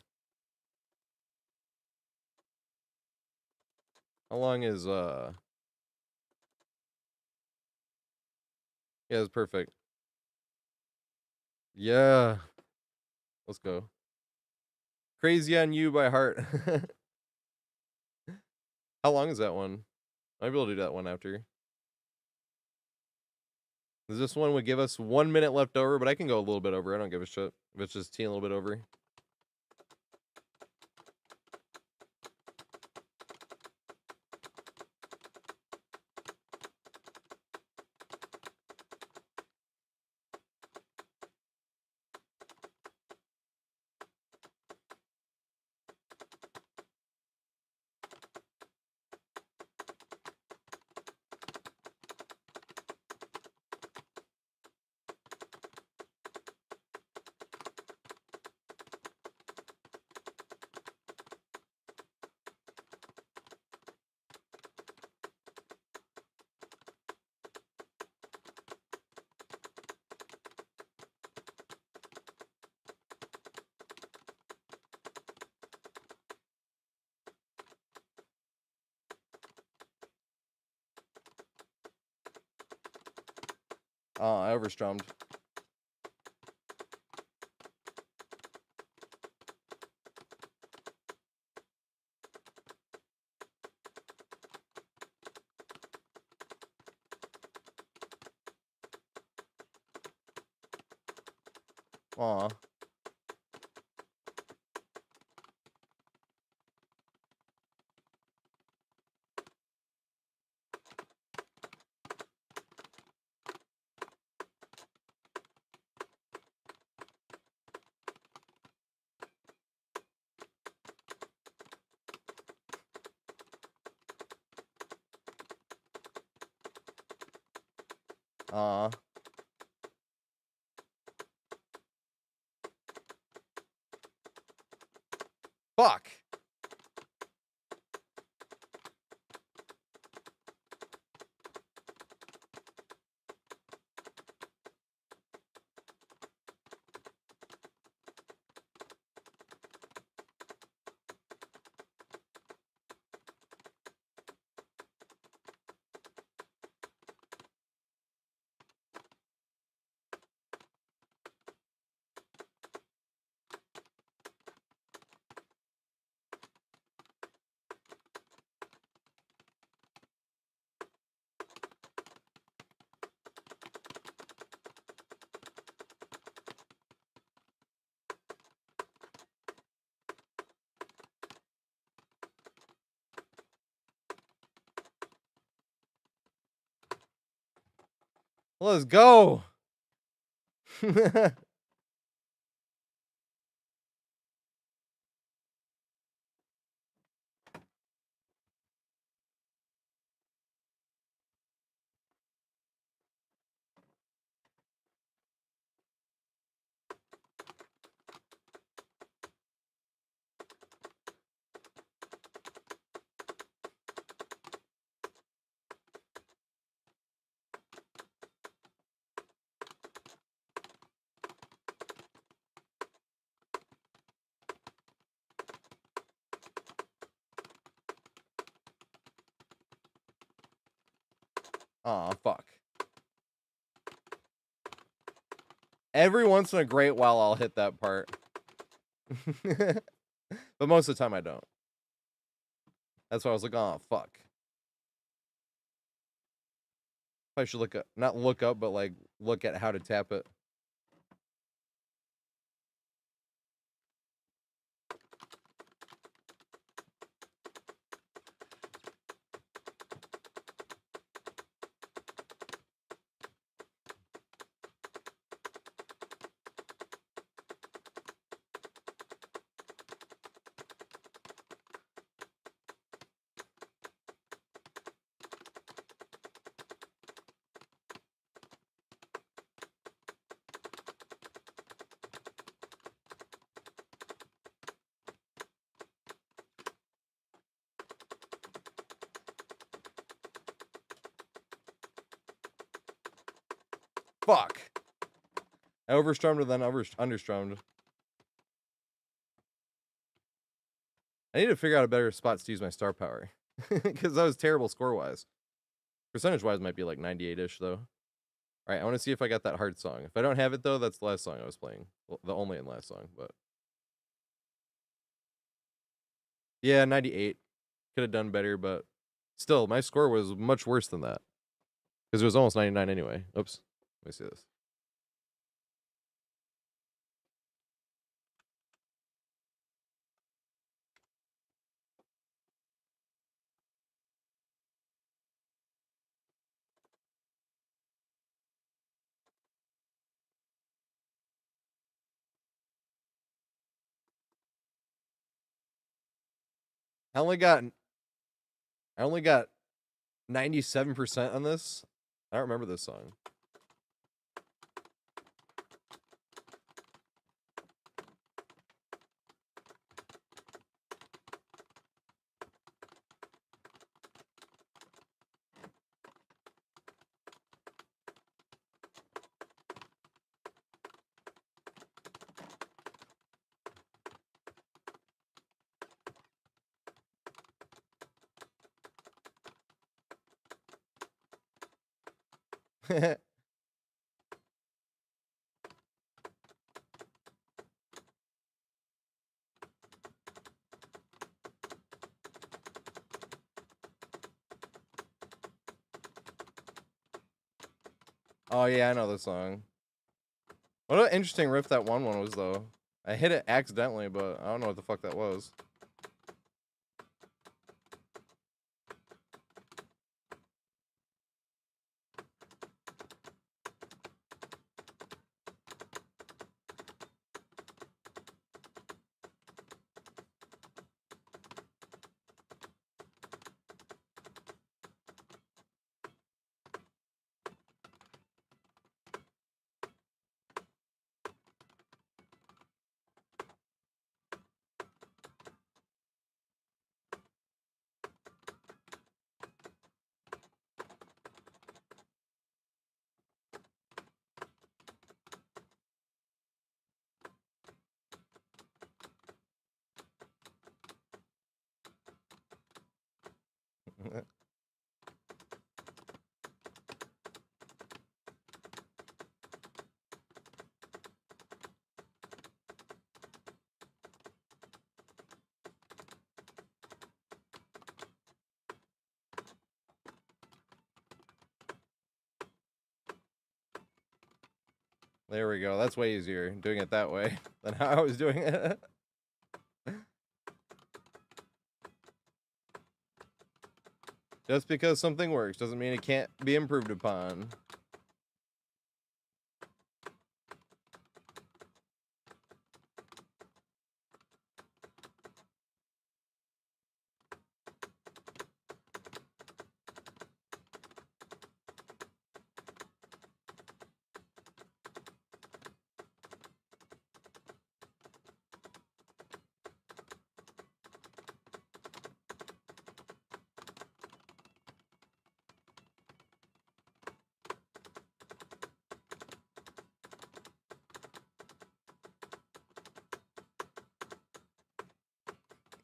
How long is Yeah, it's perfect. Yeah. Let's go. Crazy on You by Heart. How long is that one? I might be able to do that one after. This one would give us 1 minute left over, but I can go a little bit over. I don't give a shit if it's just a little bit over. I overstrummed. Aw. Aw. Fuck. Let's go. Aw, fuck. Every once in a great while, I'll hit that part. But most of the time, I don't. That's why I was like, oh, fuck. I should look up, not look up, but like, look at how to tap it. Fuck. I overstrummed and then understrummed. I need to figure out a better spots to use my star power. Because that was terrible score-wise. Percentage-wise might be like 98-ish, though. Alright, I want to see if I got that hard song. If I don't have it, though, that's the last song I was playing. Well, the only and last song, but... Yeah, 98. Could have done better, but... Still, my score was much worse than that. Because it was almost 99 anyway. Oops. Let me see this. I only got 97% on this. I don't remember this song. Oh yeah, I know this song. What an interesting riff that one was, though. I hit it accidentally, but I don't know what the fuck that was. There we go. That's way easier doing it that way than how I was doing it. Just because something works doesn't mean it can't be improved upon.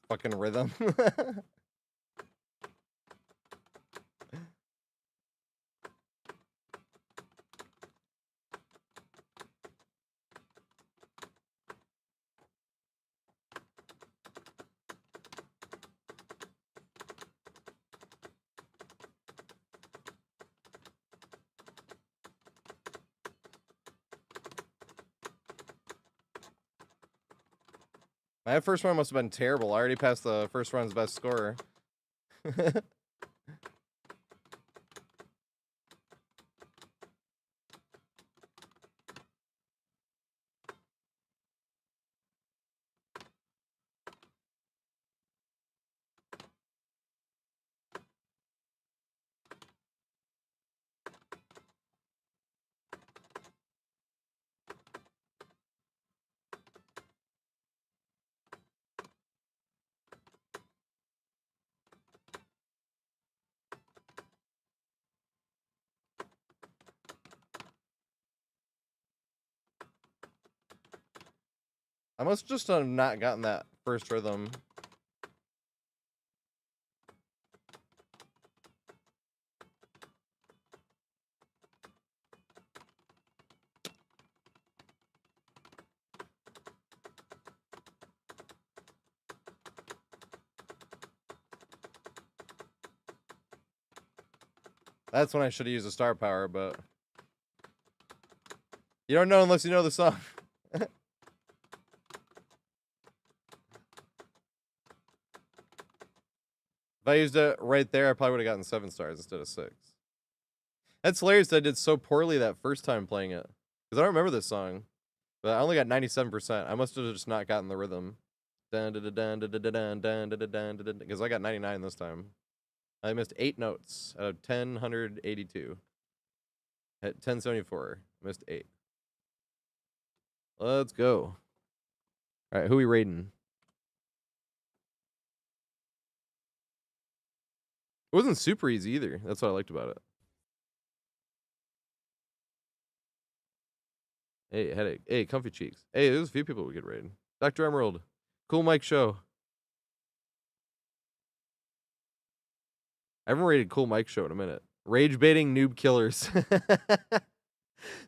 Fucking rhythm. My first run must have been terrible. I already passed the first run's best score. I must just have not gotten that first rhythm. That's when I should have used a star power, but you don't know unless you know the song. If I used it right there, I probably would have gotten 7 stars instead of 6. That's hilarious that I did so poorly that first time playing it. Because I don't remember this song. But I only got 97%. I must have just not gotten the rhythm. Because I got 99 this time. I missed 8 notes out of 1,082. At 1074. Missed 8. Let's go. Alright, who we raiding? It wasn't super easy either. That's what I liked about it. Hey, headache. Hey, comfy cheeks. Hey, there's a few people we could raid. Dr. Emerald. Cool Mike Show. I haven't rated Cool Mike Show in a minute. Rage baiting noob killers.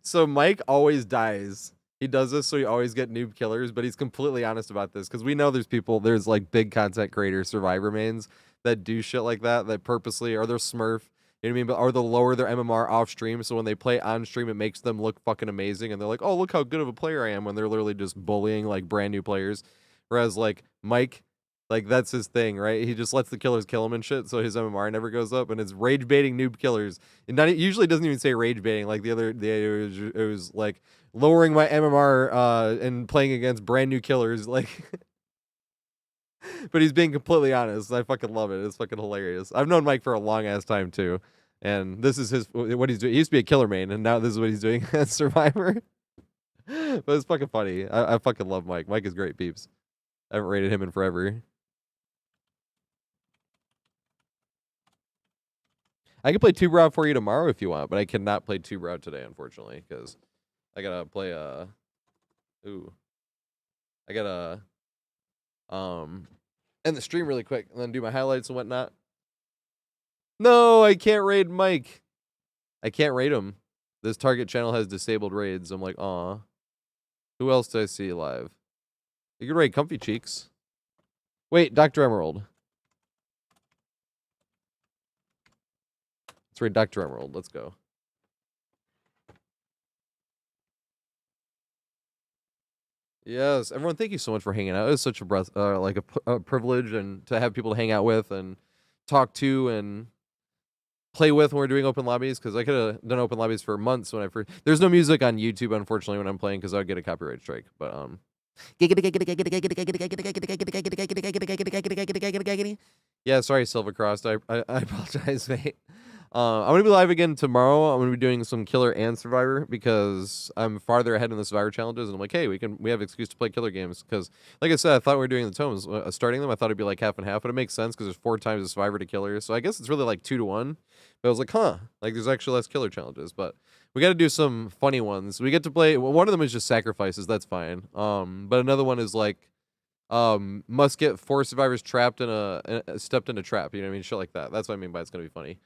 So Mike always dies. He does this so he always get noob killers, but he's completely honest about this because we know there's like big content creators, survivor mains that do shit like that purposely, or they're Smurf, you know what I mean? But or they'll lower their MMR off stream, so when they play on stream, it makes them look fucking amazing, and they're like, oh, look how good of a player I am, when they're literally just bullying like brand new players. Whereas like Mike, like that's his thing, right? He just lets the killers kill him and shit, so his MMR never goes up, and it's rage baiting noob killers. And it usually doesn't even say rage baiting. Like the other day, it was like lowering my MMR and playing against brand new killers, like. But he's being completely honest. I fucking love it. It's fucking hilarious. I've known Mike for a long ass time too, and this is what he's doing. He used to be a killer main, and now this is what he's doing as Survivor. But it's fucking funny. I fucking love Mike. Mike is great, peeps. I haven't rated him in forever. I can play Two Brow for you tomorrow if you want, but I cannot play Two Brow today, unfortunately, because I gotta play I gotta end the stream really quick and then do my highlights and whatnot. No, I can't raid Mike. I can't raid him. This target channel has disabled raids. I'm like, aw. Who else do I see live? You can raid Comfy Cheeks. Wait, Dr. Emerald. Let's raid Dr. Emerald. Let's go. Yes, everyone, thank you so much for hanging out. It was such a privilege and to have people to hang out with and talk to and play with when we're doing open lobbies, because I could have done open lobbies for months when I first. There's no music on YouTube, unfortunately, when I'm playing because I would get a copyright strike. But yeah, sorry, Silvercrossed. I apologize, mate. I'm gonna be live again tomorrow. I'm gonna be doing some killer and survivor because I'm farther ahead in the survivor challenges, and I'm like, hey, we have an excuse to play killer games because, like I said, I thought we were doing the tomes, starting them. I thought it'd be like half and half, but it makes sense because there's 4 times the survivor to killer, so I guess it's really like 2 to 1. But I was like, huh, like there's actually less killer challenges, but we got to do some funny ones. We get to play. Well, one of them is just sacrifices. That's fine. But another one is like, must get 4 survivors trapped in stepped in a trap. You know what I mean? Shit like that. That's what I mean by it's gonna be funny.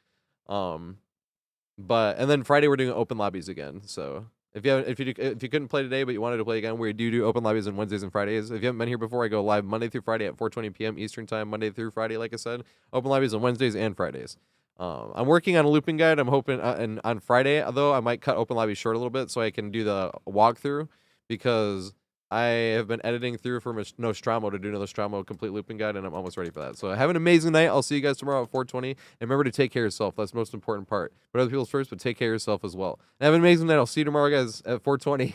But and then Friday we're doing open lobbies again. So if you couldn't play today but you wanted to play again, we do open lobbies on Wednesdays and Fridays. If you haven't been here before, I go live Monday through Friday at 4:20 p.m. Eastern time, Monday through Friday, like I said. Open lobbies on Wednesdays and Fridays. I'm working on a looping guide. I'm hoping and on Friday, though, I might cut open lobby short a little bit so I can do the walkthrough, because I have been editing through for Nostromo to do another Nostromo complete looping guide, and I'm almost ready for that. So have an amazing night. I'll see you guys tomorrow at 4:20. And remember to take care of yourself. That's the most important part. Put other people's first, but take care of yourself as well. And have an amazing night. I'll see you tomorrow, guys, at 4:20.